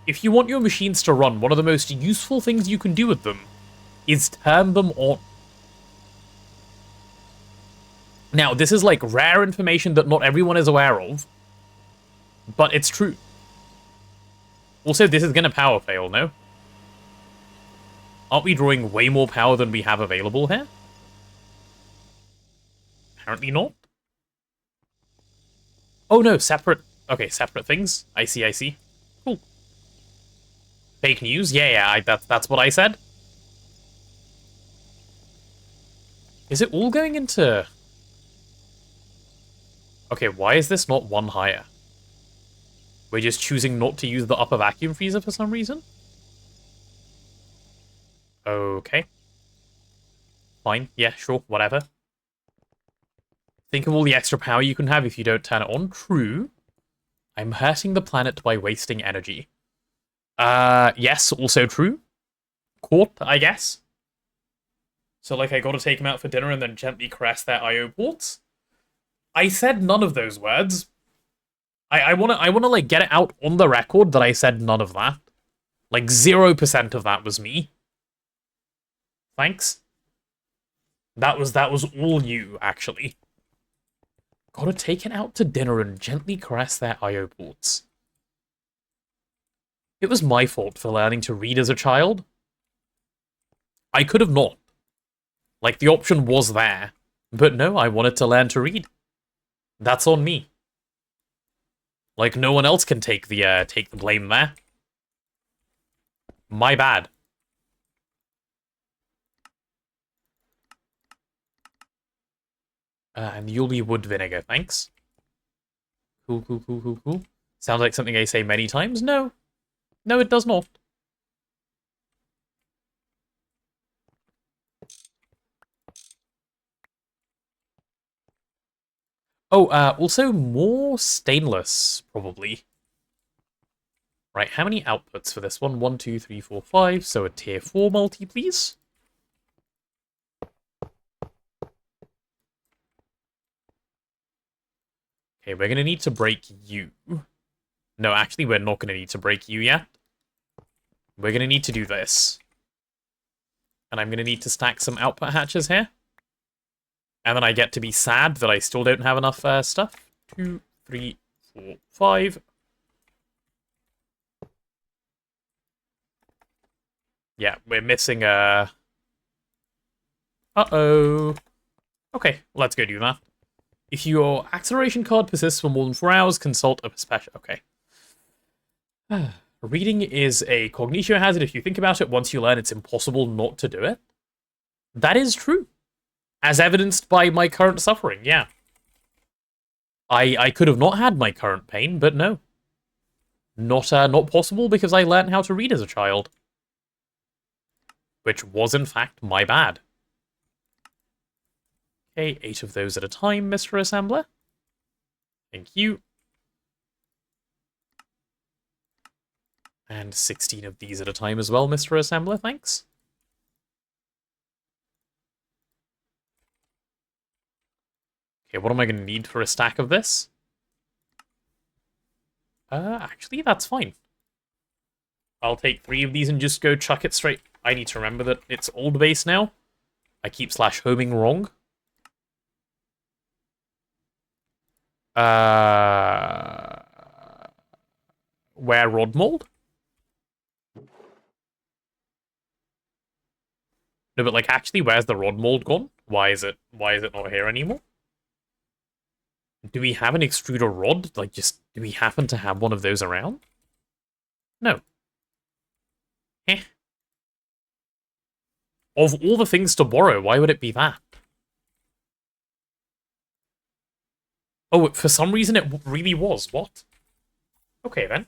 if you want your machines to run, one of the most useful things you can do with them is turn them on. Now, this is like rare information that not everyone is aware of, but it's true. Also, this is gonna power fail, no? Aren't we drawing way more power than we have available here? Apparently not. Oh no, separate... Okay, separate things. I see. Cool. Fake news? Yeah, that's what I said. Is it all going into... Okay, why is this not 1 higher? We're just choosing not to use the upper vacuum freezer for some reason? Okay. Fine, yeah, sure, whatever. Think of all the extra power you can have if you don't turn it on. True. I'm hurting the planet by wasting energy. Yes, also true. Corp, I guess. So, like, I gotta take them out for dinner and then gently caress their IO ports. I said none of those words. I wanna, like, get it out on the record that I said none of that. Like, 0% of that was me. Thanks. That was all you, actually. Gotta take it out to dinner and gently caress their IO ports. It was my fault for learning to read as a child. I could have not. Like, the option was there. But no, I wanted to learn to read. That's on me. Like, no one else can take the blame there. My bad. And Yuli wood vinegar, thanks. Cool, cool, cool, cool, cool. Sounds like something I say many times. No. No, it does not. Oh, also more stainless, probably. Right, how many outputs for this one? 1, 2, 3, 4, 5. So a tier 4 multi, please. Okay, we're going to need to break you. No, actually, we're not going to need to break you yet. We're going to need to do this. And I'm going to need to stack some output hatches here. And then I get to be sad that I still don't have enough stuff. 2, 3, 4, 5. Yeah, we're missing a... Uh-oh. Okay, let's go do that. If your acceleration card persists for more than 4 hours, consult a special... Okay. Reading is a cognitio hazard if you think about it. Once you learn, it's impossible not to do it. That is true. As evidenced by my current suffering, yeah. I could have not had my current pain, but no. Not possible because I learned how to read as a child. Which was, in fact, my bad. Okay, 8 of those at a time, Mr. Assembler. Thank you. And 16 of these at a time as well, Mr. Assembler, thanks. Okay, what am I going to need for a stack of this? Actually, that's fine. I'll take 3 of these and just go chuck it straight. I need to remember that it's old base now. I keep /homing wrong. Where rod mold? No, but like actually, where's the rod mold gone? Why is it not here anymore? Do we have an extruder rod? Like, just do we happen to have one of those around? No. Eh. Of all the things to borrow, why would it be that? Oh, for some reason it really was. What? Okay, then.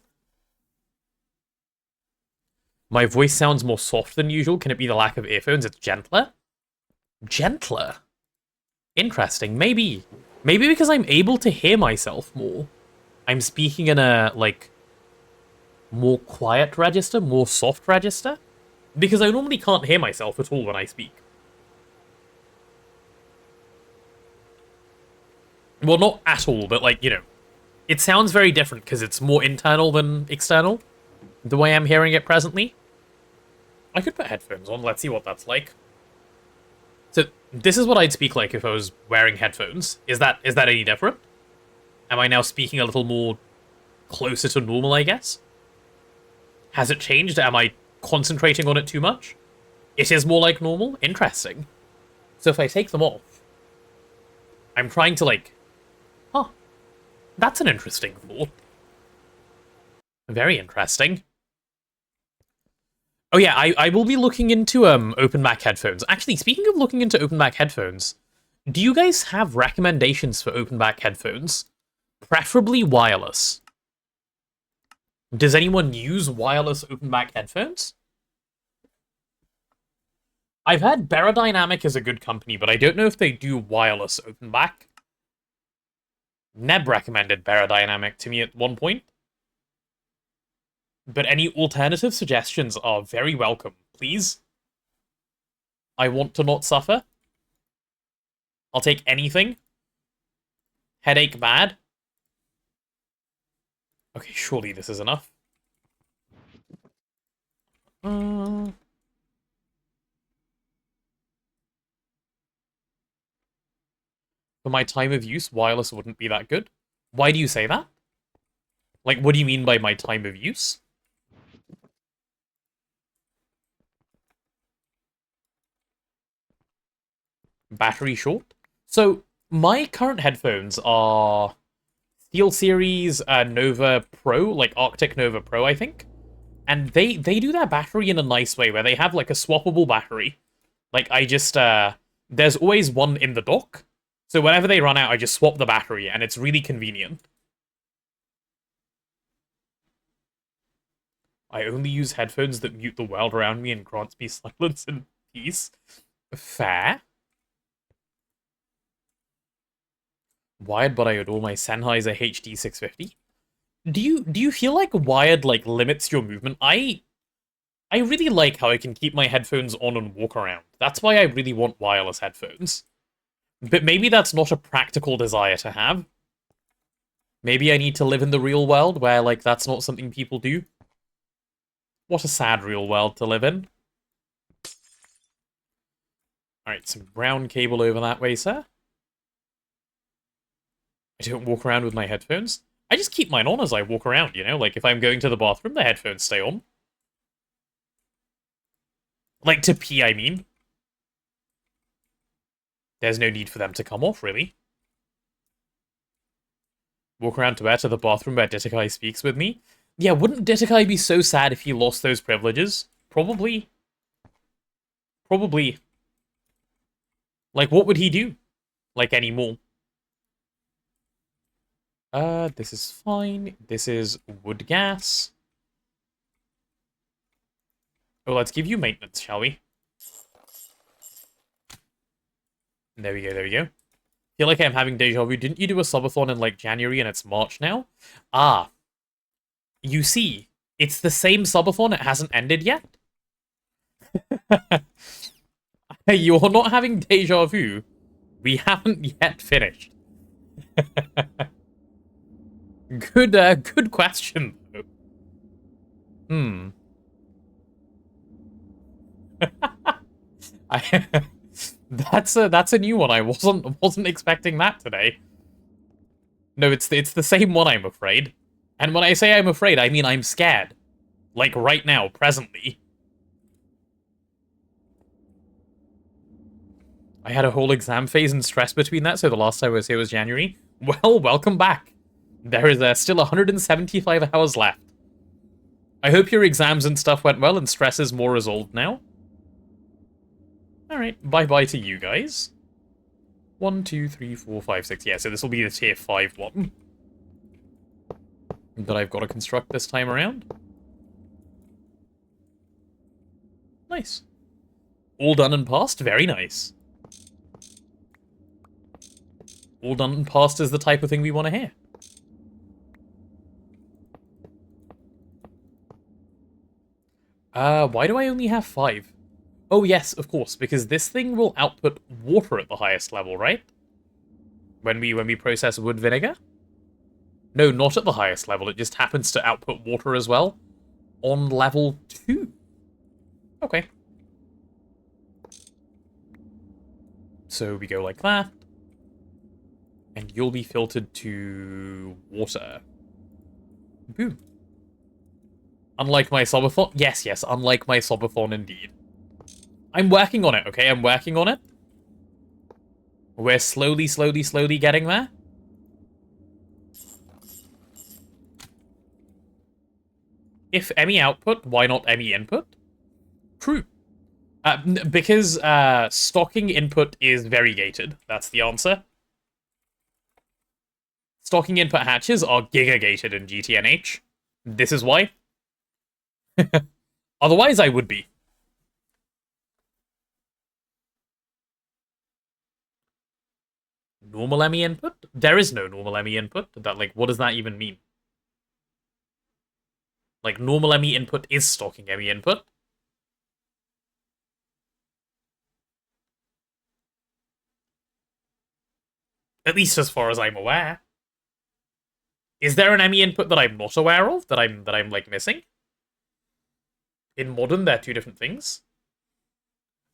My voice sounds more soft than usual. Can it be the lack of earphones? It's gentler? Gentler? Interesting. Maybe. Maybe because I'm able to hear myself more. I'm speaking in a, like, more quiet register, more soft register. Because I normally can't hear myself at all when I speak. Well, not at all, but, like, you know. It sounds very different because it's more internal than external. The way I'm hearing it presently. I could put headphones on. Let's see what that's like. So, this is what I'd speak like if I was wearing headphones. Is that any different? Am I now speaking a little more closer to normal, I guess? Has it changed? Am I concentrating on it too much? It is more like normal? Interesting. So if I take them off, I'm trying to, like... Huh. That's an interesting thought. Very interesting. Oh yeah, I will be looking into open back headphones. Actually, speaking of looking into open back headphones, do you guys have recommendations for open back headphones? Preferably wireless. Does anyone use wireless open back headphones? I've heard Beradynamic is a good company, but I don't know if they do wireless open back. Neb recommended Beradynamic to me at one point. But any alternative suggestions are very welcome, please. I want to not suffer. I'll take anything. Headache bad. Okay, surely this is enough. For my time of use, wireless wouldn't be that good. Why do you say that? Like, what do you mean by my time of use? Battery short? So, my current headphones are SteelSeries Nova Pro, like Arctic Nova Pro, I think. And they do their battery in a nice way, where they have, like, a swappable battery. Like, I just, there's always one in the dock. So whenever they run out, I just swap the battery, and it's really convenient. I only use headphones that mute the world around me and grants me silence and peace. Fair. Wired, but I adore my Sennheiser HD 650. Do you feel like wired like limits your movement? I really like how I can keep my headphones on and walk around. That's why I really want wireless headphones. But maybe that's not a practical desire to have. Maybe I need to live in the real world where, like, that's not something people do. What a sad real world to live in. Alright, some brown cable over that way, sir. I don't walk around with my headphones. I just keep mine on as I walk around, you know? Like, if I'm going to the bathroom, the headphones stay on. Like, to pee, I mean. There's no need for them to come off, really. Walk around to where? To the bathroom where Ditakai speaks with me? Yeah, wouldn't Ditakai be so sad if he lost those privileges? Probably. Probably. Like, what would he do? Like, anymore? This is fine. This is wood gas. Oh, let's give you maintenance, shall we? There we go, there we go. Feel like I'm having deja vu. Didn't you do a subathon in, like, January and it's March now? Ah. You see, it's the same subathon, it hasn't ended yet. You're not having deja vu. We haven't yet finished. Good question, though. That's a new one. I wasn't expecting that today. No, it's the same one, I'm afraid. And when I say I'm afraid, I mean I'm scared. Like right now, presently. I had a whole exam phase and stress between that, so the last time I was here was January. Well, welcome back. There is still 175 hours left. I hope your exams and stuff went well and stress is more resolved now. Alright, bye-bye to you guys. 1, 2, 3, 4, 5, 6. Yeah, so this will be the tier 5 one that I've got to construct this time around. Nice. All done and passed? Very nice. All done and passed is the type of thing we want to hear. Why do I only have 5? Oh yes, of course, because this thing will output water at the highest level, right? When we process wood vinegar? No, not at the highest level, it just happens to output water as well. On level 2. Okay. So we go like that. And you'll be filtered to water. Boom. Unlike my subathon? Yes, unlike my subathon indeed. I'm working on it, okay? I'm working on it. We're slowly getting there. If ME output, why not ME input? True. Because stocking input is variegated. That's the answer. Stocking input hatches are gigagated in GTNH. This is why. Otherwise, I would be. Normal ME input? There is no normal ME input. That, like, what does that even mean? Like, normal ME input is stocking ME input. At least as far as I'm aware. Is there an ME input that I'm not aware of, that I'm like missing? In modern, they're two different things.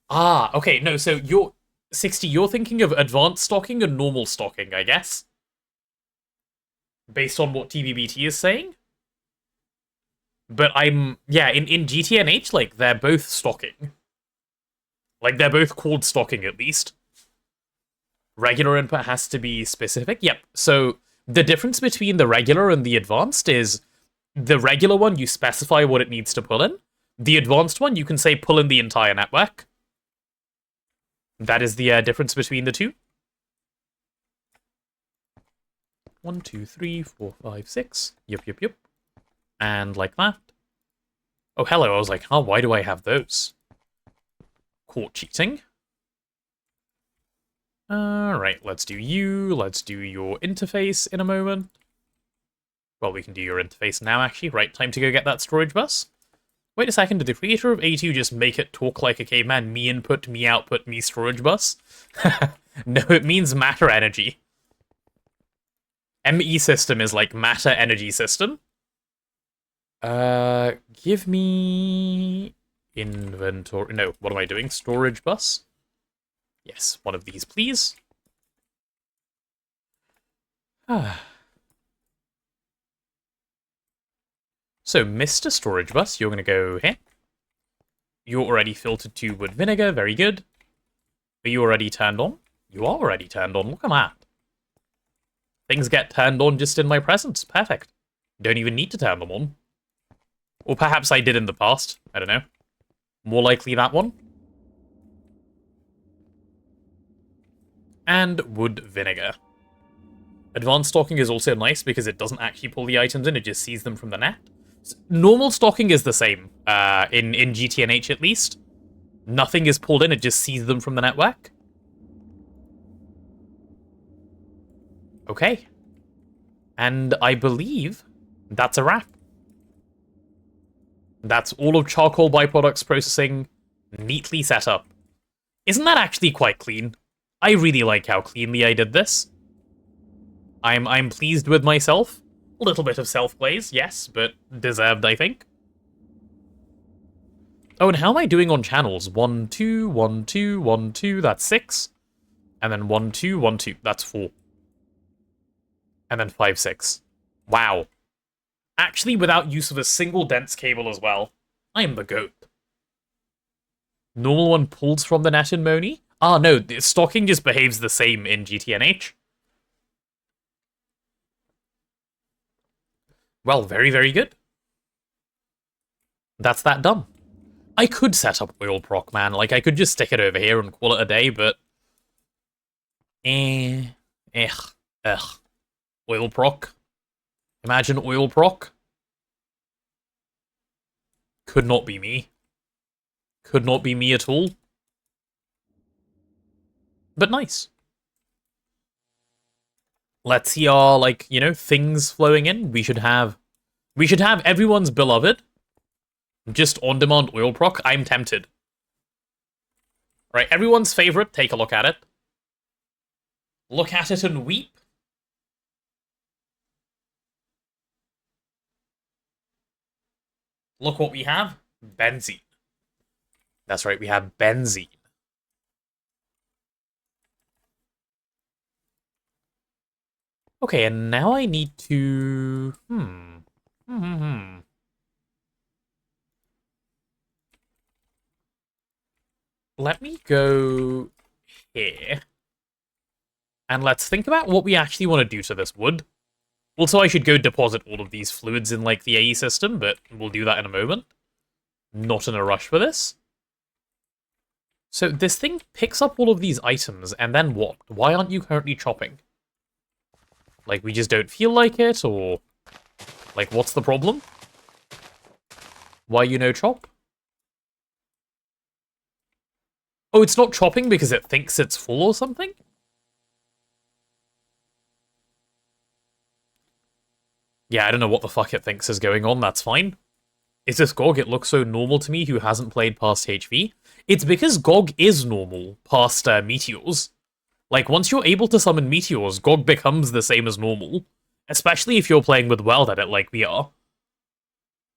Ah, okay, no, so you're 60, you're thinking of advanced stocking and normal stocking, I guess. Based on what TBBT is saying. But yeah, in GTNH, like, they're both stocking. Like, they're both called stocking, at least. Regular input has to be specific. Yep, so the difference between the regular and the advanced is the regular one, you specify what it needs to pull in. The advanced one, you can say pull in the entire network. That is the difference between the two. 1, 2, 3, 4, 5, 6. Yep. And like that. Oh, hello. I was like, oh, why do I have those? Caught cheating. Alright, let's do you. Let's do your interface in a moment. Well, we can do your interface now, actually. Right, time to go get that storage bus. Wait a second, did the creator of A2 just make it talk like a caveman? Me input, me output, me storage bus? No, it means matter energy. ME system is like matter energy system. Give me inventory. No, what am I doing? Storage bus. Yes, one of these, please. So, Mr. Storage Bus, you're going to go here. You're already filtered to wood vinegar. Very good. Are you already turned on? You are already turned on. Look at that. Things get turned on just in my presence. Perfect. Don't even need to turn them on. Or perhaps I did in the past. I don't know. More likely that one. And wood vinegar. Advanced stocking is also nice because it doesn't actually pull the items in, it just sees them from the net. Normal stocking is the same, in GTNH at least. Nothing is pulled in, it just sees them from the network. Okay. And I believe that's a wrap. That's all of Charcoal Byproducts processing neatly set up. Isn't that actually quite clean? I really like how cleanly I did this. I'm pleased with myself. A little bit of self-glaze, yes, but deserved, I think. Oh, and how am I doing on channels? 1, 2, 1, 2, 1, 2, that's 6. And then 1, 2, 1, 2, that's 4. And then 5, 6. Wow. Actually, without use of a single dense cable as well. I am the GOAT. Normal one pulls from the net in Moni? Ah, no, the stocking just behaves the same in GTNH. Well, very, very good. That's that done. I could set up oil proc, man. Like, I could just stick it over here and call it a day, but... Oil proc. Imagine oil proc. Could not be me. Could not be me at all. But nice. Let's see our, like, you know, things flowing in. We should have everyone's beloved. Just on-demand oil proc. I'm tempted. Right, everyone's favorite. Take a look at it. Look at it and weep. Look what we have. Benzene. That's right, we have benzene. Okay, and now I need to... Let me go here. And let's think about what we actually want to do to this wood. Also, I should go deposit all of these fluids in, like, the AE system, but we'll do that in a moment. Not in a rush for this. So this thing picks up all of these items, and then what? Why aren't you currently chopping? Like, we just don't feel like it, or... Like, what's the problem? Why you no chop? Oh, it's not chopping because it thinks it's full or something? Yeah, I don't know what the fuck it thinks is going on, that's fine. Is this GoG? It looks so normal to me who hasn't played past HV. It's because GoG is normal past Meteors. Like, once you're able to summon meteors, GoG becomes the same as normal. Especially if you're playing with World Edit like we are.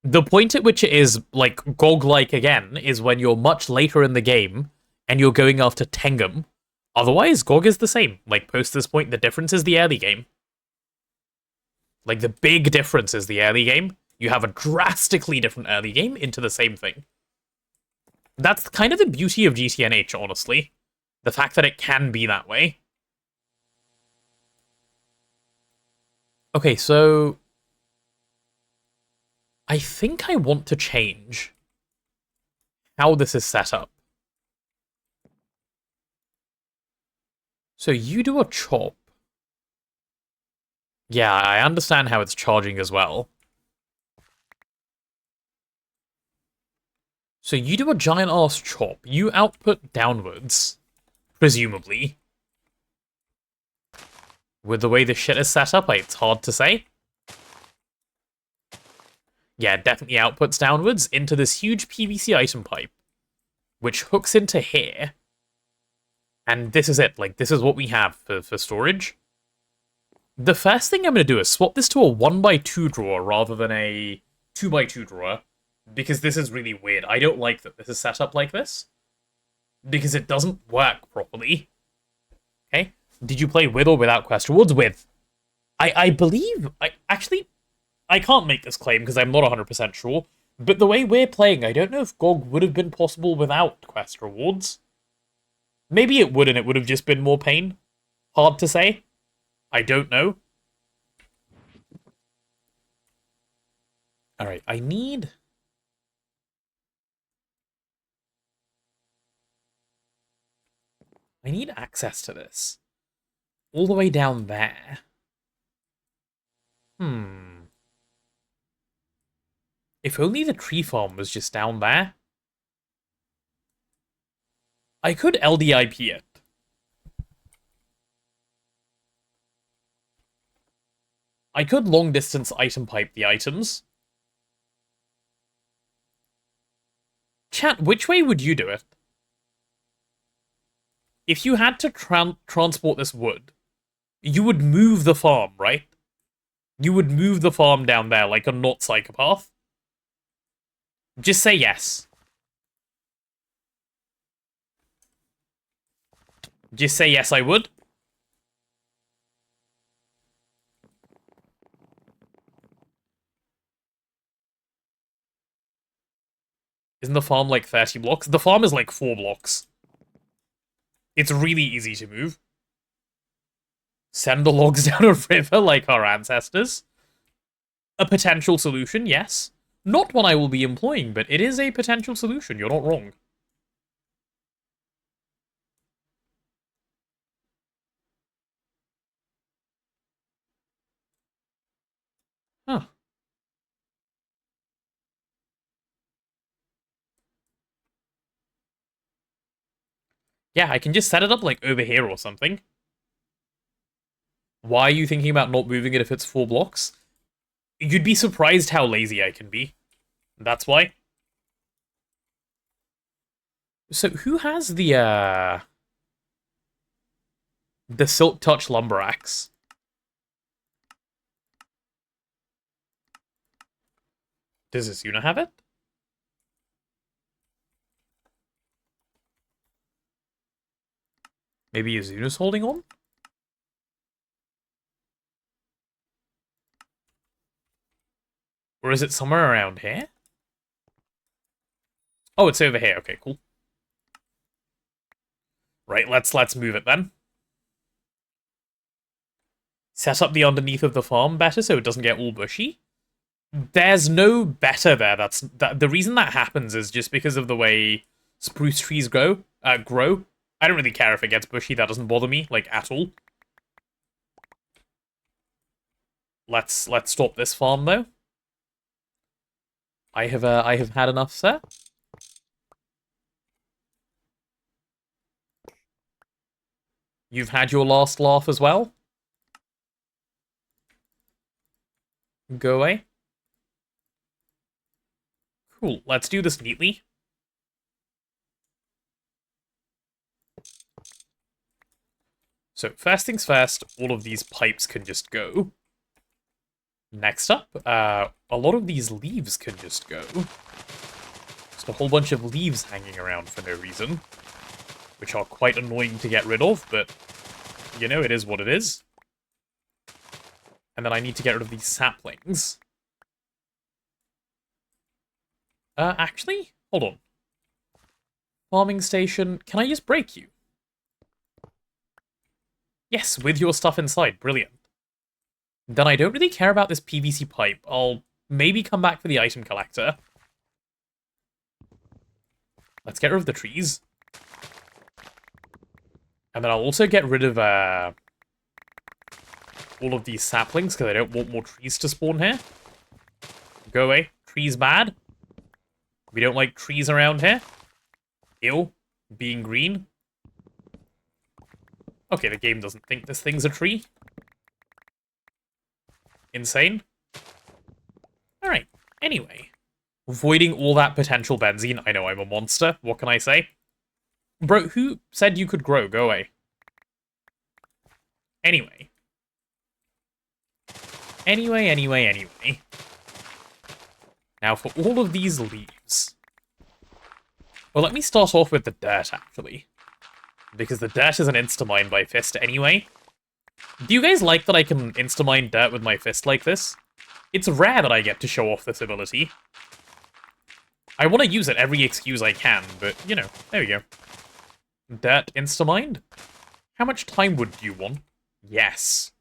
The point at which it is, like, GoG-like again, is when you're much later in the game, and you're going after Tengum. Otherwise, GoG is the same. Like, post this point, the difference is the early game. Like, the big difference is the early game. You have a drastically different early game into the same thing. That's kind of the beauty of GTNH, honestly. The fact that it can be that way. Okay, so... I think I want to change how this is set up. So you do a chop. Yeah, I understand how it's charging as well. So you do a giant-ass chop. You output downwards, presumably. With the way this shit is set up, it's hard to say. Yeah, definitely outputs downwards into this huge PVC item pipe, which hooks into here. And this is it. Like, this is what we have for storage. The first thing I'm going to do is swap this to a 1x2 drawer rather than a 2x2 drawer, because this is really weird. I don't like that this is set up like this, because it doesn't work properly. Okay? Did you play with or without quest rewards? With. I believe... I can't make this claim because I'm not 100% sure, but the way we're playing, I don't know if GoG would have been possible without quest rewards. Maybe it would, and it would have just been more pain. Hard to say. I don't know. Alright, I need access to this. All the way down there. If only the tree farm was just down there. I could LDIP it. I could long-distance item pipe the items. Chat, which way would you do it? If you had to transport this wood, you would move the farm, right? You would move the farm down there like a not psychopath. Just say yes. Just say yes, I would. Isn't the farm like 30 blocks? The farm is like 4 blocks. It's really easy to move. Send the logs down a river like our ancestors. A potential solution, yes. Not one I will be employing, but it is a potential solution. You're not wrong. Huh. Yeah, I can just set it up like over here or something. Why are you thinking about not moving it if it's 4 blocks? You'd be surprised how lazy I can be. That's why. So who has the Silk Touch Lumber Axe? Does Azuna have it? Maybe Azuna's holding on? Or is it somewhere around here? Oh, it's over here. Okay, cool. Right, let's move it then. Set up the underneath of the farm better so it doesn't get all bushy. There's no better there. The reason that happens is just because of the way spruce trees grow. I don't really care if it gets bushy. That doesn't bother me, like, at all. Let's stop this farm though. I have had enough, sir. You've had your last laugh as well. Go away. Cool, let's do this neatly. So first things first, all of these pipes can just go. Next up, a lot of these leaves can just go. Just a whole bunch of leaves hanging around for no reason, which are quite annoying to get rid of, but, you know, it is what it is. And then I need to get rid of these saplings. Actually, hold on. Farming station, can I just break you? Yes, with your stuff inside, brilliant. Then I don't really care about this PVC pipe. I'll maybe come back for the item collector. Let's get rid of the trees. And then I'll also get rid of all of these saplings, because I don't want more trees to spawn here. Go away. Trees bad. We don't like trees around here. Ew. Being green. Okay, the game doesn't think this thing's a tree. Insane. Alright, anyway. Avoiding all that potential benzene. I know I'm a monster. What can I say? Bro, who said you could grow? Go away. Anyway. Anyway. Now, for all of these leaves... Well, let me start off with the dirt, actually. Because the dirt is an insta-mine by fist anyway. Do you guys like that I can insta-mine dirt with my fist like this? It's rare that I get to show off this ability. I want to use it every excuse I can, but, you know, there we go. Dirt insta-mined? How much time wood do you want? Yes.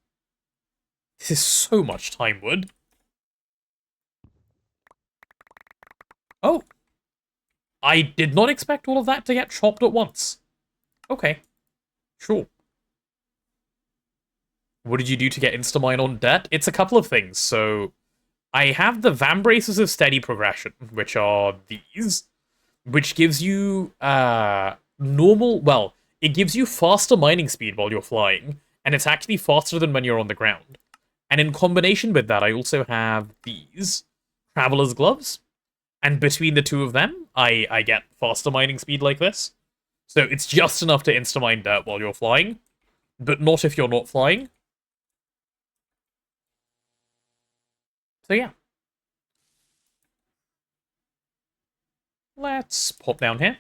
This is so much time wood. Oh. I did not expect all of that to get chopped at once. Okay. Sure. What did you do to get Instamine on dirt? It's a couple of things. So, I have the Vambraces of Steady Progression, which are these, which gives you normal, well, it gives you faster mining speed while you're flying, and it's actually faster than when you're on the ground. And in combination with that, I also have these Traveler's Gloves, and between the two of them, I get faster mining speed like this. So it's just enough to insta-mine dirt while you're flying, but not if you're not flying. So yeah. Let's pop down here.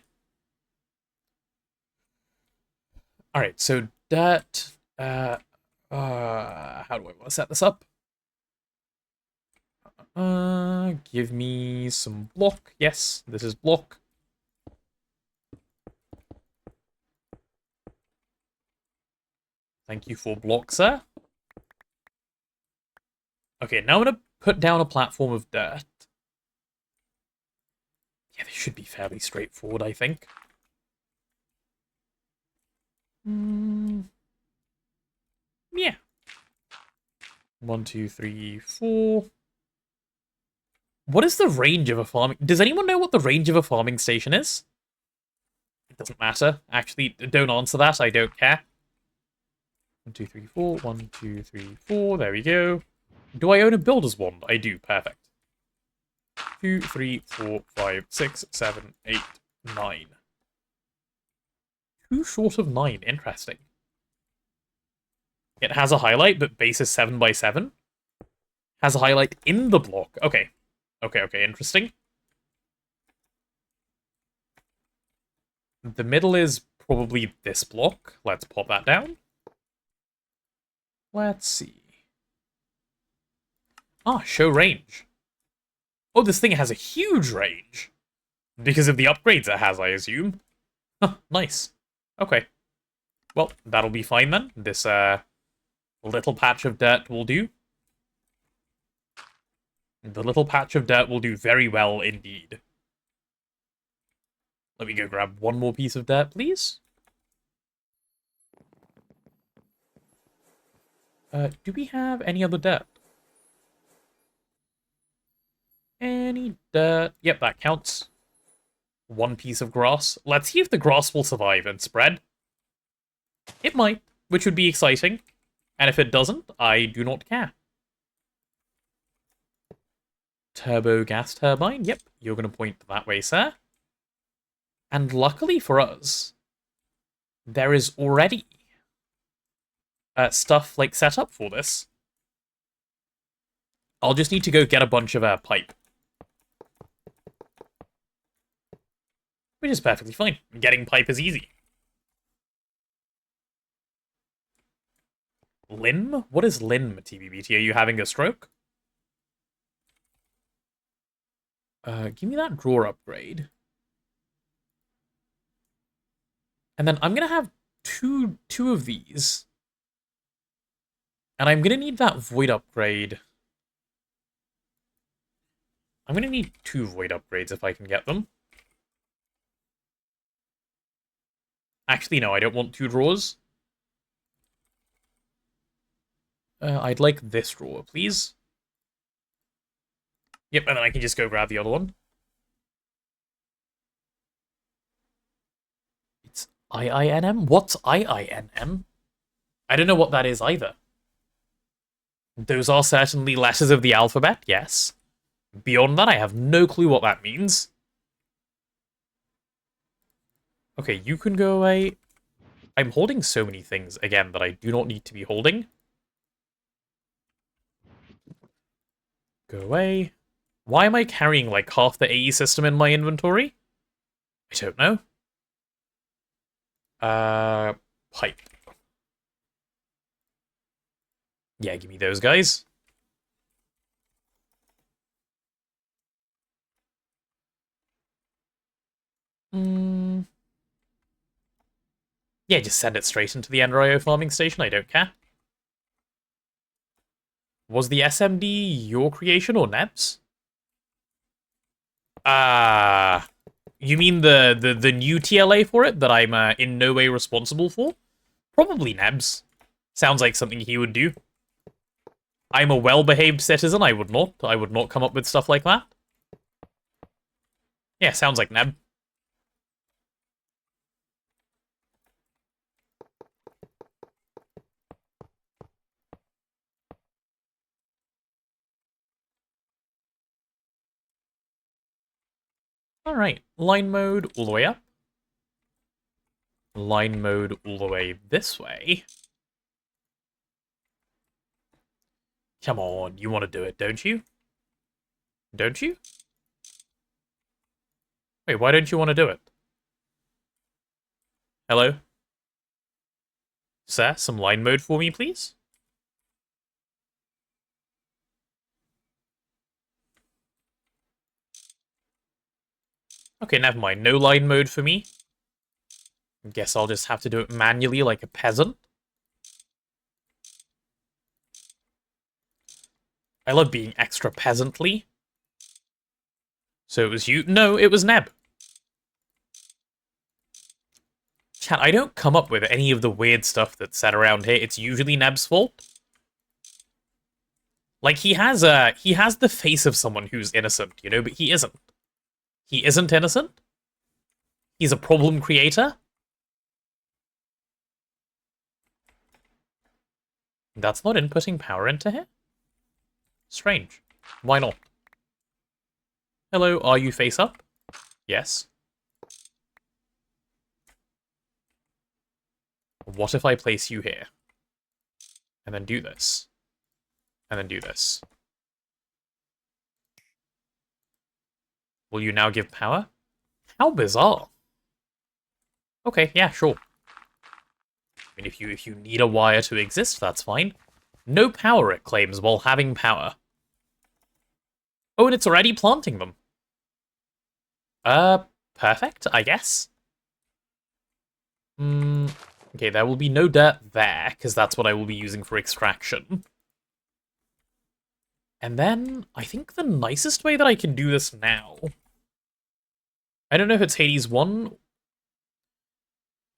Alright, so dirt... how do I want to set this up? Give me some block. Yes, this is block. Thank you for block, sir. Okay, now I'm going to put down a platform of dirt. Yeah, this should be fairly straightforward, I think. Yeah. 1, 2, 3, 4. What is the range of a farming... Does anyone know what the range of a farming station is? It doesn't matter. Actually, don't answer that. I don't care. 1, 2, 3, 4. 1, 2, 3, 4. There we go. Do I own a builder's wand? I do. Perfect. 2, 3, 4, 5, 6, 7, 8, 9. 2 short of 9. Interesting. It has a highlight, but base is 7 by 7. Has a highlight in the block. Okay. Okay, interesting. The middle is probably this block. Let's pop that down. Let's see. Ah, show range. Oh, this thing has a huge range. Because of the upgrades it has, I assume. Huh, nice. Okay. Well, that'll be fine then. This, little patch of dirt will do. The little patch of dirt will do very well indeed. Let me go grab one more piece of dirt, please. Do we have any other dirt? Any dirt? Yep, that counts. One piece of grass. Let's see if the grass will survive and spread. It might, which would be exciting. And if it doesn't, I do not care. Turbo gas turbine. Yep, you're going to point that way, sir. And luckily for us, there is already stuff like set up for this. I'll just need to go get a bunch of pipe. Which is perfectly fine. Getting pipe is easy. Limb? What is limb, TBBT? Are you having a stroke? Give me that drawer upgrade. And then I'm gonna have two of these. And I'm gonna need that void upgrade. I'm gonna need 2 void upgrades if I can get them. Actually, no, I don't want 2 drawers. I'd like this drawer, please. Yep, and then I can just go grab the other one. It's IINM? What's IINM? I don't know what that is either. Those are certainly letters of the alphabet, yes. Beyond that, I have no clue what that means. Okay, you can go away. I'm holding so many things, again, that I do not need to be holding. Go away. Why am I carrying, like, half the AE system in my inventory? I don't know. Pipe. Yeah, give me those guys. Yeah, just send it straight into the Ender.io farming station, I don't care. Was the SMD your creation or Neb's? You mean the new TLA for it that I'm in no way responsible for? Probably Neb's. Sounds like something he would do. I'm a well-behaved citizen, I would not come up with stuff like that. Yeah, sounds like Neb. Alright, line mode all the way up. Line mode all the way this way. Come on, you want to do it, don't you? Don't you? Wait, why don't you want to do it? Hello? Sir, some line mode for me, please? Okay, never mind. No line mode for me. Guess I'll just have to do it manually like a peasant. I love being extra peasantly. So it was you? No, it was Neb. Chat, I don't come up with any of the weird stuff that's said around here. It's usually Neb's fault. Like, he has the face of someone who's innocent, you know, but he isn't. He isn't innocent. He's a problem creator. That's not inputting power into here? Strange. Why not? Hello, are you face up? Yes. What if I place you here? And then do this. And then do this. Will you now give power? How bizarre. Okay, yeah, sure. I mean, if you need a wire to exist, that's fine. No power, it claims, while having power. Oh, and it's already planting them. Perfect, I guess. Okay, there will be no dirt there, because that's what I will be using for extraction. And then, I think the nicest way that I can do this now... I don't know if it's Hades 1.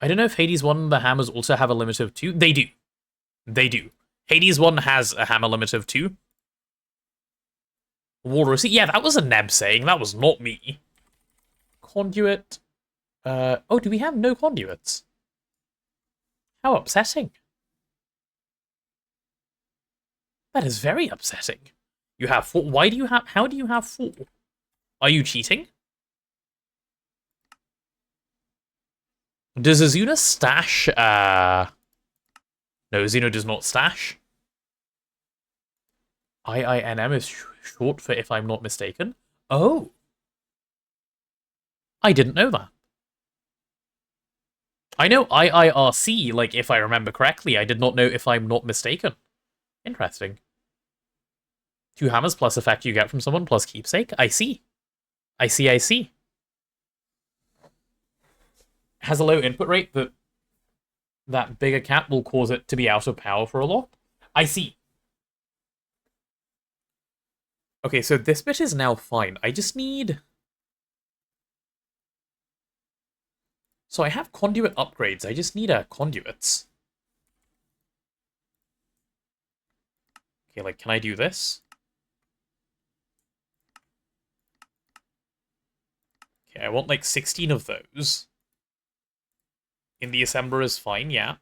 I don't know if Hades 1 the hammers also have a limit of 2. They do. They do. Hades 1 has a hammer limit of 2. Walrus. Yeah, that was a Neb saying. That was not me. Conduit. Oh, do we have no conduits? How upsetting. That is very upsetting. You have 4. Why do you have... How do you have 4? Are you cheating? Does Azuna stash, No, Azuna does not stash. IINM is short for if I'm not mistaken. Oh. I didn't know that. I know IIRC, like, if I remember correctly. I did not know if I'm not mistaken. Interesting. 2 hammers plus effect you get from someone plus keepsake. I see. I see. Has a low input rate, but that bigger cap will cause it to be out of power for a lot. I see. Okay, so this bit is now fine. I just need... So I have conduit upgrades. I just need conduits. Okay, like, can I do this? Okay, I want like 16 of those. In the assembler is fine, yeah.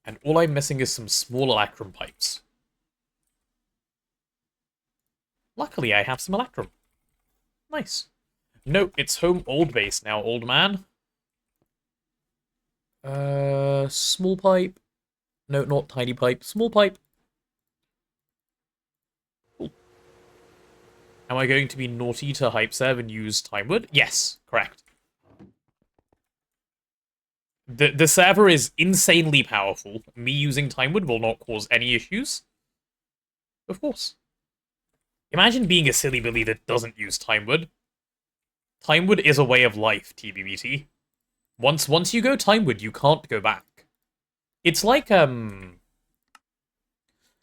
And all I'm missing is some small electrum pipes. Luckily, I have some electrum. Nice. Nope, it's home old base now, old man. Small pipe. No, not tiny pipe. Small pipe. Cool. Am I going to be naughty to HypeSrv and use Timewood? Yes, correct. The server is insanely powerful. Me using Timewood will not cause any issues. Of course. Imagine being a silly Billy that doesn't use Timewood. Timewood is a way of life, TBBT. Once you go Timewood, you can't go back. It's like, you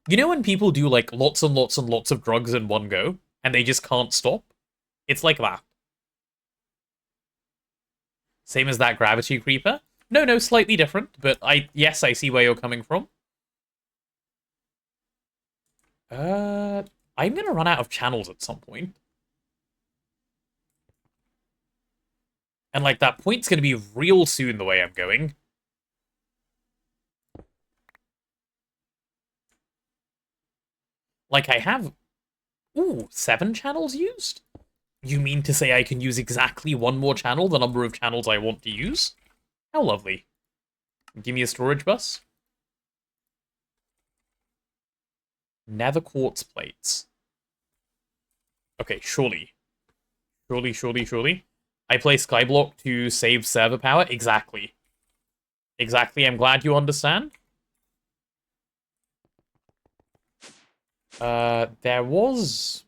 know when people do, like, lots and lots and lots of drugs in one go, and they just can't stop? It's like that. Same as that gravity creeper? No, slightly different, but yes, I see where you're coming from. I'm gonna run out of channels at some point. And, like, that point's gonna be real soon the way I'm going. Like, I have... Ooh, 7 channels used? You mean to say I can use exactly 1 more channel, the number of channels I want to use? How lovely. Give me a storage bus. Nether quartz plates. Okay, surely. Surely. I play Skyblock to save server power? Exactly. Exactly, I'm glad you understand. There was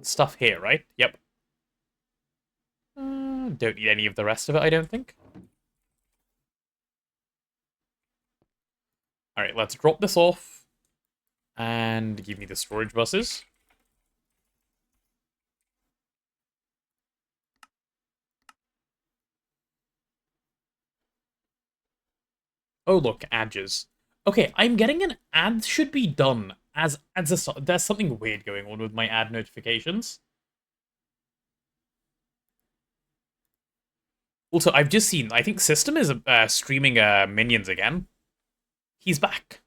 stuff here, right? Yep. Don't need any of the rest of it, I don't think. Alright, let's drop this off. And give me the storage buses. Oh, look, adges. Okay, I'm getting an ad should be done as a... There's something weird going on with my ad notifications. Also, I've just seen, I think System is streaming Minions again. He's back.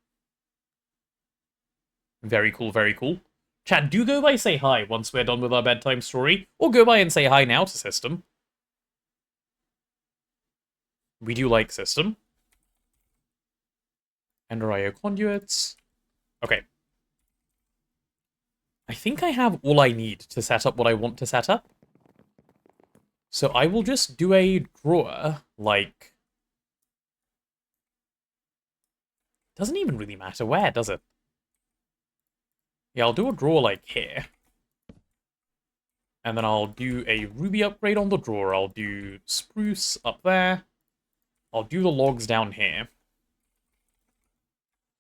Very cool, very cool. Chat, do go by say hi once we're done with our bedtime story, or go by and say hi now to System. We do like System. Ender IO conduits. Okay. I think I have all I need to set up what I want to set up. So I will just do a drawer, like... Doesn't even really matter where, does it? Yeah, I'll do a drawer like here. And then I'll do a ruby upgrade on the drawer. I'll do spruce up there. I'll do the logs down here.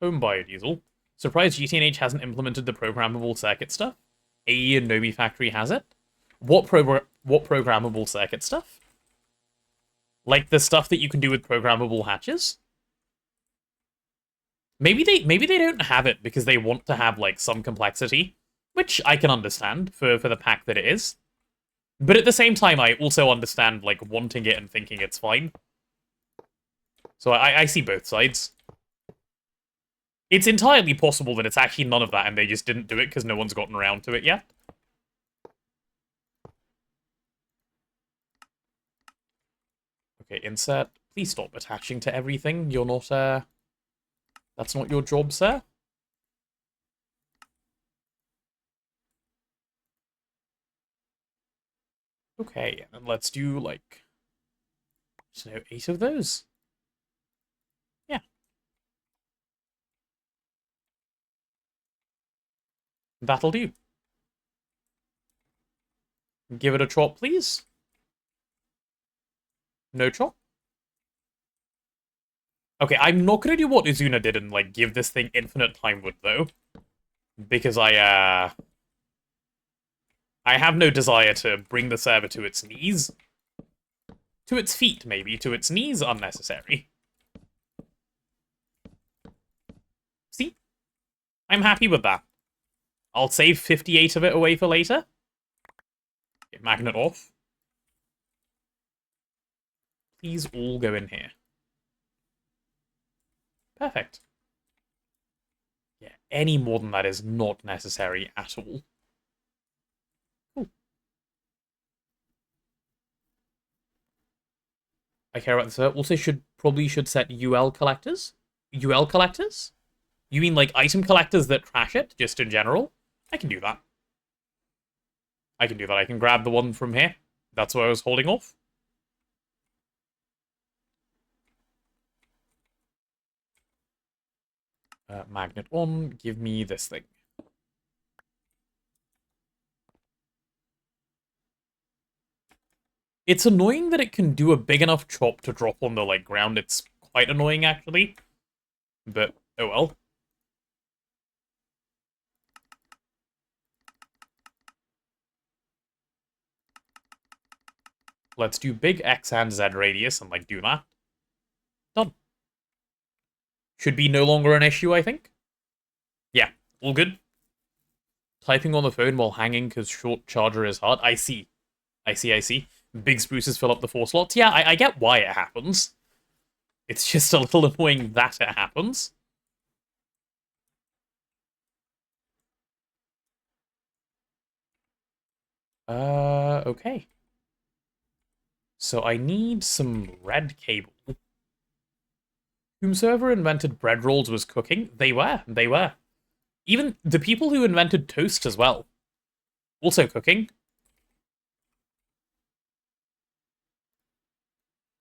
Home biodiesel. Surprised GTNH hasn't implemented the programmable circuit stuff. A Nobi Factory has it. What programmable circuit stuff? Like the stuff that you can do with programmable hatches? Maybe they don't have it because they want to have like some complexity, which I can understand for the pack that it is. But at the same time, I also understand like wanting it and thinking it's fine. So I see both sides. It's entirely possible that it's actually none of that and they just didn't do it because no one's gotten around to it yet. Okay, insert Please stop attaching to everything. You're not, that's not your job, sir. Okay, and let's do, like, I don't know, 8 of those. Yeah. That'll do. Give it a chop, please. No chop. Okay, I'm not gonna do what Azuna did and, like, give this thing infinite time wood, though. Because I have no desire to bring the server to its knees. To its feet, maybe. To its knees, unnecessary. See? I'm happy with that. I'll save 58 of it away for later. Get magnet off. Please all go in here. Perfect. Yeah, any more than that is not necessary at all. Cool. I care about this. Also, probably should set UL collectors. UL collectors? You mean like item collectors that trash it, just in general? I can do that. I can do that. I can grab the one from here. That's what I was holding off. Magnet on. Give me this thing. It's annoying that it can do a big enough chop to drop on the, like, ground. It's quite annoying, actually. But, oh well. Let's do big X and Z radius and, like, do that. Done. Should be no longer an issue, I think. Yeah, all good. Typing on the phone while hanging because short charger is hard. I see. I see. Big spruces fill up the 4 slots. Yeah, I get why it happens. It's just a little annoying that it happens. Okay. So I need some red cable. Whomsoever invented bread rolls was cooking. They were. Even the people who invented toast as well. Also cooking.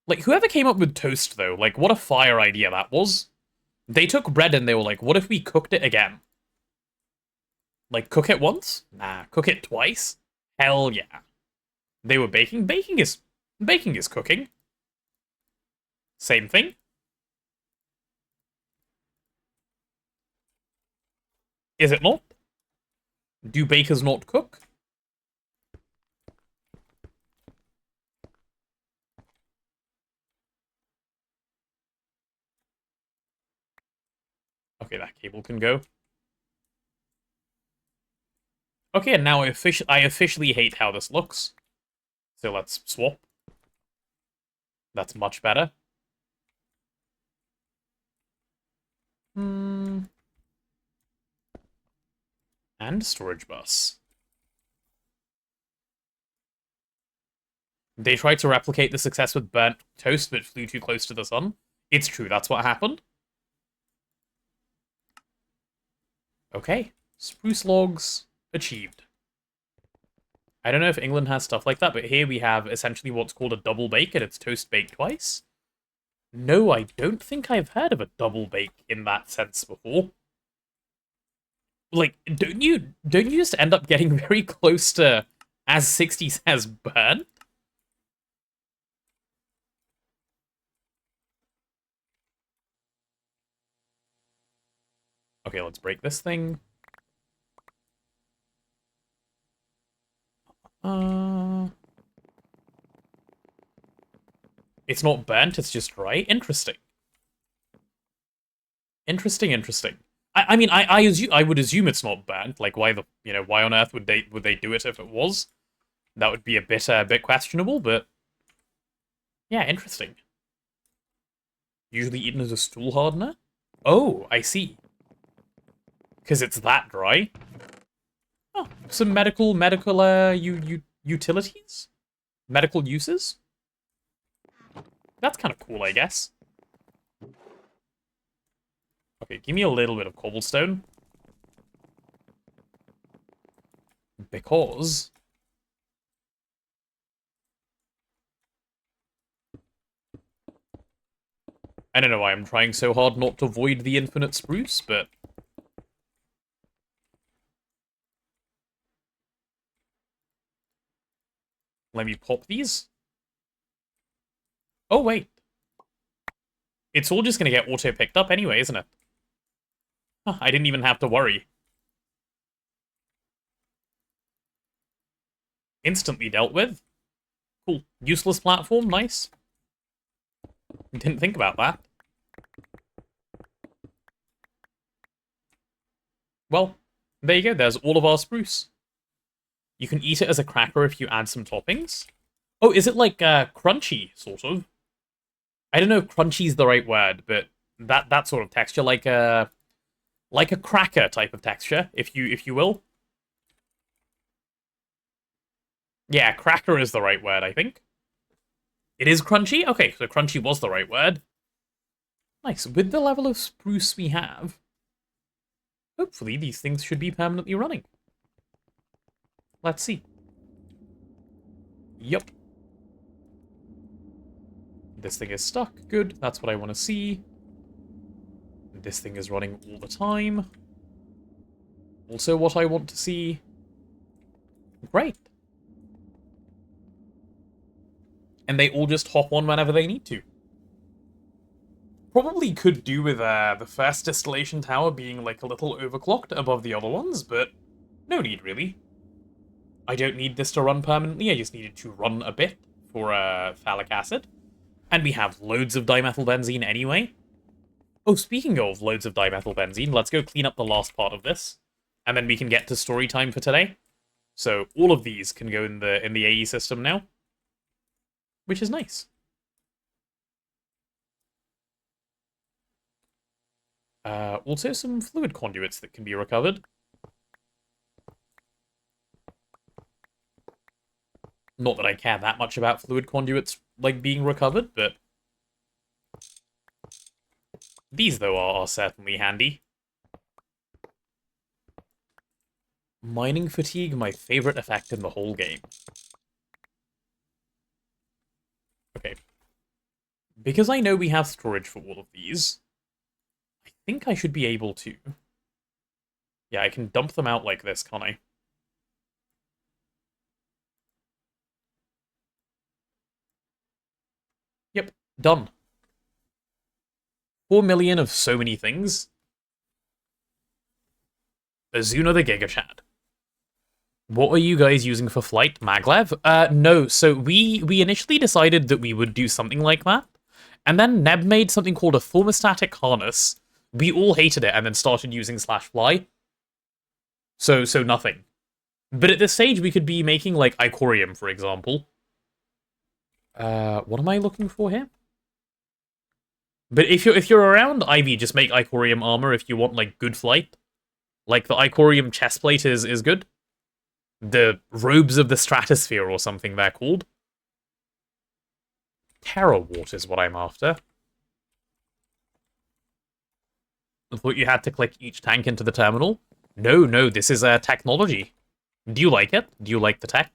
Like, whoever came up with toast, though, like, what a fire idea that was. They took bread and they were like, what if we cooked it again? Like, cook it once? Nah, cook it twice? Hell yeah. They were baking. Baking is cooking. Same thing. Is it not? Do bakers not cook? Okay, that cable can go. Okay, and now I officially hate how this looks. So let's swap. That's much better. And storage bus. They tried to replicate the success with burnt toast, but flew too close to the sun. It's true, that's what happened. Okay, spruce logs achieved. I don't know if England has stuff like that, but here we have essentially what's called a double bake, and it's toast baked twice. No, I don't think I've heard of a double bake in that sense before. Like, don't you just end up getting very close to, as 60 says, burn? Okay, let's break this thing. It's not burnt, it's just dry. Interesting. Interesting. I mean, I would assume it's not burnt. Like, why on earth would they do it if it was? That would be a bit questionable, but yeah, interesting. Usually eaten as a stool hardener. Oh, I see. Because it's that dry. Oh, some medical utilities, medical uses. That's kind of cool, I guess. Okay, give me a little bit of cobblestone. Because... I don't know why I'm trying so hard not to void the infinite spruce, but... Let me pop these. Oh, wait. It's all just going to get auto-picked up anyway, isn't it? Huh, I didn't even have to worry. Instantly dealt with. Cool. Useless platform, nice. Didn't think about that. Well, there you go, there's all of our spruce. You can eat it as a cracker if you add some toppings. Oh, is it like crunchy, sort of? I don't know if crunchy's the right word, but that sort of texture, like a cracker type of texture, if you will. Yeah, cracker is the right word, I think. It is crunchy? Okay, so crunchy was the right word. Nice. With the level of spruce we have, hopefully these things should be permanently running. Let's see. Yup. This thing is stuck. Good. That's what I want to see. This thing is running all the time. Also what I want to see. Great. And they all just hop on whenever they need to. Probably could do with the first distillation tower being like a little overclocked above the other ones, but no need really. I don't need this to run permanently, I just need it to run a bit for phthalic acid. And we have loads of dimethylbenzene anyway. Oh, speaking of loads of dimethylbenzene, let's go clean up the last part of this. And then we can get to story time for today. So all of these can go in the AE system now. Which is nice. Also some fluid conduits that can be recovered. Not that I care that much about fluid conduits, like, being recovered, but... These, though, are certainly handy. Mining fatigue, my favorite effect in the whole game. Okay. Because I know we have storage for all of these, I think I should be able to. Yeah, I can dump them out like this, can't I? Yep, done. 4 million of so many things. Azuna the Giga Chad. What were you guys using for flight, Maglev? No, so we initially decided that we would do something like that, and then Neb made something called a thermostatic harness. We all hated it and then started using /fly. So nothing. But at this stage, we could be making, like, Icorium, for example. What am I looking for here? But if you're around Ivy, just make Icorium armor if you want, like, good flight. Like, the Icorium chestplate is good. The Robes of the Stratosphere or something they're called. Terrawart is what I'm after. I thought you had to click each tank into the terminal. No, this is technology. Do you like it? Do you like the tech?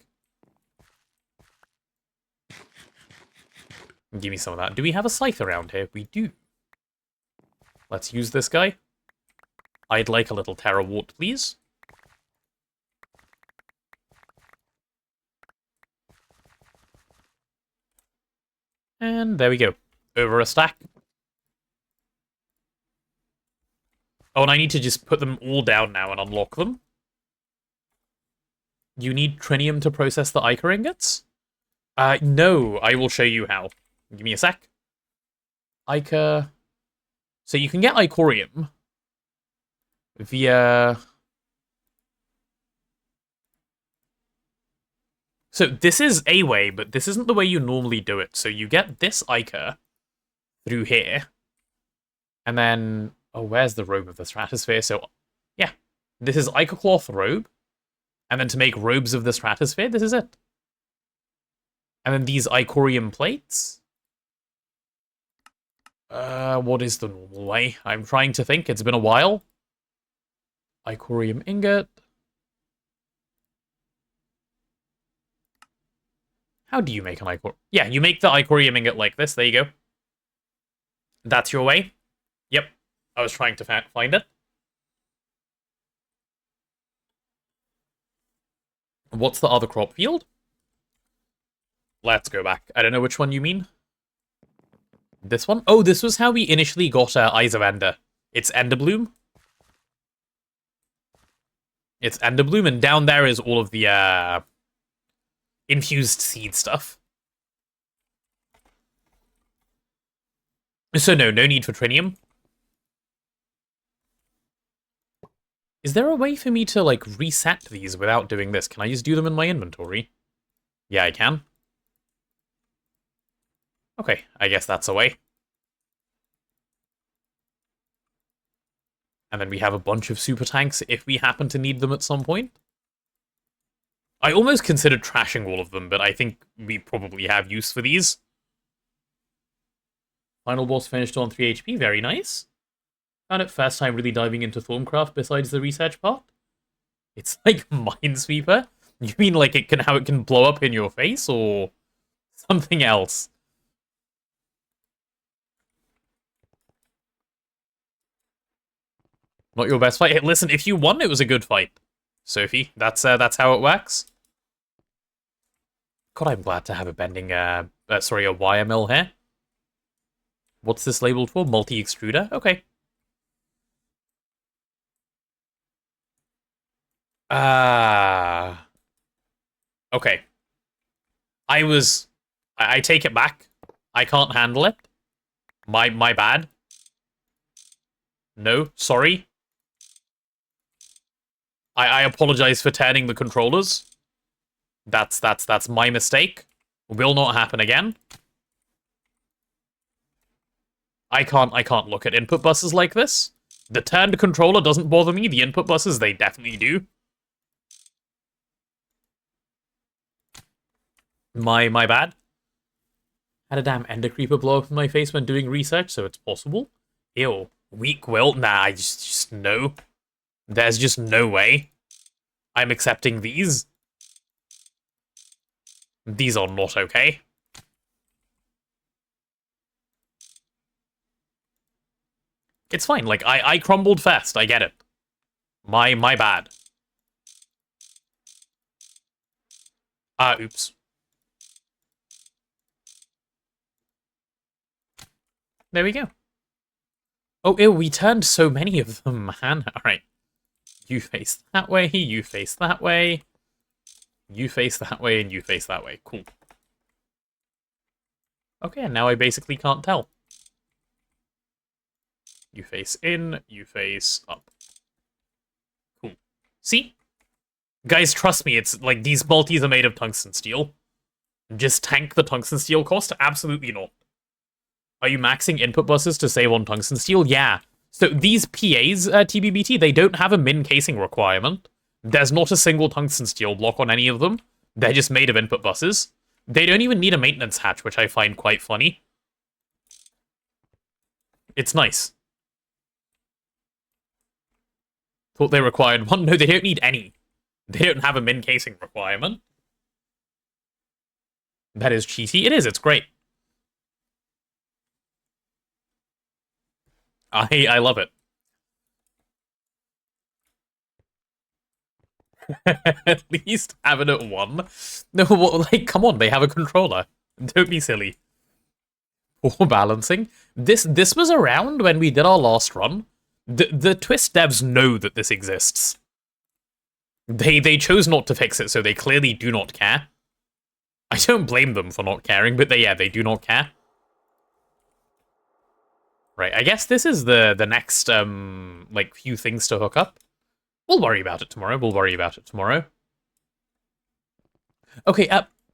Give me some of that. Do we have a scythe around here? We do. Let's use this guy. I'd like a little Terrawart, please. And there we go. Over a stack. Oh, and I need to just put them all down now and unlock them. You need trinium to process the Ichor ingots? No, I will show you how. Give me a sec. Ichor... So you can get Icorium via... So this is a way, but this isn't the way you normally do it. So you get this Ichor through here. And then... Oh, where's the Robe of the Stratosphere? So, yeah. This is Ichor Cloth Robe. And then to make Robes of the Stratosphere, this is it. And then these Icorium plates. What is the normal way? I'm trying to think. It's been a while. Icorium ingot. How do you make an icorium? Yeah, you make the icorium ingot like this. There you go. That's your way. Yep. I was trying to find it. What's the other crop field? Let's go back. I don't know which one you mean. This one? Oh, this was how we initially got Eyes of Ender. It's Enderbloom. It's Enderbloom, and down there is all of the infused seed stuff. So no need for Trinium. Is there a way for me to, like, reset these without doing this? Can I just do them in my inventory? Yeah, I can. Okay, I guess that's a way. And then we have a bunch of super tanks if we happen to need them at some point. I almost considered trashing all of them, but I think we probably have use for these. Final boss finished on 3 HP, very nice. Found it first time really diving into Thorncraft besides the research part. It's like Minesweeper? You mean like how it can blow up in your face, or something else? Not your best fight. Hey, listen, if you won, it was a good fight. Sophie, that's how it works. God, I'm glad to have a bending, a wire mill here. What's this labeled for? Multi-extruder? Okay. Okay. I take it back. I can't handle it. My bad. No, sorry. I apologize for turning the controllers. That's my mistake. Will not happen again. I can't look at input buses like this. The turned controller doesn't bother me. The input buses, they definitely do. My bad. Had a damn ender creeper blow up in my face when doing research, so it's possible. Ew. Weak will? Nah, I just no. There's just no way. I'm accepting these. These are not okay. It's fine, like, I crumbled fast, I get it. My bad. Oops. There we go. Oh, ew, we turned so many of them, man. Alright. You face that way, you face that way. You face that way, and you face that way. Cool. Okay, and now I basically can't tell. You face in, you face up. Cool. See? Guys, trust me, it's like these multis are made of tungsten steel. Just tank the tungsten steel cost? Absolutely not. Are you maxing input buses to save on tungsten steel? Yeah. So these PAs, TBBT, they don't have a min casing requirement. There's not a single tungsten steel block on any of them. They're just made of input buses. They don't even need a maintenance hatch, which I find quite funny. It's nice. Thought they required one. No, they don't need any. They don't have a min casing requirement. That is cheaty. It is. It's great. I love it. At least have it at 1. No, like, come on, they have a controller. Don't be silly. Poor balancing. This was around when we did our last run. The Twist devs know that this exists. They chose not to fix it, so they clearly do not care. I don't blame them for not caring, but they do not care. Right, I guess this is the next, like, few things to hook up. We'll worry about it tomorrow. Okay,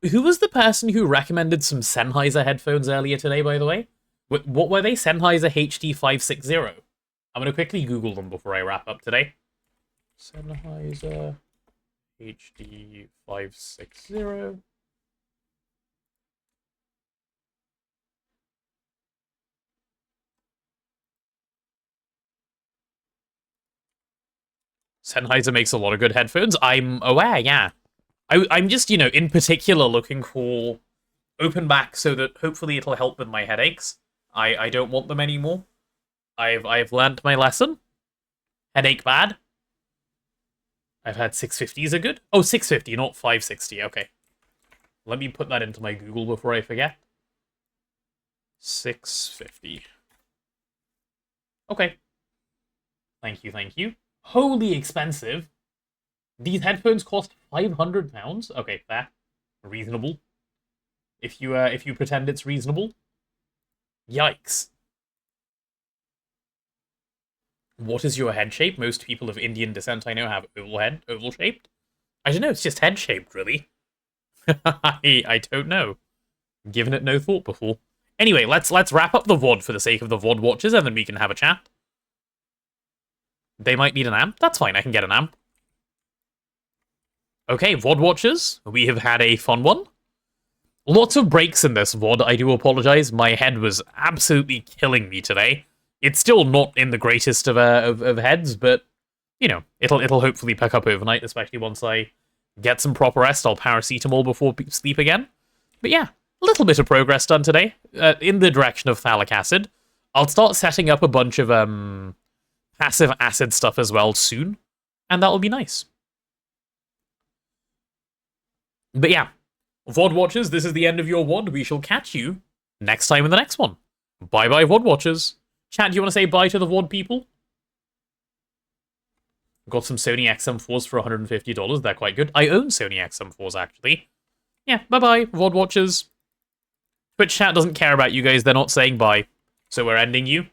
who was the person who recommended some Sennheiser headphones earlier today, by the way? What were they? Sennheiser HD560. I'm going to quickly Google them before I wrap up today. Sennheiser HD560. Sennheiser makes a lot of good headphones. I'm aware, yeah. I'm just, you know, in particular looking for open back so that hopefully it'll help with my headaches. I don't want them anymore. I've learned my lesson. Headache bad. I've had 650s are good. Oh, 650, not 560. Okay. Let me put that into my Google before I forget. 650. Okay. Thank you, thank you. Holy expensive. These headphones cost £500. Okay, fair. Reasonable. If you pretend it's reasonable. Yikes. What is your head shape? Most people of Indian descent I know have oval shaped. I don't know, it's just head shaped, really. I don't know. Given it no thought before. Anyway, let's wrap up the VOD for the sake of the VOD watchers, and then we can have a chat. They might need an amp. That's fine, I can get an amp. Okay, VOD watchers, we have had a fun one. Lots of breaks in this VOD, I do apologize. My head was absolutely killing me today. It's still not in the greatest of heads, but, you know, it'll hopefully pick up overnight, especially once I get some proper rest. I'll paracetamol before sleep again. But yeah, a little bit of progress done today, in the direction of phthalic acid. I'll start setting up a bunch of passive acid stuff as well soon, and that'll be nice. But yeah, VOD watchers, this is the end of your VOD. We shall catch you next time in the next one. Bye-bye, VOD watchers. Chat, do you want to say bye to the VOD people? Got some Sony XM4s for $150. They're quite good. I own Sony XM4s, actually. Yeah, bye-bye, VOD watchers. Twitch chat doesn't care about you guys. They're not saying bye. So we're ending you.